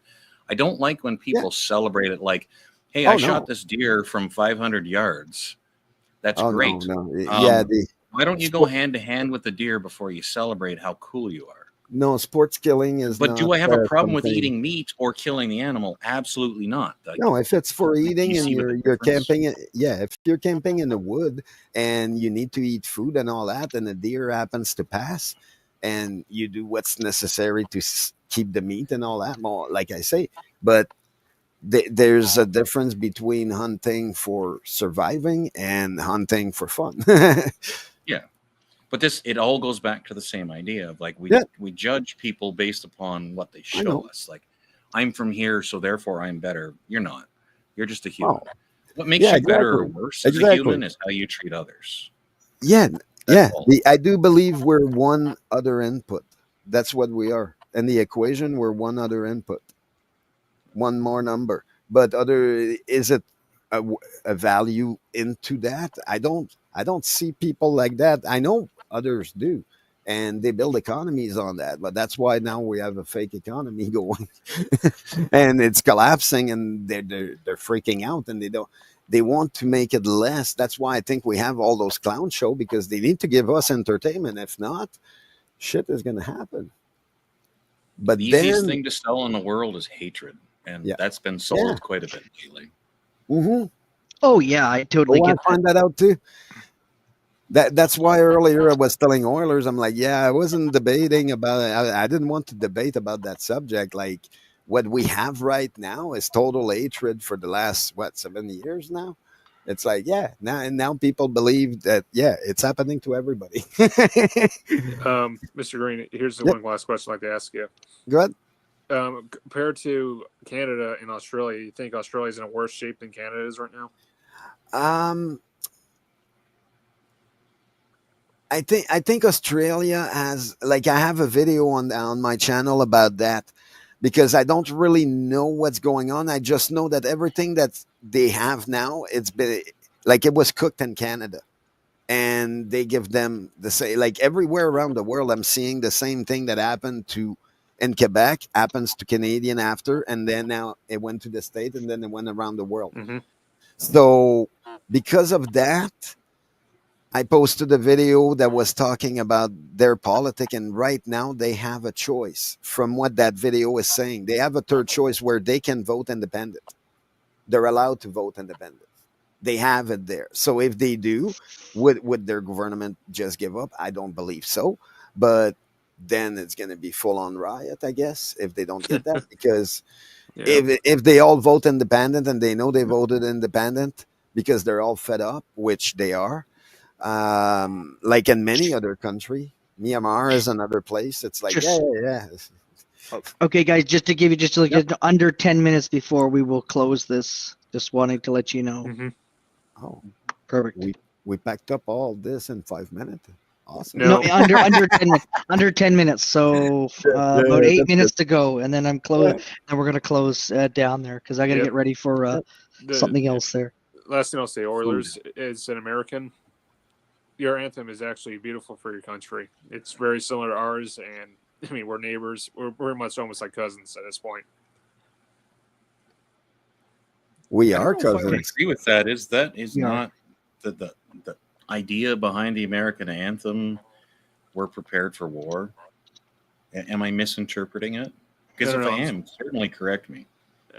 I don't like when people celebrate it like, hey, I Oh, shot no. this deer from 500 yards. That's Oh, great. no. Yeah, Why don't you go hand to hand with the deer before you celebrate how cool you are? no, sports killing is But not. do I have a problem with something. eating meat or killing the animal? Absolutely not. Like, No, if it's for do eating you and see what the you're difference? camping, yeah, if you're camping in the wood and you need to eat food and all that, and a deer happens to pass, and you do what's necessary to keep the meat and all that, well, like I say, but there's a difference between hunting for surviving and hunting for fun. Yeah. But it all goes back to the same idea of like we judge people based upon what they show us. Like, I'm from here, so therefore I'm better. You're not. You're just a human. Oh. What makes you better or worse as a human is how you treat others. Yeah, That's all. I do believe we're one other input. That's what we are. In the equation, we're one other input, one more number. But is it a value into that? I don't see people like that. I know others do, and they build economies on that. But that's why now we have a fake economy going, and it's collapsing, and they're freaking out, and they want to make it less. That's why I think we have all those clown show, because they need to give us entertainment. If not, shit is going to happen. But the easiest thing to sell in the world is hatred, and that's been sold quite a bit lately. Mm-hmm. Oh yeah, I totally get I find that out too. That's why earlier I was telling Oilers, I'm like, I wasn't debating about it. I didn't want to debate about that subject. Like, what we have right now is total hatred for the last 7 years now. It's like, now people believe that it's happening to everybody. Mr. Green, here's the one last question I'd like to ask you. Go ahead. Compared to Canada and Australia, you think Australia's in a worse shape than Canada is right now? I think Australia has, like, I have a video on my channel about that, because I don't really know what's going on. I just know that everything that they have now, it's been like it was cooked in Canada, and they give them the same. Like, everywhere around the world, I'm seeing the same thing that happened in Quebec happens to Canadian after, and then now it went to the state, and then it went around the world. Mm-hmm. So because of that, I posted a video that was talking about their politic, and right now they have a choice. From what that video is saying, they have a third choice where they can vote independent. They're allowed to vote independent. They have it there. So if they do, would their government just give up? I don't believe so. But then it's going to be full on riot, I guess, if they don't get that. Because if they all vote independent, and they know they voted independent because they're all fed up, which they are, like in many other country, Myanmar is another place. It's like, Okay, guys, just to give you under 10 minutes before we will close this, just wanting to let you know. Mm-hmm. Oh, perfect. We packed up all this in 5 minutes. Awesome. No, under 10 minutes. So about 8 minutes to go, and then I'm closing. And we're gonna close down there because I gotta get ready for something else there. Last thing I'll say, Oilers, is an American. Your anthem is actually beautiful for your country. It's very similar to ours, and I mean, we're neighbors. We're pretty much almost like cousins at this point. We I are don't know if I would cousins. agree with that. Is not the idea behind the American anthem, we're prepared for war? Am I misinterpreting it? Because if I am, certainly correct me.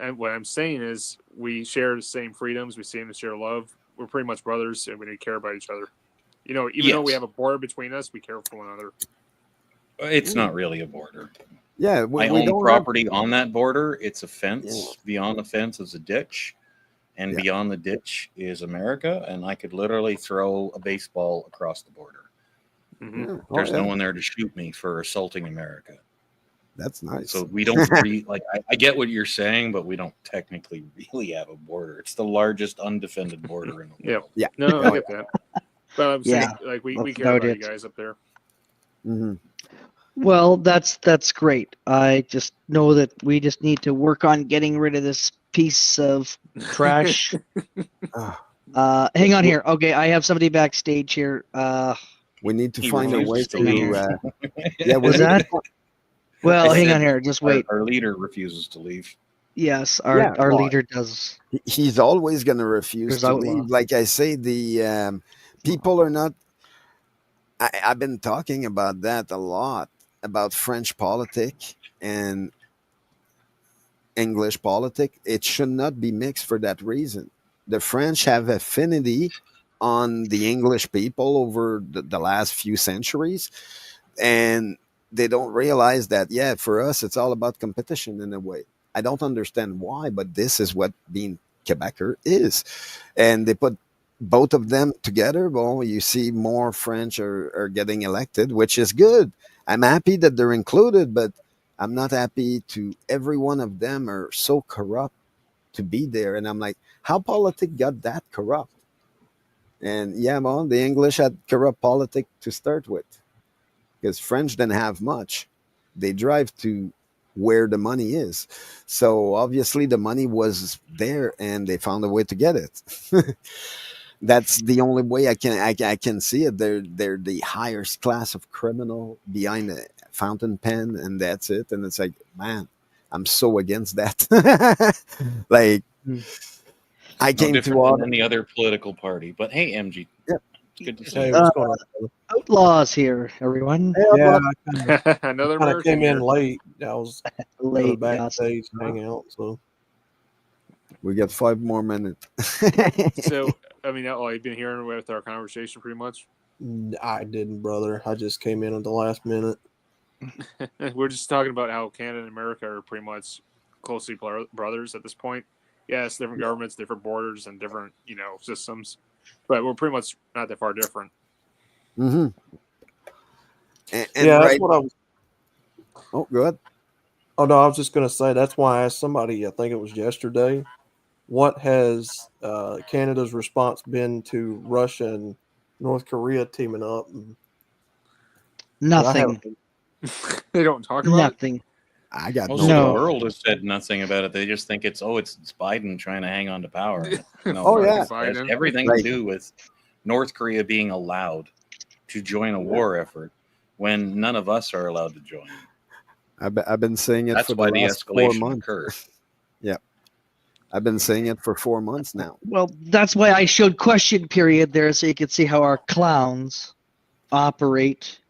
And what I'm saying is we share the same freedoms. We seem to share love. We're pretty much brothers, and we care about each other. You know, even though we have a border between us, we care for one another. It's not really a border. Yeah, I own property on that border. It's a fence. Beyond the fence is a ditch. And beyond the ditch is America, and I could literally throw a baseball across the border. Mm-hmm. There's no one there to shoot me for assaulting America. That's nice. So we don't I get what you're saying, but we don't technically really have a border. It's the largest undefended border in the world. Yeah. No, I get that. But I'm saying, like, we care about you guys up there. Mm-hmm. Well, that's great. I just know that we just need to work on getting rid of this piece of trash. Hang on here. Okay, I have somebody backstage here. We need to find a way to. Was that? Well, hang on here. Just wait. Our leader refuses to leave. Yes, our leader does. He's always going to refuse to leave. Like I say, the people are not. I've been talking about that a lot, about French politics and English politics. It should not be mixed for that reason. The French have affinity on the English people over the last few centuries, and they don't realize that, for us, it's all about competition in a way. I don't understand why, but this is what being Quebecer is. And they put both of them together, well, you see more French are getting elected, which is good. I'm happy that they're included, but I'm not happy to every one of them are so corrupt to be there. And I'm like, how politics got that corrupt? And yeah, well, the English had corrupt politics to start with because French didn't have much. They drive to where the money is. So obviously the money was there and they found a way to get it. That's the only way I can see it. They're the highest class of criminal behind a fountain pen, and that's it. And it's like, man, I'm so against that. Like, I No came to different all than any other political party. But hey, MG, yeah. it's good to see Hey, you. what's going on, brother? Outlaws here, everyone. Yeah, Another I kind of American came in here. late. I was going Late, backstage to hang out. So We got 5 more minutes. So, I mean, you've been hearing with our conversation pretty much. I didn't, brother. I just came in at the last minute. We're just talking about how Canada and America are pretty much closely brothers at this point. Yes, different governments, different borders, and different systems, but we're pretty much not that far different. Mm-hmm. And yeah, that's what I was. Oh, go ahead. Oh no, I was just gonna say that's why I asked somebody. I think it was yesterday. What has Canada's response been to Russia and North Korea teaming up? Nothing. They don't talk about Nothing. I got Most of the world has said nothing about it. They just think it's Biden trying to hang on to power. No, Oh, yeah. it has Biden. everything Right. to do with North Korea being allowed to join a war effort when none of us are allowed to join. I've been saying it That's for why the the last 4 escalation months. occurred. Yeah. I've been saying it for 4 months now. Well, that's why I showed question period there so you could see how our clowns operate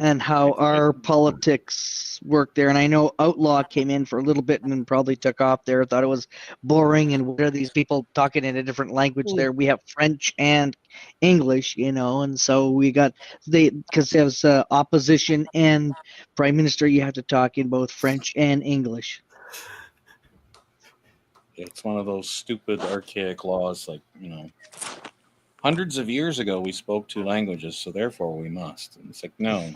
and how our politics work there. And I know Outlaw came in for a little bit and then probably took off there. Thought it was boring. And what are these people talking in a different language there? We have French and English, and so we got because there's opposition and prime minister, you have to talk in both French and English. It's one of those stupid, archaic laws, like, hundreds of years ago we spoke 2 languages, so therefore we must. And it's like, no.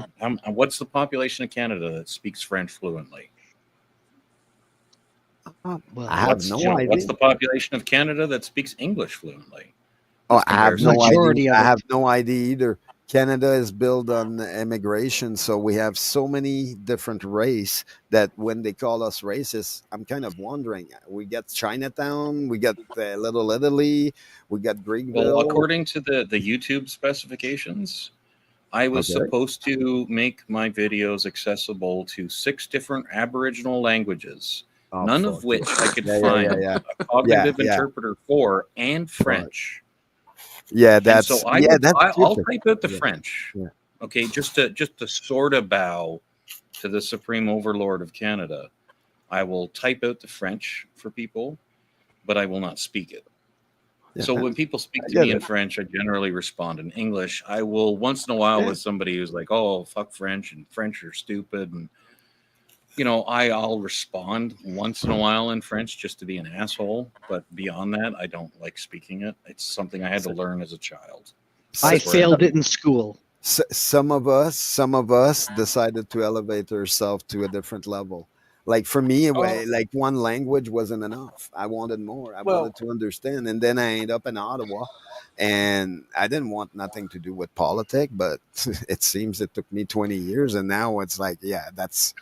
What's the population of Canada that speaks French fluently? I have no idea. What's the population of Canada that speaks English fluently? Oh, I have no Majority idea. of I it. have no idea either. Canada is built on immigration, so we have so many different race that when they call us racist, I'm kind of wondering. We got Chinatown, we got Little Italy, we got Greekville. Well, according to the YouTube specifications, I was Okay. supposed to make my videos accessible to 6 different Aboriginal languages, Oh, none of fuck. which I could Yeah, find yeah. a cognitive Yeah. interpreter for, and French. Yeah, And that's so that's I'll stupid. type out the Yeah. French. Yeah. Okay, just to sort of bow to the supreme overlord of Canada. I will type out the French for people, but I will not speak it. So Yeah. when people speak I to get me in it. French, I generally respond in English. I will once in a while Yeah. with somebody who's like, "Oh, fuck French," and French are stupid, and I'll respond once in a while in French just to be an asshole. But beyond that, I don't like speaking it. It's something I had to learn as a child. I That's where failed it in school. Some of us decided to elevate ourselves to a different level. Like for me, like one language wasn't enough. I wanted more. I Well- wanted to understand, and then I ended up in Ottawa, and I didn't want nothing to do with politics. But it seems it took me 20 years, and now it's like, yeah, that's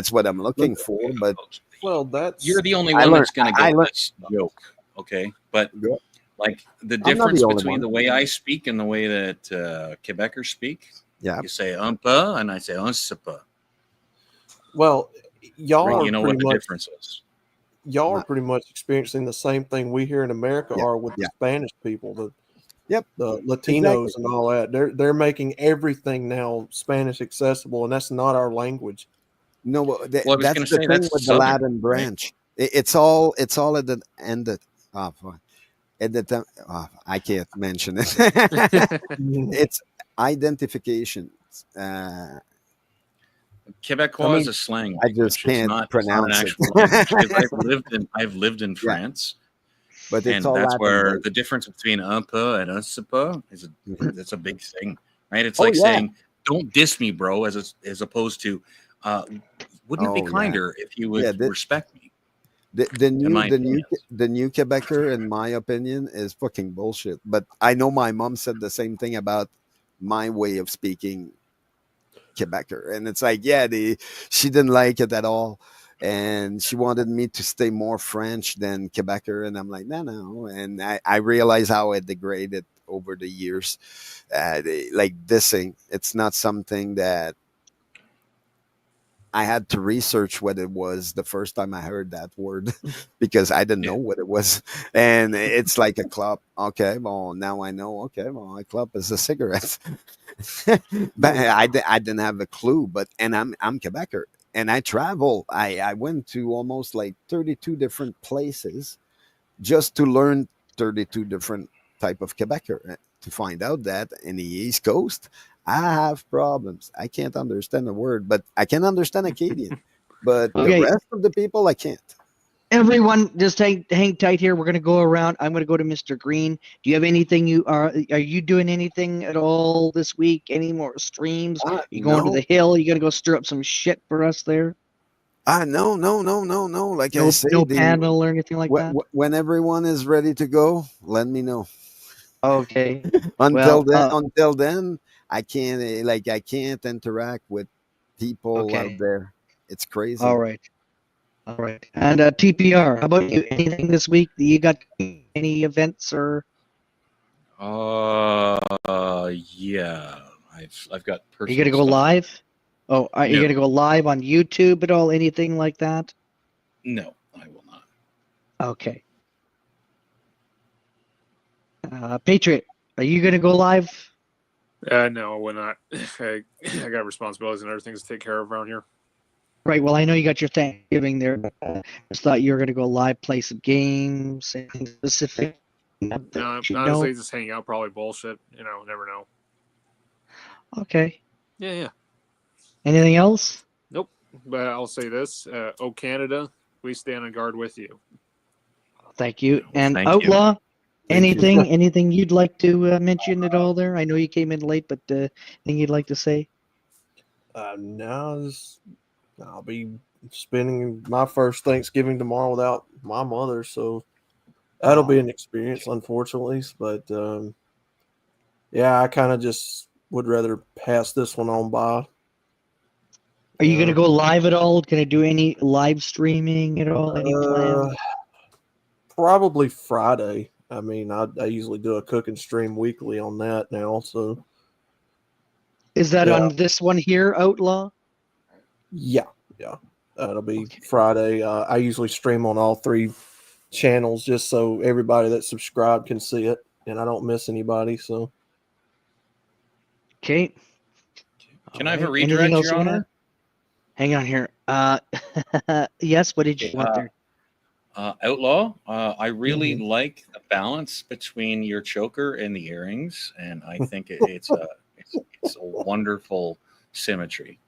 what I'm looking for. But Well, that's You're the only I one learned- that's going to I get learned- this joke, okay? But Yeah. like the not the difference only between one. the way I speak and the way that Quebecers speak, Yeah. you say un peu and I say un se peut. well, y'all Right, are you know what pretty the much difference is. y'all are pretty much experiencing the same thing we here in America Yeah, are with yeah. the Spanish people, the Yep. Latinos Exactly. and all that. They're making everything now Spanish accessible, and that's not our language. No, Well, I was that's gonna the say thing that's with the Southern, Latin right? branch. It's all at the end. Fuck. At the time, I can't mention it. It's identification. Uh, Quebecois I mean, is a slang I language. just can't It's not an pronounce actual it. language. 'Cause I've lived in Yeah. France, But it's And all that's Latin where based. the difference between un peu and un se peut is that's a big thing, right? It's Oh like yeah. saying, "Don't diss me, bro," as opposed to, "Wouldn't it be Oh yeah. kinder if you Yeah. would respect me?" The In new my the new opinion. the new Quebecer, in my opinion, is fucking bullshit. But I know my mom said the same thing about my way of speaking Quebecer, and it's like, yeah, she didn't like it at all, and she wanted me to stay more French than Quebecer, and I'm like, no, no, and I realize how it degraded over the years, like dissing. It's not something that I had to research what it was the first time I heard that word because I didn't know what it was. And it's like a club. Okay, well, now I know. Okay, well, a club is a cigarette. But I didn't have a clue. But and I'm Quebecer and I travel. I went to almost like 32 different places just to learn 32 different type of Quebecer to find out that in the East Coast, I have problems. I can't understand a word, but I can understand Acadian. But the Okay, rest of the people, I can't. everyone, just hang tight here. We're gonna go around. I'm gonna go to Mr. Green. Do you have anything are you doing anything at all this week? Any more streams? You going to No. the hill? You gonna go stir up some shit for us there? No, no, no, no, no. Like I No, say, no panel or anything like that. when everyone is ready to go, let me know. Okay. Until Well, then, I can't I can't interact with people out okay. there. It's crazy. All right. All right. And TPR, how about you? Anything this week? You got any events or? Yeah, I've got Are you gonna personal go stuff. live? Oh, are you No, gonna go live on YouTube at all? Anything like that? no, I will not. Okay. Patriot, are you gonna go live? No, we're not. I got responsibilities and other things to take care of around here. Right. Well, I know you got your Thanksgiving there, but just thought you were gonna go live, play some games, anything specific. No, honestly, just hanging out, probably bullshit. You know, never know. Okay. Yeah, yeah. Anything else? Nope. But I'll say this: Oh, Canada, we stand on guard with you. Thank you. And thank you. Outlaw, Thank you. anything you'd like to mention at all there? I know you came in late, but anything you'd like to say? Now I'll be spending my first Thanksgiving tomorrow without my mother, so that'll be an experience, unfortunately. But yeah, I kind of just would rather pass this one on by. Are you gonna go live at all? Gonna do any live streaming at all? Any plans? Probably Friday. I mean, I usually do a cooking stream weekly on that now, so Is that yeah. on this one here, Outlaw? Yeah, that'll be Friday. I usually stream on all 3 channels just so everybody that's subscribed can see it, and I don't miss anybody. So, Okay. Can I have a Alright. Anything redirect, else Your you wanna? Honor? Hang on here. Yes. What did you want there? Outlaw, I really Mhm. like the balance between your choker and the earrings, and I think it's a wonderful symmetry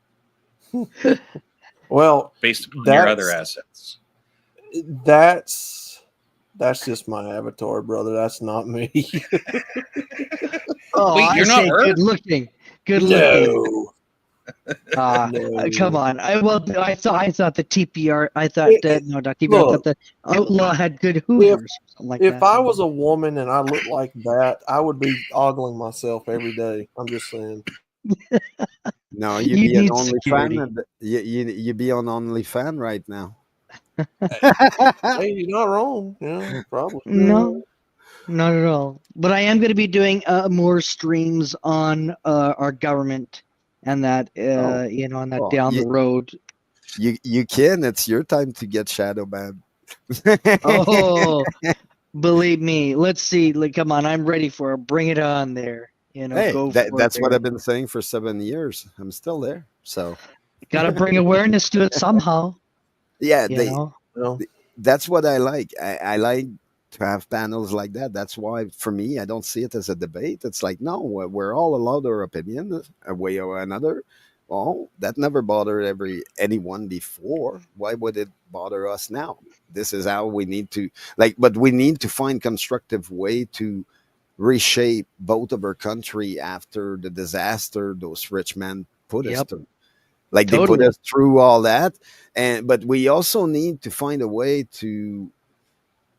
well, based upon your other assets. That's just my avatar, brother. That's not me. Oh, Wait, I you're not say her? good looking. Good looking. Come on. I thought the TPR. I thought no, not TPR. I thought Look, the Outlaw had good if Hooters or something like if that. I was a woman and I looked like that, I would be ogling myself every day. I'm just saying. No, you You be an need OnlyFan. security. You be on OnlyFan right now. Hey, you're not wrong. Yeah, probably. No, not at all. But I am going to be doing more streams on our government and that Oh, on that well, down the road. you can. It's your time to get shadow banned. Oh, believe me. Let's see. Like, come on, I'm ready for it. Bring it on there. Hey, Go for it that's what there. I've been saying for 7 years. I'm still there. So Got to bring awareness to it somehow. yeah, You know. that's what I like. I like to have panels like that. That's why, for me, I don't see it as a debate. It's like, no, we're all allowed our opinion a way or another. Oh, that never bothered anyone before. Why would it bother us now? This is how we need to but we need to find constructive way to reshape both of our country after the disaster those rich men put us Yep. through. They put Totally. us through all that, but we also need to find a way to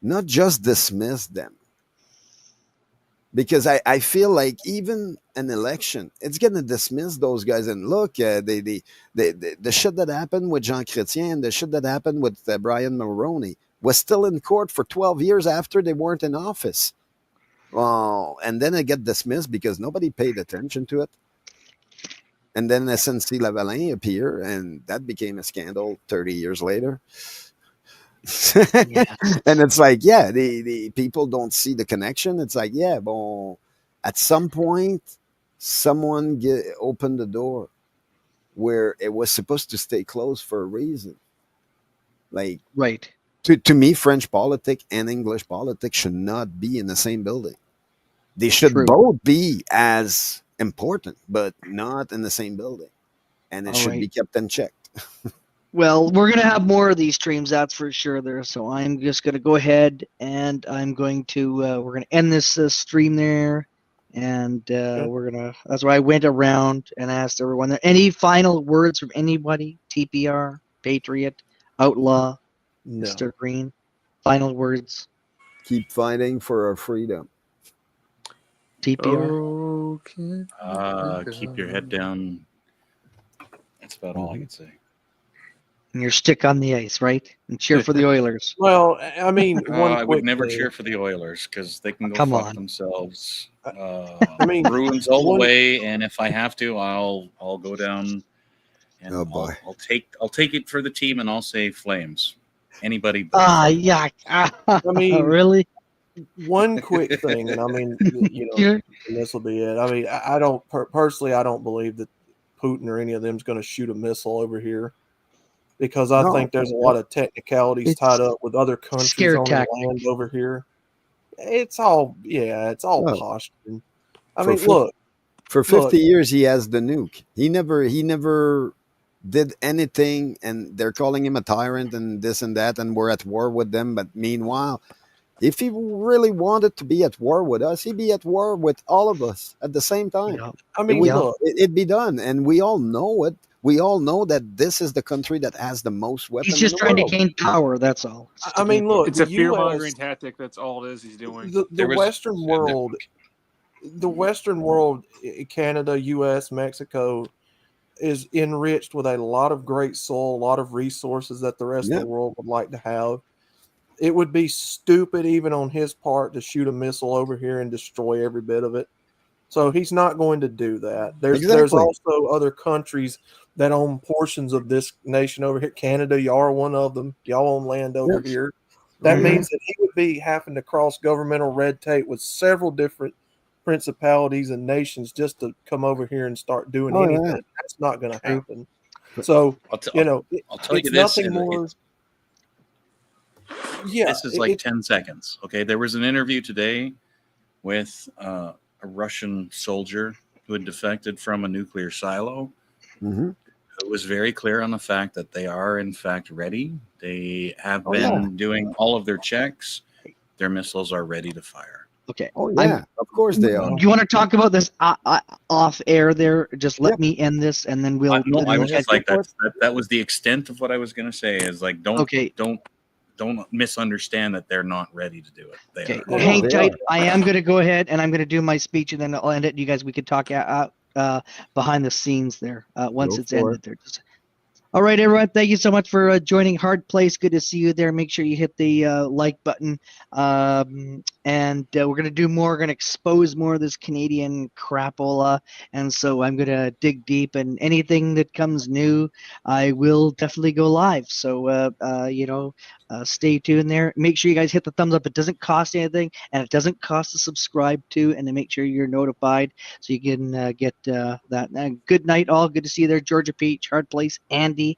not just dismiss them, because I feel like even an election, it's going to dismiss those guys. And look, the shit that happened with Jean Chrétien and the shit that happened with Brian Mulroney was still in court for 12 years after they weren't in office. Well, and then it get dismissed because nobody paid attention to it. And then SNC Lavalin appeared, and that became a scandal 30 years later. And it's like, yeah, the people don't see the connection. It's like, yeah, well, at some point, someone opened the door where it was supposed to stay closed for a reason. Like, right. To me, French politics and English politics should not be in the same building. They should True. both be as important, but not in the same building. And it All should right. be kept in check. Well, we're going to have more of these streams, that's for sure there. So I'm just going to go ahead and I'm going to, we're going to end this stream there. And we're going to, that's why I went around and asked everyone, any final words from anybody? TPR, Patriot, Outlaw, No. Mr. Green, final words? Keep fighting for our freedom. TPR. Okay. Keep your head down. That's about all I can say. And your stick on the ice, right? And cheer for the Oilers. Well, I mean, I would never cheer for the Oilers because they can go Come fuck on. themselves. I mean, Bruins all the way, and if I have to, I'll go down and I'll take it for the team, and I'll say Flames. Anybody but Yeah. I mean, really? One quick thing, and I mean, and this will be it. I mean, I don't personally, I don't believe that Putin or any of them is going to shoot a missile over here, because I think there's a lot of technicalities tied up with other countries owning land over here. It's all posturing. I mean, look, for 50 years he has the nuke. He never did anything, and they're calling him a tyrant and this and that, and we're at war with them. But meanwhile, if he really wanted to be at war with us, he'd be at war with all of us at the same time. I mean, look, it'd be done, and we all know it. We all know that this is the country that has the most weapons. He's just trying to gain power. That's all. I mean, look, it's a fear-mongering tactic. That's all it is. He's doing. The Western world, Canada, U.S., Mexico, is enriched with a lot of great soil, a lot of resources that the rest of the world would like to have. It would be stupid, even on his part, to shoot a missile over here and destroy every bit of it. So he's not going to do that. There's also other countries that own portions of this nation over here. Canada, y'all are one of them. Y'all own land over here. That means that he would be having to cross governmental red tape with several different principalities and nations just to come over here and start doing anything. Yeah. That's not going to happen. So, I'll tell you this. Nothing more. Yeah, this is like 10 seconds. Okay, there was an interview today with a Russian soldier who had defected from a nuclear silo. It was very clear on the fact that they are in fact ready. They have been doing all of their checks. Their missiles are ready to fire. Okay. Oh yeah, of course they are. Do you want to talk about this off air there? Just let me end this, and then we'll. I was just like that was the extent of what I was going to say. Is like don't misunderstand that they're not ready to do it. They are. Hang tight. I am going to go ahead and I'm going to do my speech, and then I'll end it. You guys, we could talk behind the scenes there once it's ended. There. All right, everyone. Thank you so much for joining Hard Place. Good to see you there. Make sure you hit the like button. And we're going to do more. We're going to expose more of this Canadian crapola. And so I'm going to dig deep, and anything that comes new, I will definitely go live. So, stay tuned there. Make sure you guys hit the thumbs up. It doesn't cost anything, and it doesn't cost to subscribe to, and to make sure you're notified so you can get that. Good night, all. Good to see you there. Georgia Peach, Hard Place, Andy.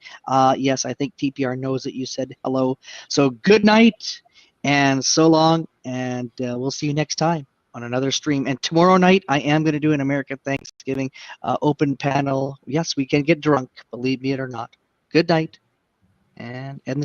Yes, I think TPR knows that you said hello. So good night and so long, and we'll see you next time on another stream. And tomorrow night, I am going to do an American Thanksgiving open panel. Yes, we can get drunk, believe me it or not. Good night, and